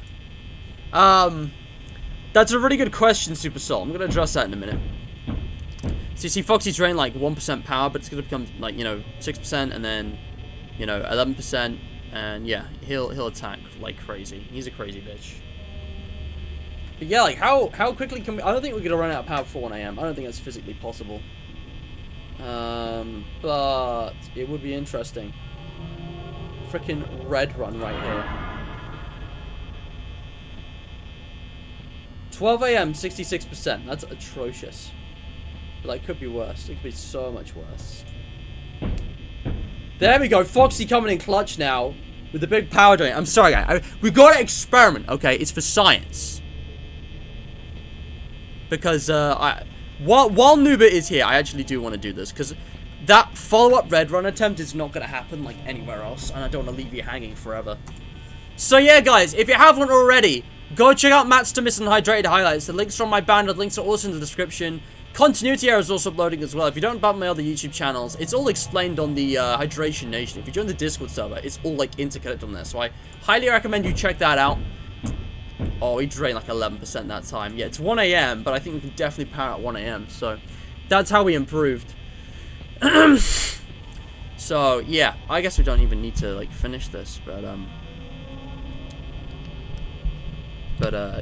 [SPEAKER 1] That's a really good question, Super Soul. I'm gonna address that in a minute. So you see Foxy drain like 1% power, but it's gonna become like, you know, 6% and then, you know, 11%, and yeah, he'll attack like crazy. He's a crazy bitch. But yeah, like how quickly can we? I don't think we're gonna run out of power before 1 AM. I don't think that's physically possible. But it would be interesting. Freaking red run right here. 12 AM, 66%. That's atrocious. But like, could be worse. It could be so much worse. There we go. Foxy coming in clutch now with the big power drain. I'm sorry, guys. We gotta experiment, okay? It's for science. Because while Nuba is here, I actually do want to do this because that follow-up red run attempt is not gonna happen like anywhere else, and I don't want to leave you hanging forever. So yeah, guys, if you haven't already, go check out Matt's to Mist and Hydrated Highlights. The links are on my banner. The links are also in the description. Continuity Error is also uploading as well. If you don't about my other YouTube channels, it's all explained on the Hydration Nation. If you join the Discord server, it's all like interconnected on there. So I highly recommend you check that out. Oh, we drained like 11% that time. Yeah, it's 1 a.m., but I think we can definitely power at 1 a.m. So, that's how we improved. So, yeah, I guess we don't even need to, like, finish this, but,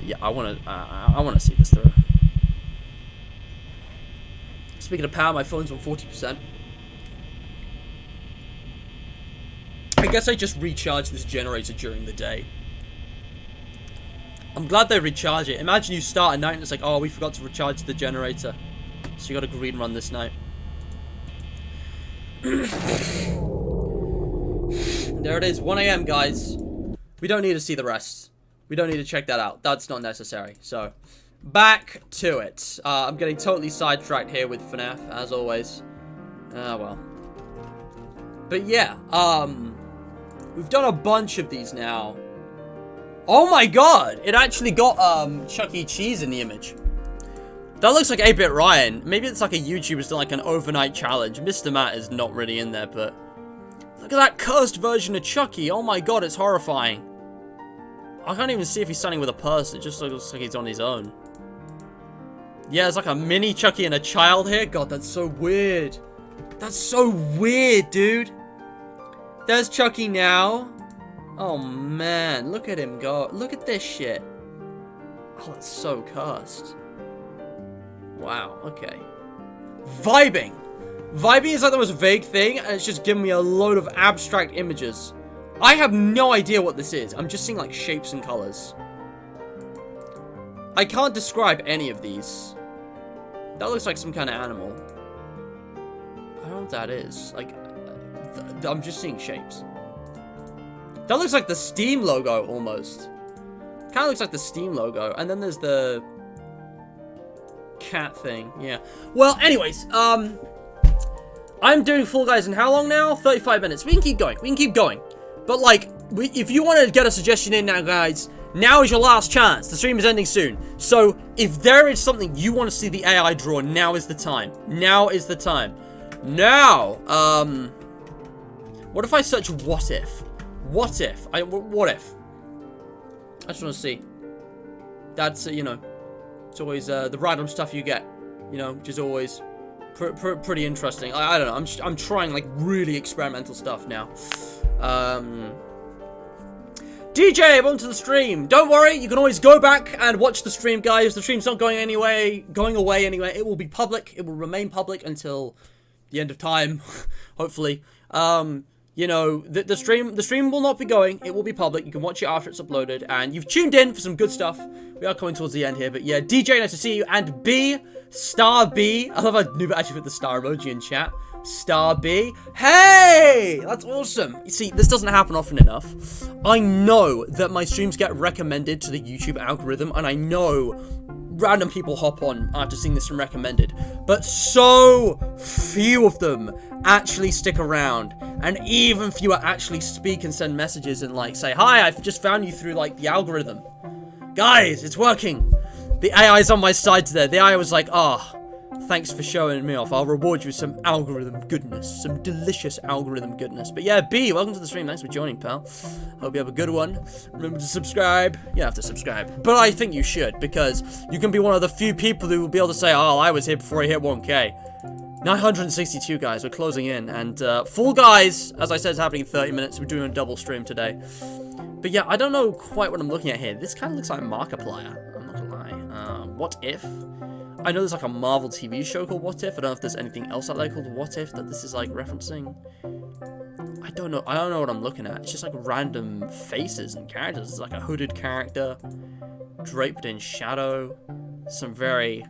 [SPEAKER 1] yeah, I wanna see this through. Speaking of power, my phone's on 40%. I guess I just recharge this generator during the day. I'm glad they recharge it. Imagine you start at night and it's like, oh, we forgot to recharge the generator. So you gotta green run this night. There it is, 1 a.m. guys. We don't need to see the rest. We don't need to check that out. That's not necessary. So, back to it. I'm getting totally sidetracked here with FNAF, as always. Well. But yeah, we've done a bunch of these now. Oh my god! It actually got, Chuck E. Cheese in the image. That looks like 8-Bit Ryan. Maybe it's like a YouTuber's done like an overnight challenge. Mr. Matt is not really in there, but... Look at that cursed version of Chucky. Oh my god, it's horrifying. I can't even see if he's standing with a person. It just looks like he's on his own. Yeah, there's like a mini Chucky and a child here. God, that's so weird. That's so weird, dude. There's Chucky now. Oh man, look at him go. Look at this shit. Oh, that's so cursed. Wow, okay. Vibing. Vibing is like the most vague thing, and it's just giving me a load of abstract images. I have no idea what this is. I'm just seeing like shapes and colors. I can't describe any of these. That looks like some kind of animal. I don't know what that is. Like, I'm just seeing shapes. That looks like the Steam logo, almost. Kind of looks like the Steam logo. And then there's the... cat thing. Yeah. Well, anyways, I'm doing Fall Guys in how long now? 35 minutes. We can keep going. We can keep going. But, like, if you want to get a suggestion in now, guys, now is your last chance. The stream is ending soon. So, if there is something you want to see the AI draw, now is the time. Now is the time. Now, what if I search what if? What if? What if? I just want to see. That's, you know, it's always the random stuff you get, you know, which is always pretty interesting. I don't know. I'm trying like really experimental stuff now. DJ, welcome to the stream. Don't worry, you can always go back and watch the stream, guys. The stream's not going away anyway. It will be public. It will remain public until the end of time, hopefully. You know, the stream will not be going. It will be public. You can watch it after it's uploaded. And you've tuned in for some good stuff. We are coming towards the end here. But yeah, DJ, nice to see you. And B, Star B. I love how Noob actually put the star emoji in chat. Star B. Hey! That's awesome. You see, this doesn't happen often enough. I know that my streams get recommended to the YouTube algorithm. And I know random people hop on after seeing this and recommended. But so few of them actually stick around. And even fewer actually speak and send messages and like say, hi, I've just found you through like the algorithm. Guys, it's working. The AI is on my side today. The AI was like, thanks for showing me off. I'll reward you with some algorithm goodness. Some delicious algorithm goodness. But yeah, B, welcome to the stream. Thanks for joining, pal. Hope you have a good one. Remember to subscribe. You have to subscribe. But I think you should, because you can be one of the few people who will be able to say, oh, I was here before I hit 1K. 962 guys, we're closing in. And Fall Guys, as I said, is happening in 30 minutes. We're doing a double stream today. But yeah, I don't know quite what I'm looking at here. This kind of looks like Markiplier. I'm not gonna lie. What If? I know there's like a Marvel TV show called What If. I don't know if there's anything else out there called What If that this is like referencing. I don't know what I'm looking at. It's just like random faces and characters. It's like a hooded character draped in shadow. Some very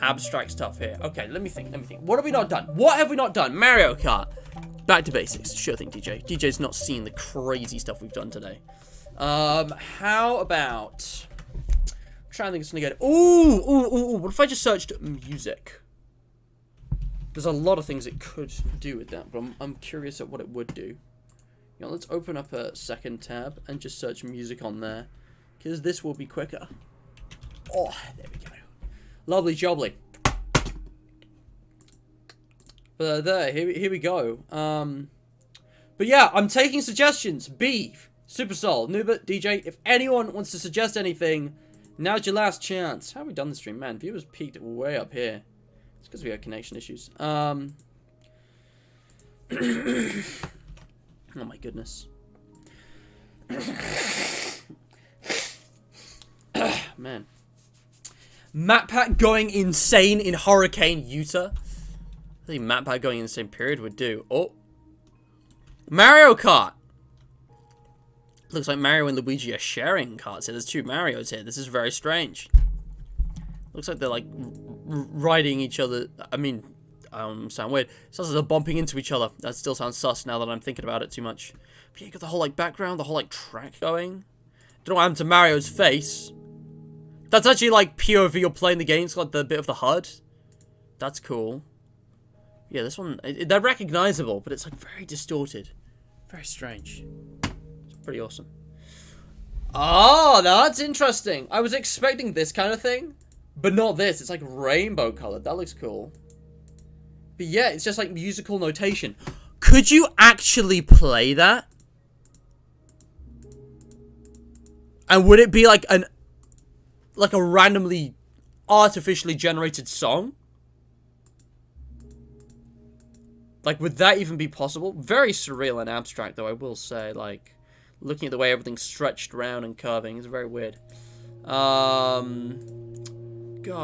[SPEAKER 1] abstract stuff here. Okay, let me think. What have we not done? What have we not done? Mario Kart. Back to basics. Sure thing, DJ. DJ's not seen the crazy stuff we've done today. How about... I'm trying to think of something good. Ooh. What if I just searched music? There's a lot of things it could do with that, but I'm curious at what it would do. You know, let's open up a second tab and just search music on there, because this will be quicker. Oh, there we go. Lovely jubbly. But here we go. But yeah, I'm taking suggestions. B, Super Soul, Nubert, DJ, if anyone wants to suggest anything, now's your last chance. How have we done the stream? Man, viewers peaked way up here. It's because we had connection issues. Oh my goodness. Man. MatPat going insane in Hurricane Utah. I think MatPat going insane period would do. Oh. Mario Kart. Looks like Mario and Luigi are sharing carts here. There's two Marios here. This is very strange. Looks like they're like riding each other. I mean, sound weird. Sounds like they're bumping into each other. That still sounds sus now that I'm thinking about it too much. But yeah, you got the whole like background, the whole like track going. Don't know what happened to Mario's face. That's actually like POV you're playing the game. It's got the bit of the HUD. That's cool. Yeah, this one, they're recognizable, but it's like very distorted. Very strange. It's pretty awesome. Oh, that's interesting. I was expecting this kind of thing, but not this. It's like rainbow colored. That looks cool. But yeah, it's just like musical notation. Could you actually play that? And would it be like a randomly artificially generated song? Like, would that even be possible? Very surreal and abstract, though, I will say. Like, looking at the way everything's stretched around and curving is very weird. God,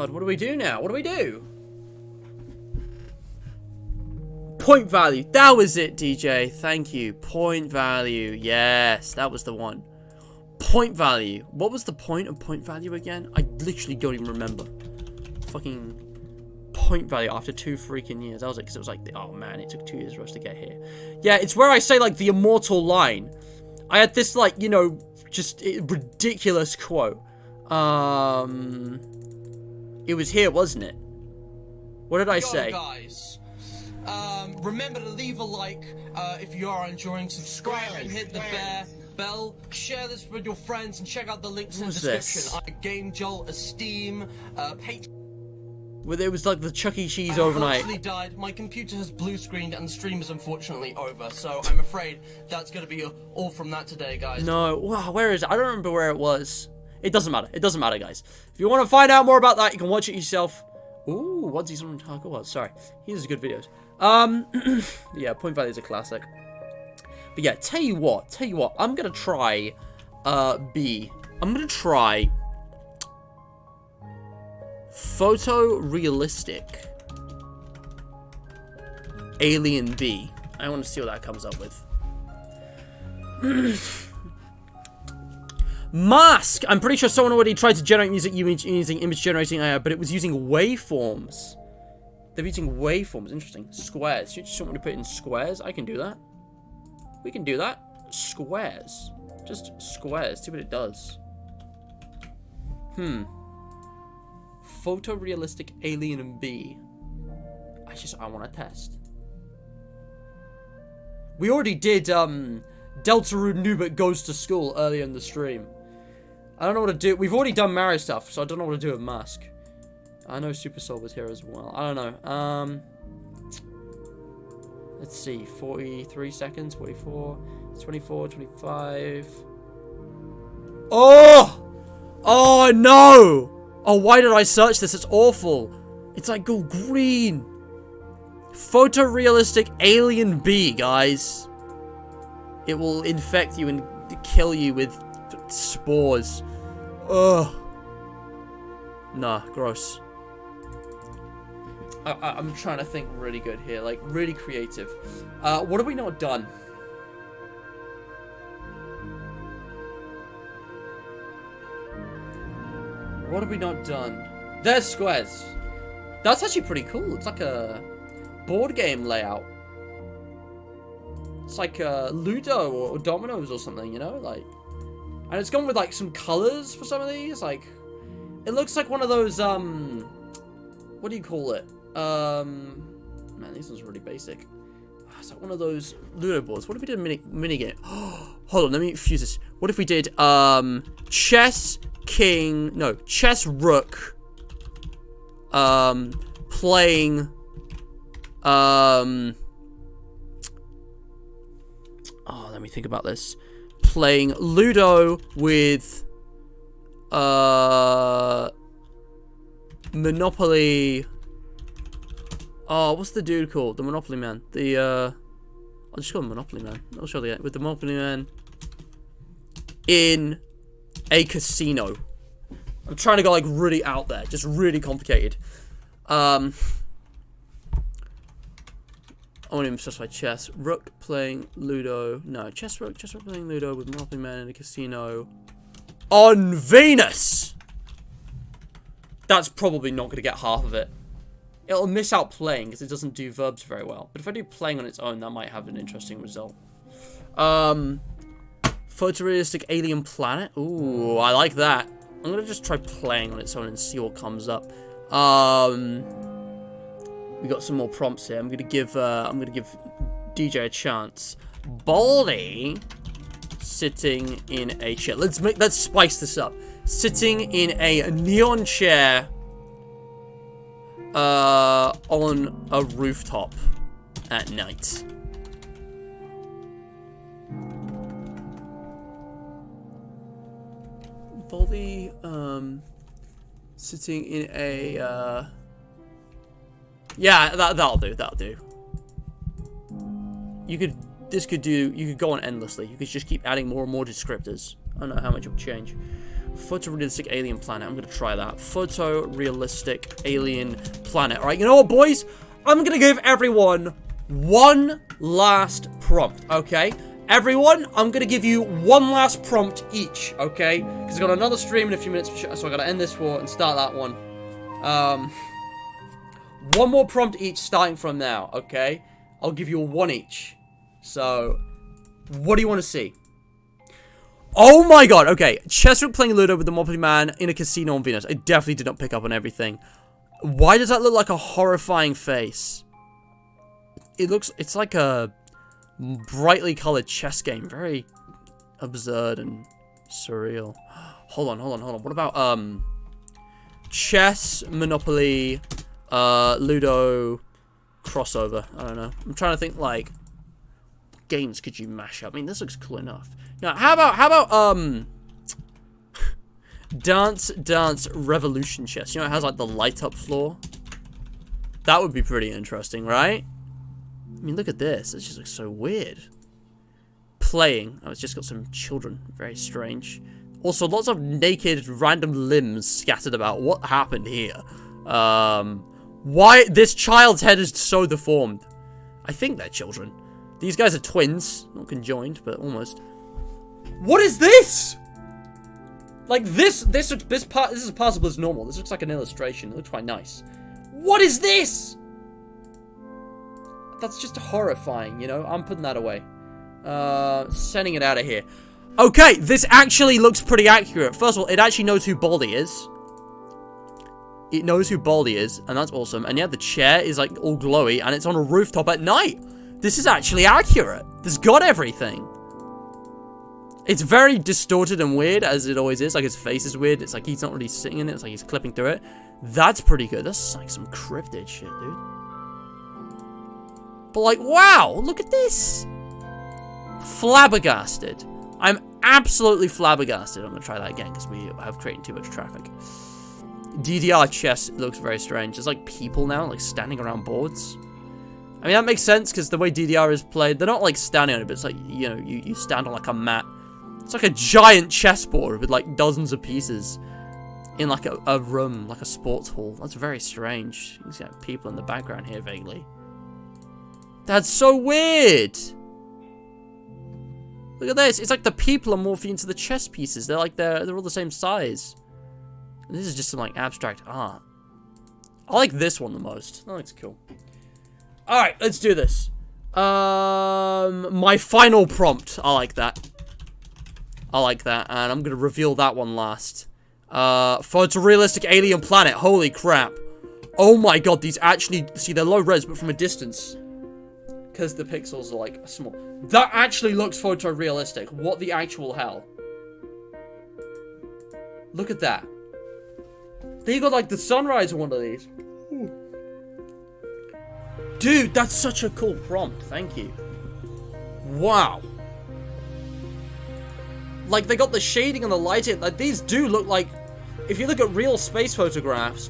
[SPEAKER 1] what do we do now? What do we do? Point value. That was it, DJ. Thank you. Point value. Yes, that was the one. Point value. What was the point of point value again? I literally don't even remember. Fucking point value after 2 freaking years. That was it, because it was like, oh man, it took 2 years for us to get here. Yeah, it's where I say like the immortal line. I had this like, you know, just ridiculous quote. It was here, wasn't it? What did I say?
[SPEAKER 2] Guys, remember to leave a like if you are enjoying. Subscribe and hit the bell. Share this with your friends and check out the links in the description. Game Joel, Esteem, Patreon.
[SPEAKER 1] Where it was like the Chuck E. Cheese overnight.
[SPEAKER 2] I died. My computer has blue screened and the stream is unfortunately over. So I'm afraid that's going to be all from that today, guys.
[SPEAKER 1] No, wow, where is it? I don't remember where it was. It doesn't matter. It doesn't matter, guys. If you want to find out more about that, you can watch it yourself. Ooh, what's he on Taco? Sorry, he has good videos. Yeah, point value is a classic. But yeah, tell you what, I'm gonna try, B. I'm gonna try photorealistic alien B. I want to see what that comes up with. Mask! I'm pretty sure someone already tried to generate music using image generating AI, but it was using waveforms. They're using waveforms. Interesting. Squares. You just want me to put in squares? I can do that. We can do that. Squares. Just squares. See what it does. Photorealistic alien and B. I want to test. We already did Deltarune Nubert Goes to School earlier in the stream. I don't know what to do. We've already done Mario stuff, so I don't know what to do with Mask. I know Super Soul was here as well. I don't know. Let's see. 43 seconds. 44. 24. 25. Oh! Oh, no! Oh, why did I search this? It's awful. It's like go green. Photorealistic alien B, guys. It will infect you and kill you with spores. Ugh. Nah, gross. I'm trying to think really good here, like really creative. What have we not done? What have we not done? There's squares. That's actually pretty cool. It's like a board game layout. It's like Ludo or Dominoes or something, you know, like. And it's gone with like some colors for some of these. Like, it looks like one of those what do you call it? Man, this one's really basic. It's like one of those Ludo boards. What if we did a mini game? Hold on, let me fuse this. What if we did chess rook playing oh, let me think about this. playing Ludo with Monopoly. Oh, what's the dude called? The Monopoly man. I'll just call him Monopoly man. I'll show you with the Monopoly man in a casino. I'm trying to go like really out there, just really complicated. I want to specify chess. Rook playing Ludo. No, chess rook playing Ludo with Monopoly man in a casino on Venus. That's probably not going to get half of it. It'll miss out playing because it doesn't do verbs very well. But if I do playing on its own, that might have an interesting result. Photorealistic alien planet. Ooh, I like that. I'm gonna just try playing on its own and see what comes up. We got some more prompts here. I'm gonna give DJ a chance. Baldy sitting in a chair. Let's spice this up. Sitting in a neon chair on a rooftop at night. Baldy sitting in a yeah, that'll do. You could go on endlessly. You could just keep adding more and more descriptors. I don't know how much it would change. Photorealistic alien planet. I'm gonna try that. Photorealistic alien planet. Alright, you know what, boys? I'm gonna give everyone one last prompt, okay? Everyone, I'm gonna give you one last prompt each, okay? Because I've got another stream in a few minutes, so I gotta end this war and start that one. One more prompt each starting from now, okay? I'll give you one each. So, what do you want to see? Oh my god, okay. Chessrook playing Ludo with the Monopoly man in a casino on Venus. I definitely did not pick up on everything. Why does that look like a horrifying face? It's like a brightly colored chess game. Very absurd and surreal. Hold on. What about, chess, Monopoly, Ludo, crossover? I don't know. I'm trying to think, like, what games could you mash up? I mean, this looks cool enough. Now, how about, Dance Revolution chess? You know, it has, like, the light-up floor? That would be pretty interesting, right? I mean, look at this. It just looks so weird. Playing. Oh, it's just got some children. Very strange. Also, lots of naked, random limbs scattered about. What happened here? Why? This child's head is so deformed. I think they're children. These guys are twins. Not conjoined, but almost. What is this? Like, this is passable as normal. This looks like an illustration. It looks quite nice. What is this? That's just horrifying, you know? I'm putting that away. Sending it out of here. Okay, this actually looks pretty accurate. First of all, it actually knows who Baldy is. It knows who Baldy is, and that's awesome. And yeah, the chair is, like, all glowy, and it's on a rooftop at night. This is actually accurate. This got everything. It's very distorted and weird, as it always is. Like, his face is weird. It's like he's not really sitting in it. It's like he's clipping through it. That's pretty good. That's, like, some cryptid shit, dude. But, like, wow, look at this. Flabbergasted. I'm absolutely flabbergasted. I'm going to try that again because we have created too much traffic. DDR chess looks very strange. There's, like, people now, like, standing around boards. I mean, that makes sense because the way DDR is played, they're not, like, standing on it, but it's like, you know, you stand on, like, a mat. It's like a giant chessboard with, like, dozens of pieces in, like, a room, like a sports hall. That's very strange. You can see, like, people in the background here vaguely. That's so weird. Look at this. It's like the people are morphing into the chess pieces. They're like, they're all the same size. And this is just some, like, abstract art. I like this one the most. That looks cool. Alright, let's do this. My final prompt. I like that. And I'm gonna reveal that one last. Photorealistic alien planet. Holy crap. Oh my god, these actually... See, they're low res, but from a distance. Because the pixels are, like, small. That actually looks photorealistic. What the actual hell? Look at that. They got, like, the sunrise on one of these. Ooh. Dude, that's such a cool prompt. Thank you. Wow. Like, they got the shading and the lighting. Like, these do look like... If you look at real space photographs,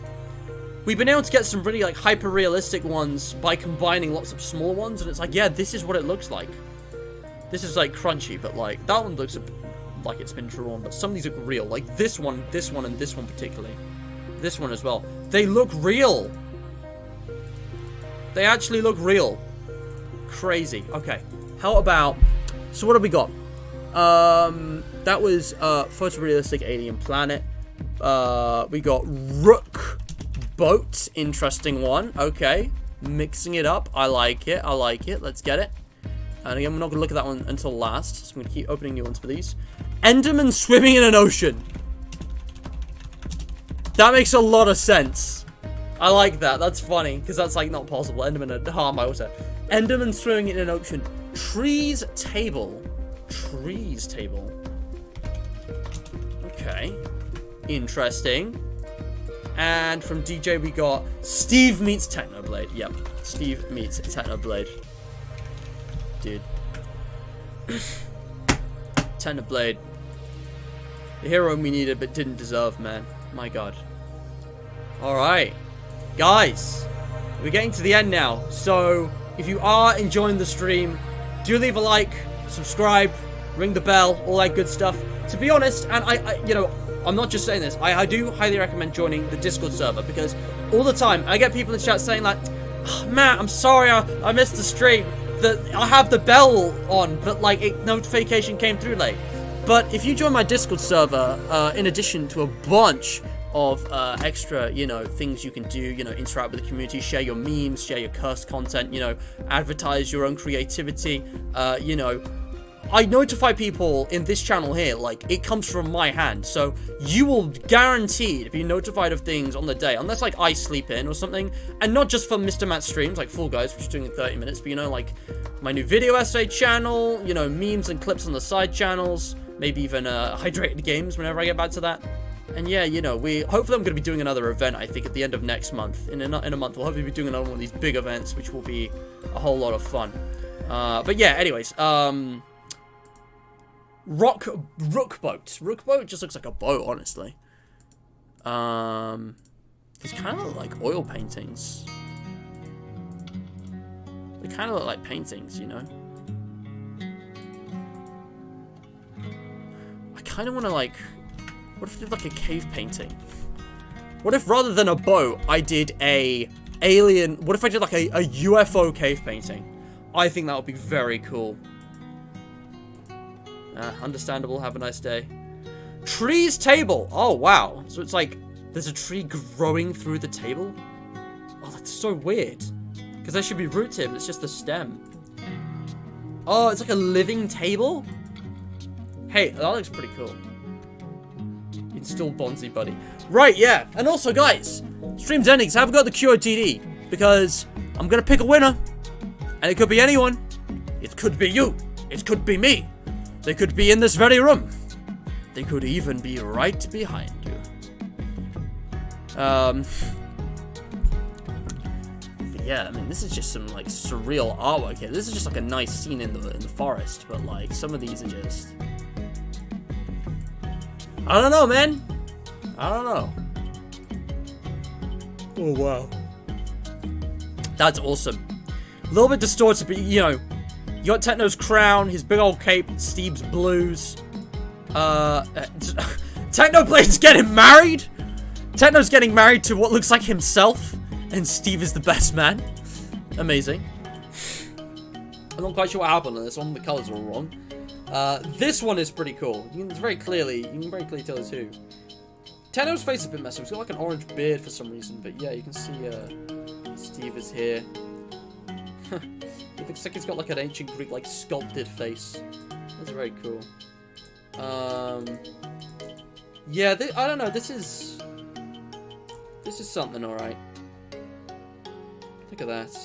[SPEAKER 1] we've been able to get some really, like, hyper-realistic ones by combining lots of small ones. And it's like, yeah, this is what it looks like. This is, like, crunchy, but, like, that one looks like it's been drawn. But some of these look real. Like, this one, and this one particularly. This one as well. They look real. They actually look real. Crazy. Okay. How about... So what have we got? That was photorealistic alien planet. We got Rook Boat. Interesting one. Okay. Mixing it up. I like it. I like it. Let's get it. And again, we're not going to look at that one until last. So I'm going to keep opening new ones for these. Enderman swimming in an ocean. That makes a lot of sense. I like that. That's funny. Because that's, like, not possible. Enderman, harm, I was there. Enderman swimming in an ocean. Trees table. Trees table. Okay. Interesting. And from DJ we got Steve meets Technoblade. Yep. Steve meets Technoblade. Dude. Technoblade. The hero we needed but didn't deserve, man. My god. Alright. Guys. We're getting to the end now. So, if you are enjoying the stream, do leave a like, subscribe, ring the bell, all that good stuff. To be honest, and I you know, I'm not just saying this, I do highly recommend joining the Discord server, because all the time, I get people in chat saying like, oh, Matt, I'm sorry, I missed the stream. I have the bell on, but like, notification came through late. But if you join my Discord server, in addition to a bunch of extra, you know, things you can do, you know, interact with the community, share your memes, share your cursed content, you know, advertise your own creativity, you know, I notify people in this channel here, like, it comes from my hand, so you will guaranteed be notified of things on the day, unless, like, I sleep in or something, and not just for Mr. Matt streams, like Fall Guys, which is doing in 30 minutes, but, you know, like, my new video essay channel, you know, memes and clips on the side channels, maybe even, hydrated games whenever I get back to that. And yeah, you know, hopefully I'm going to be doing another event, I think, at the end of next month. In a month, we'll hopefully be doing another one of these big events, which will be a whole lot of fun. But yeah, anyways, Rook Boat. Rook Boat just looks like a boat, honestly. These kind of look like oil paintings. They kind of look like paintings, you know? I kind of want to, like... What if I did, like, a cave painting? What if, rather than a boat, I did a alien... What if I did, like, a UFO cave painting? I think that would be very cool. Understandable. Have a nice day. Trees table. Oh, wow. So it's like, there's a tree growing through the table? Oh, that's so weird. Because there should be roots here, but it's just the stem. Oh, it's like a living table? Hey, that looks pretty cool. Install Bonzi Buddy. Right, yeah. And also, guys, stream's ending, so I haven't got the QOTD. Because I'm going to pick a winner. And it could be anyone. It could be you. It could be me. They could be in this very room. They could even be right behind you. But yeah, I mean, this is just some, like, surreal artwork here. This is just, like, a nice scene in the forest. But, like, some of these are just... I don't know, man. I don't know. Oh, wow. That's awesome. A little bit distorted, but, you know... You got Techno's crown, his big old cape, Steve's blues. Technoblade's getting married? Techno's getting married to what looks like himself, and Steve is the best man. Amazing. I'm not quite sure what happened on this one, the colors are all wrong. This one is pretty cool. You can very clearly tell it's who. Techno's face is a bit messy. He's got like an orange beard for some reason, but yeah, you can see Steve is here. It looks like he's got like an ancient Greek, like, sculpted face. That's very cool. Yeah, I don't know, this is something, alright. Look at that.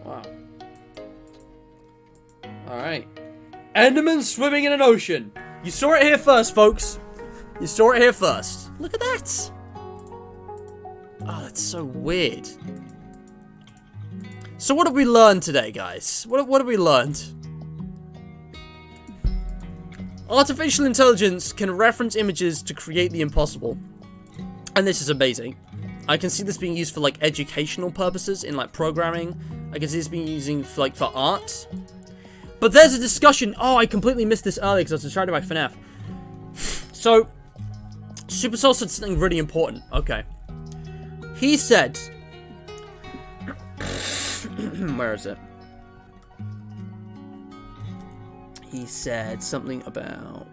[SPEAKER 1] Wow. Alright. Enderman swimming in an ocean. You saw it here first, folks. You saw it here first. Look at that. Oh, that's so weird. So what have we learned today, guys? What have we learned? Artificial intelligence can reference images to create the impossible. And this is amazing. I can see this being used for, like, educational purposes in, like, programming. I can see this being used for, like, for art. But there's a discussion. Oh, I completely missed this earlier because I was distracted by FNAF. So, Supersoul said something really important. Okay. He said... Where is it? He said something about...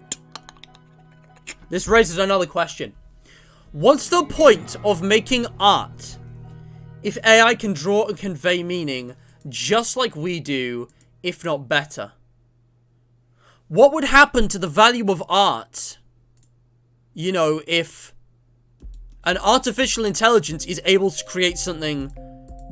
[SPEAKER 1] This raises another question. What's the point of making art if AI can draw and convey meaning just like we do, if not better? What would happen to the value of art, you know, if an artificial intelligence is able to create something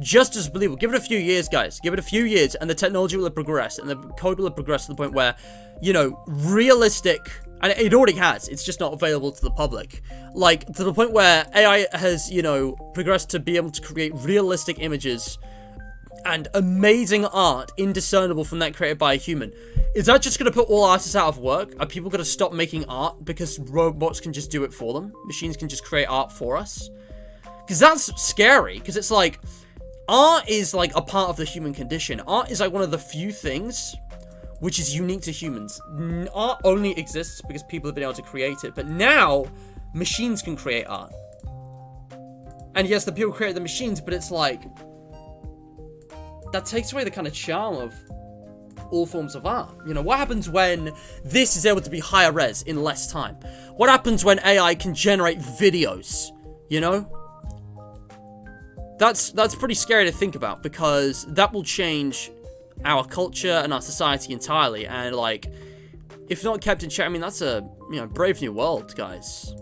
[SPEAKER 1] just as believable? Give it a few years, guys. Give it a few years, and the technology will have progressed, and the code will have progressed to the point where, you know, realistic... And it already has. It's just not available to the public. Like, to the point where AI has, you know, progressed to be able to create realistic images and amazing art indiscernible from that created by a human. Is that just going to put all artists out of work? Are people going to stop making art because robots can just do it for them? Machines can just create art for us? Because that's scary. Because it's like, art is like a part of the human condition. Art is like one of the few things which is unique to humans. Art only exists because people have been able to create it. But now, machines can create art. And yes, the people create the machines, but it's like... that takes away the kind of charm of all forms of art. You know, what happens when this is able to be higher res in less time? What happens when AI can generate videos? You know? That's pretty scary to think about, because that will change our culture and our society entirely, and like, if not kept in check, I mean, that's a, you know, brave new world, guys.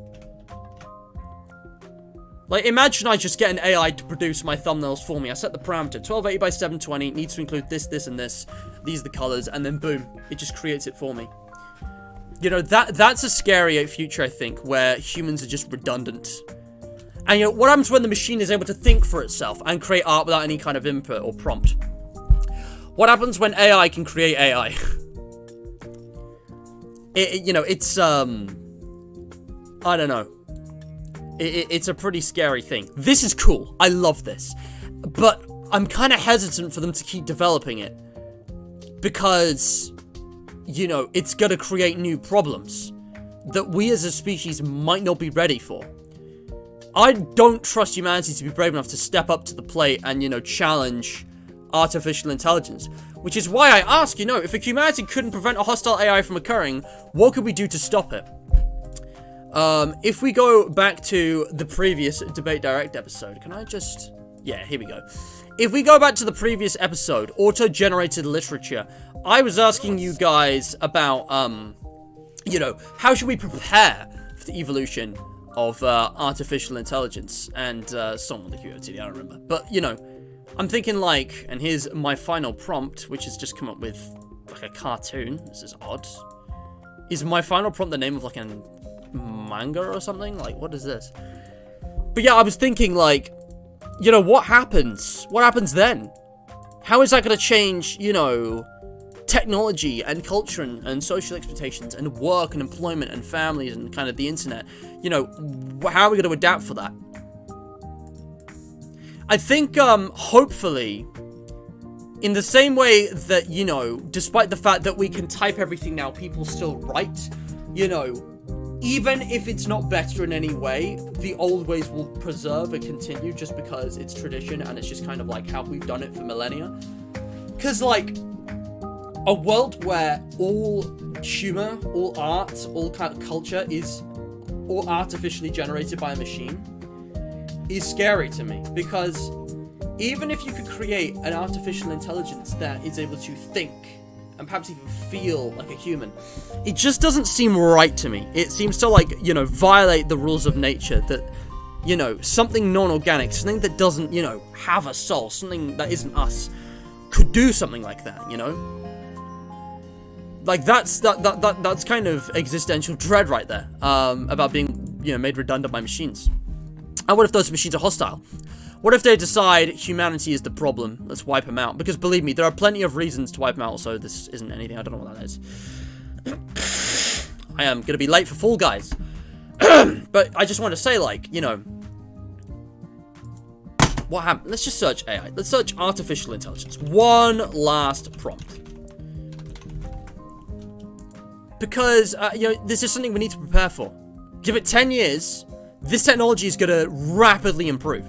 [SPEAKER 1] Like, imagine I just get an AI to produce my thumbnails for me. I set the parameter 1280 by 720, needs to include this, this, and this. These are the colors, and then boom, it just creates it for me. You know, that's a scary future, I think, where humans are just redundant. And you know, what happens when the machine is able to think for itself and create art without any kind of input or prompt? What happens when AI can create AI? You know, it's, I don't know. It's a pretty scary thing. This is cool. I love this. But I'm kind of hesitant for them to keep developing it. Because, you know, it's going to create new problems that we as a species might not be ready for. I don't trust humanity to be brave enough to step up to the plate and, you know, challenge artificial intelligence, which is why I ask, you know, if humanity couldn't prevent a hostile AI from occurring, what could we do to stop it? If we go back to the previous Debate Direct episode, can I just... yeah, here we go. If we go back to the previous episode, auto-generated literature, I was asking you guys about, you know, how should we prepare for the evolution of artificial intelligence and some of the QOTD, I don't remember. But, you know, I'm thinking like, and here's my final prompt, which has just come up with like a cartoon. This is odd. Is my final prompt the name of like a manga or something? Like, what is this? But yeah, I was thinking like, you know, what happens? What happens then? How is that going to change, you know, technology and culture and social expectations and work and employment and families and kind of the internet? You know, how are we going to adapt for that? I think, hopefully, in the same way that, you know, despite the fact that we can type everything now, people still write, you know, even if it's not better in any way, the old ways will preserve and continue just because it's tradition and it's just kind of like how we've done it for millennia. Because, like, a world where all humor, all art, all kind of culture is all artificially generated by a machine is scary to me, because even if you could create an artificial intelligence that is able to think and perhaps even feel like a human, it just doesn't seem right to me. It seems to, like, you know, violate the rules of nature, that, you know, something non-organic, something that doesn't, you know, have a soul, something that isn't us, could do something like that, you know? Like, that's kind of existential dread right there, about being, you know, made redundant by machines. And what if those machines are hostile? What if they decide humanity is the problem? Let's wipe them out. Because believe me, there are plenty of reasons to wipe them out. Also, this isn't anything. I don't know what that is. I am gonna be late for Fall Guys. But I just want to say, like, you know, what happened? Let's just search AI. Let's search artificial intelligence. One last prompt. Because, you know, this is something we need to prepare for. Give it 10 years, this technology is going to rapidly improve.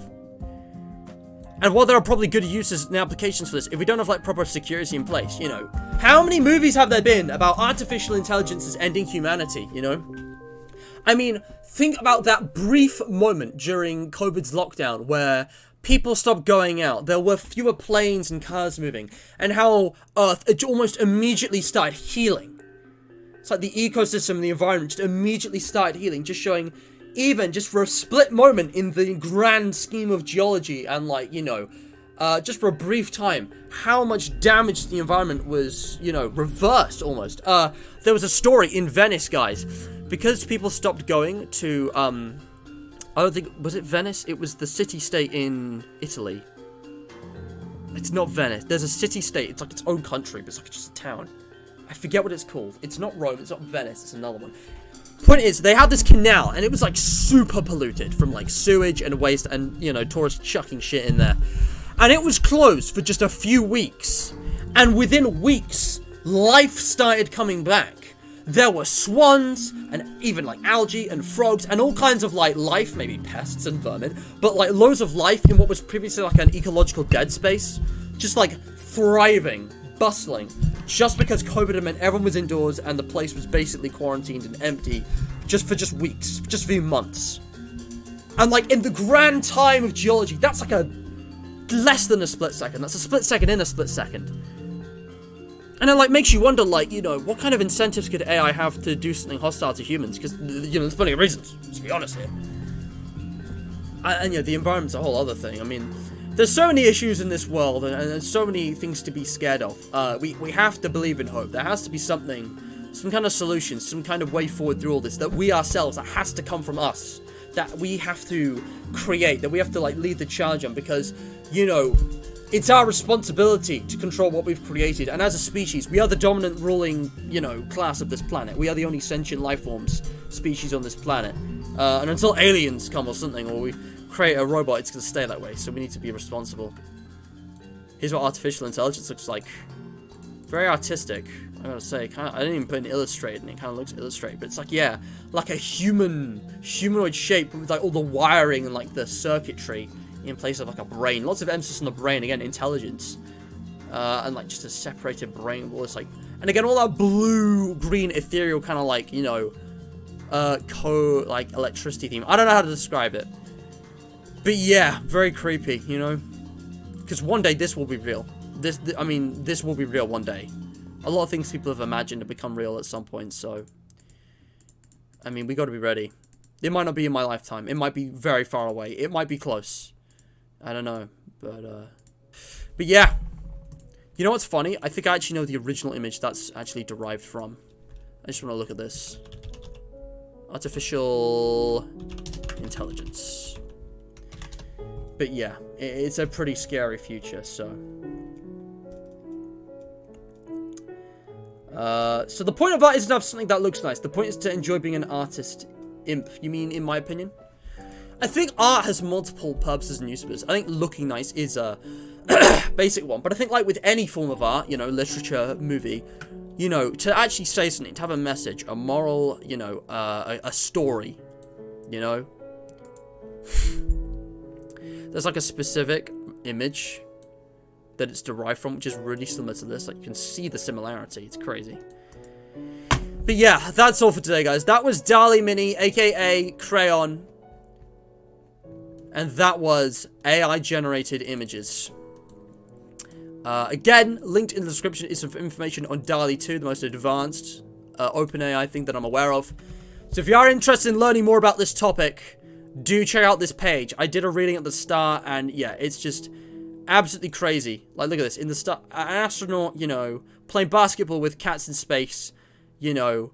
[SPEAKER 1] And while there are probably good uses and applications for this, if we don't have, like, proper security in place, you know, how many movies have there been about artificial intelligence ending humanity, you know? I mean, think about that brief moment during COVID's lockdown where people stopped going out, there were fewer planes and cars moving, and how Earth almost immediately started healing. It's like the ecosystem and the environment just immediately started healing, just showing, even just for a split moment in the grand scheme of geology and, like, you know, just for a brief time, how much damage to the environment was, you know, reversed almost. There was a story in Venice, guys, because people stopped going to, I don't think, was it Venice? It was the city-state in Italy. It's not Venice. There's a city-state. It's like its own country, but it's like just a town. I forget what it's called. It's not Rome. It's not Venice. It's another one. Point is, they had this canal, and it was like super polluted from like sewage and waste and, you know, tourists chucking shit in there. And it was closed for just a few weeks. And within weeks, life started coming back. There were swans, and even, like, algae and frogs, and all kinds of, like, life, maybe pests and vermin, but, like, loads of life in what was previously, like, an ecological dead space. Just, like, thriving, bustling, just because COVID had meant everyone was indoors, and the place was basically quarantined and empty, just for weeks, just for months. And, like, in the grand time of geology, that's, like, less than a split second. That's a split second in a split second. And it, like, makes you wonder, like, you know, what kind of incentives could AI have to do something hostile to humans? Because, you know, there's plenty of reasons, to be honest here. And, you know, the environment's a whole other thing. I mean, there's so many issues in this world, and there's so many things to be scared of. We have to believe in hope. There has to be something, some kind of solution, some kind of way forward through all this, that we ourselves, that has to come from us, that we have to create, that we have to, like, lead the charge on, because, you know, it's our responsibility to control what we've created, and as a species, we are the dominant ruling, you know, class of this planet. We are the only sentient life forms, species on this planet. And until aliens come or something, or we create a robot, it's going to stay that way, so we need to be responsible. Here's what artificial intelligence looks like. Very artistic, I gotta say. Kinda, I didn't even put an illustrated, and it kind of looks illustrated, but it's like, yeah, like a humanoid shape with, like, all the wiring and, like, the circuitry in place of, like, a brain. Lots of emphasis on the brain, again, intelligence, and, like, just a separated brain. Well, it's like, and again, all that blue green ethereal kind of, like, you know, like electricity theme. I don't know how to describe it, but yeah, very creepy, you know, because one day this will be real. I mean, this will be real one day. A lot of things people have imagined to become real at some point, so I mean, we got to be ready. It might not be in my lifetime. It might be very far away. It might be close. I don't know, but yeah. You know what's funny? I think I actually know the original image that's actually derived from. I just want to look at this. Artificial intelligence. But yeah, it's a pretty scary future, so. So the point of art isn't to have something that looks nice. The point is to enjoy being an artist. Imp, you mean, in my opinion? I think art has multiple purposes and uses. I think looking nice is a basic one. But I think, like, with any form of art, you know, literature, movie, you know, to actually say something, to have a message, a moral, you know, a story, you know. There's, like, a specific image that it's derived from, which is really similar to this. Like, you can see the similarity. It's crazy. But yeah, that's all for today, guys. That was DALL-E Mini, aka Crayon. And that was AI-generated images. Again, linked in the description is some information on DALL-E 2, the most advanced OpenAI thing that I'm aware of. So if you are interested in learning more about this topic, do check out this page. I did a reading at the start, and yeah, it's just absolutely crazy. Like, look at this. In the start, an astronaut, you know, playing basketball with cats in space, you know,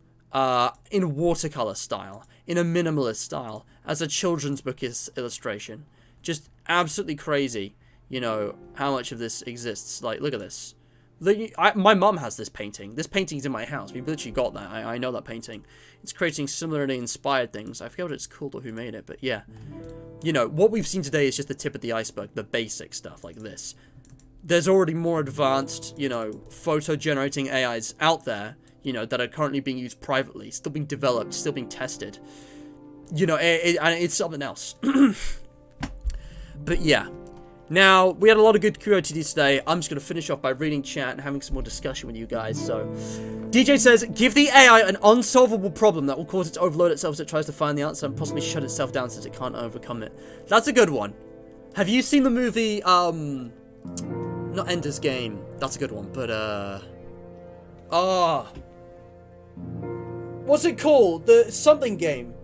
[SPEAKER 1] in watercolor style, in a minimalist style, as a children's book illustration. Just absolutely crazy, you know, how much of this exists. Like, look at this. My mum has this painting. This painting's in my house. We've literally got that. I know that painting. It's creating similarly inspired things. I forget what it's called or who made it, but yeah. You know, what we've seen today is just the tip of the iceberg, the basic stuff like this. There's already more advanced, you know, photo-generating AIs out there, you know, that are currently being used privately, still being developed, still being tested. You know, and it's something else. But yeah. Now, we had a lot of good QOTDs today. I'm just going to finish off by reading chat and having some more discussion with you guys. So, DJ says, give the AI an unsolvable problem that will cause it to overload itself as it tries to find the answer and possibly shut itself down since it can't overcome it. That's a good one. Have you seen the movie, not Ender's Game. That's a good one, but, what's it called? The something game.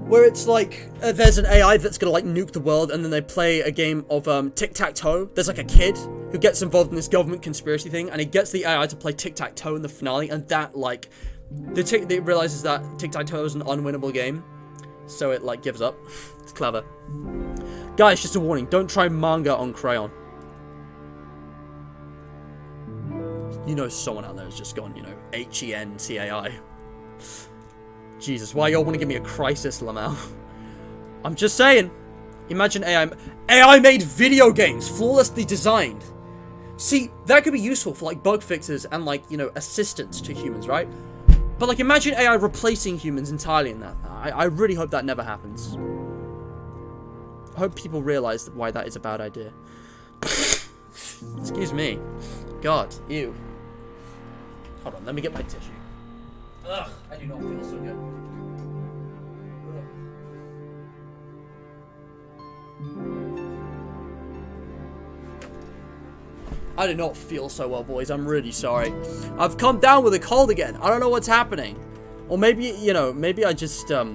[SPEAKER 1] Where it's like, there's an AI that's gonna like nuke the world, and then they play a game of tic-tac-toe. There's like a kid who gets involved in this government conspiracy thing, and he gets the AI to play tic-tac-toe in the finale, and that like, it realizes that tic-tac-toe is an unwinnable game, so it like gives up. It's clever. Guys, just a warning, don't try manga on crayon. You know someone out there has just gone, you know, HENTAI. Jesus, why y'all want to give me a crisis, Lamau? I'm just saying. Imagine AI made video games, flawlessly designed. See, that could be useful for like bug fixes and like, you know, assistance to humans, right? But like, imagine AI replacing humans entirely in that. I really hope that never happens. I hope people realize why that is a bad idea. Excuse me. God, ew. Hold on, let me get my tissue. Ugh, I do not feel so good. I do not feel so well, boys. I'm really sorry. I've come down with a cold again. I don't know what's happening. Or maybe, you know, maybe I just, maybe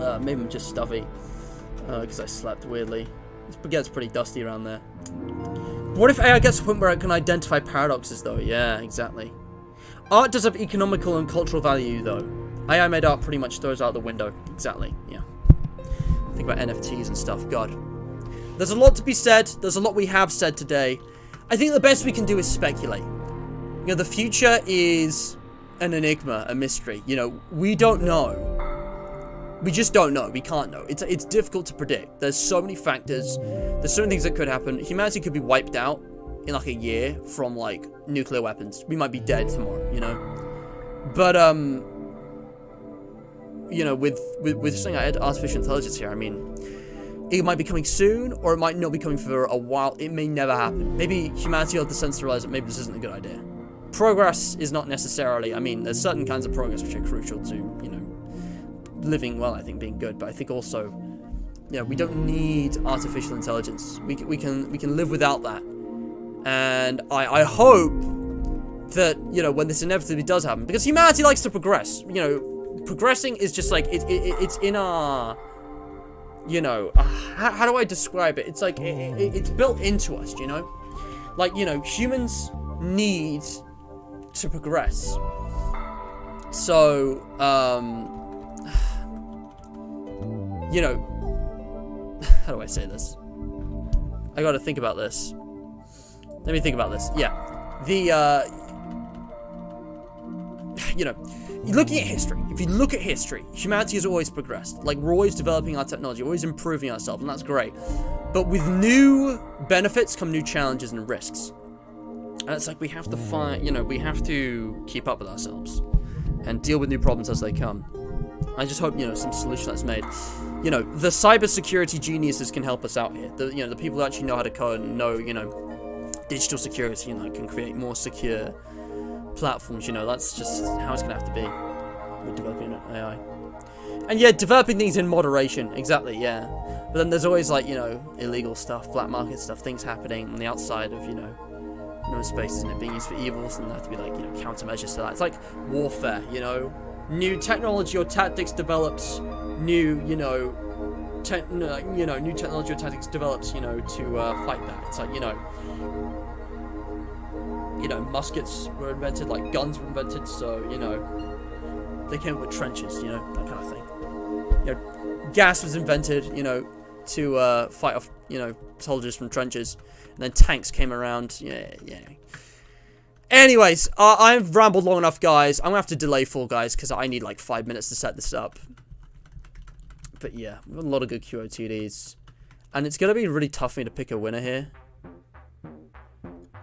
[SPEAKER 1] I'm just stuffy. Because I slept weirdly. It gets pretty dusty around there. What if AI gets to the point where it can identify paradoxes, though? Yeah, exactly. Art does have economical and cultural value, though. AI made art pretty much throws out the window. Exactly, yeah. Think about NFTs and stuff. God. There's a lot to be said. There's a lot we have said today. I think the best we can do is speculate. You know, the future is an enigma, a mystery. You know, we don't know. We just don't know. We can't know. It's difficult to predict. There's so many factors. There's so many things that could happen. Humanity could be wiped out in like a year from like nuclear weapons. We might be dead tomorrow, you know. But you know, with something like artificial intelligence here, I mean, it might be coming soon, or it might not be coming for a while. It may never happen. Maybe humanity will have the sense to realize that maybe this isn't a good idea. Progress is not necessarily. I mean, there's certain kinds of progress which are crucial to, you know, living well. I think being good, but I think also, you know, we don't need artificial intelligence. We can live without that. And I hope that, you know, when this inevitably does happen, because humanity likes to progress, you know, progressing is just like, it's in our, you know, how do I describe it? It's like, it's built into us, you know? Like, you know, humans need to progress. So, you know, how do I say this? I gotta think about this. Let me think about this. Yeah. You know, looking at history, if you look at history, humanity has always progressed. Like, we're always developing our technology, always improving ourselves, and that's great. But with new benefits come new challenges and risks. And it's like we have to find, you know, we have to keep up with ourselves and deal with new problems as they come. I just hope, you know, some solution that's made. You know, the cybersecurity geniuses can help us out here. You know, the people who actually know how to code and know, you know, digital security, you know, can create more secure platforms, you know, that's just how it's gonna have to be with developing AI. And yeah, developing things in moderation, exactly, yeah. But then there's always, like, you know, illegal stuff, black market stuff, things happening on the outside of, you know, spaces, and it being used for evils, and there have to be, like, you know, countermeasures to that. It's like warfare, you know. New technology or tactics develops, new, you know, new technology or tactics develops, you know, to fight that. It's like, you know, muskets were invented, like guns were invented, so, you know, they came with trenches, you know, that kind of thing. You know, gas was invented, you know, to fight off, you know, soldiers from trenches. And then tanks came around. Yeah. Anyways, I've rambled long enough, guys. I'm going to have to delay Fall Guys because I need like 5 minutes to set this up. But yeah, we've got a lot of good QOTDs. And it's going to be really tough for me to pick a winner here.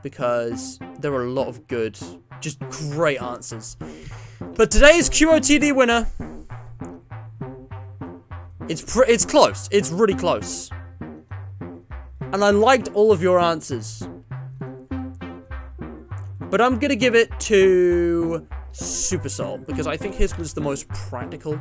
[SPEAKER 1] Because there are a lot of good, just great answers. But today's QOTD winner, it's close. It's really close. And I liked all of your answers. But I'm going to give it to Super Soul, because I think his was the most practical.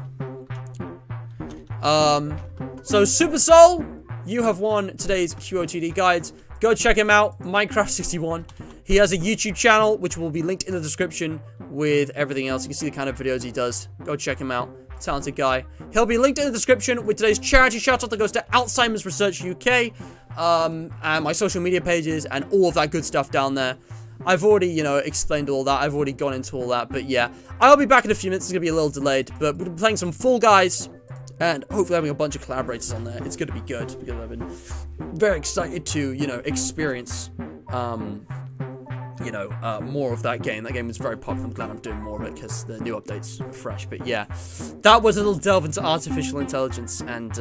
[SPEAKER 1] So Super Soul, you have won today's QOTD guides. Go check him out, Minecraft61. He has a YouTube channel, which will be linked in the description with everything else. You can see the kind of videos he does. Go check him out. Talented guy. He'll be linked in the description with today's charity shoutout that goes to Alzheimer's Research UK, and my social media pages, and all of that good stuff down there. I've already, you know, explained all that. I've already gone into all that, but yeah. I'll be back in a few minutes. It's going to be a little delayed, but we'll be playing some Fall Guys, and hopefully having a bunch of collaborators on there. It's going to be good, because I've been very excited to, you know, experience, more of that game. That game was very popular. I'm glad I'm doing more of it, because the new updates are fresh. But yeah, that was a little delve into artificial intelligence and,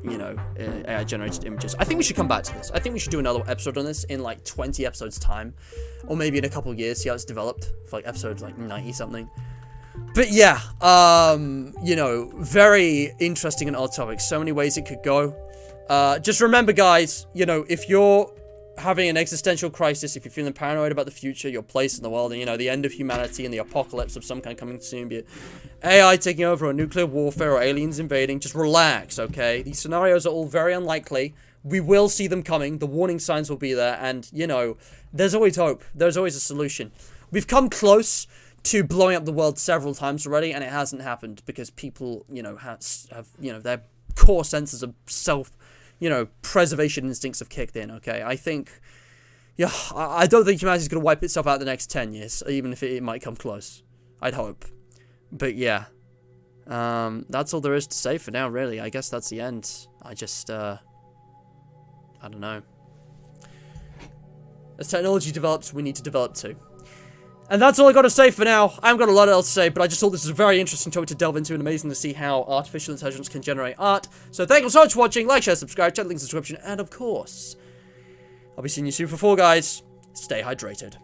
[SPEAKER 1] AI-generated images. I think we should come back to this. I think we should do another episode on this in, like, 20 episodes' time. Or maybe in a couple of years, see how it's developed. For, like, episode, like, 90-something. But yeah, very interesting and odd topic. So many ways it could go. Just remember, guys, you know, if you're having an existential crisis, if you're feeling paranoid about the future, your place in the world, and, you know, the end of humanity and the apocalypse of some kind coming soon, be it AI taking over or nuclear warfare or aliens invading, just relax, okay? These scenarios are all very unlikely. We will see them coming. The warning signs will be there. And, you know, there's always hope. There's always a solution. We've come close to blowing up the world several times already, and it hasn't happened because people, you know, have their core senses of preservation instincts have kicked in, okay? I think, yeah, I don't think humanity's going to wipe itself out the next 10 years, even if it might come close. I'd hope. But yeah, that's all there is to say for now, really. I guess that's the end. I don't know. As technology develops, we need to develop too. And that's all I got to say for now. I haven't got a lot else to say, but I just thought this was a very interesting topic to delve into and amazing to see how artificial intelligence can generate art. So thank you so much for watching. Like, share, subscribe, check the links in the description, and of course, I'll be seeing you soon for Fall Guys. Stay hydrated.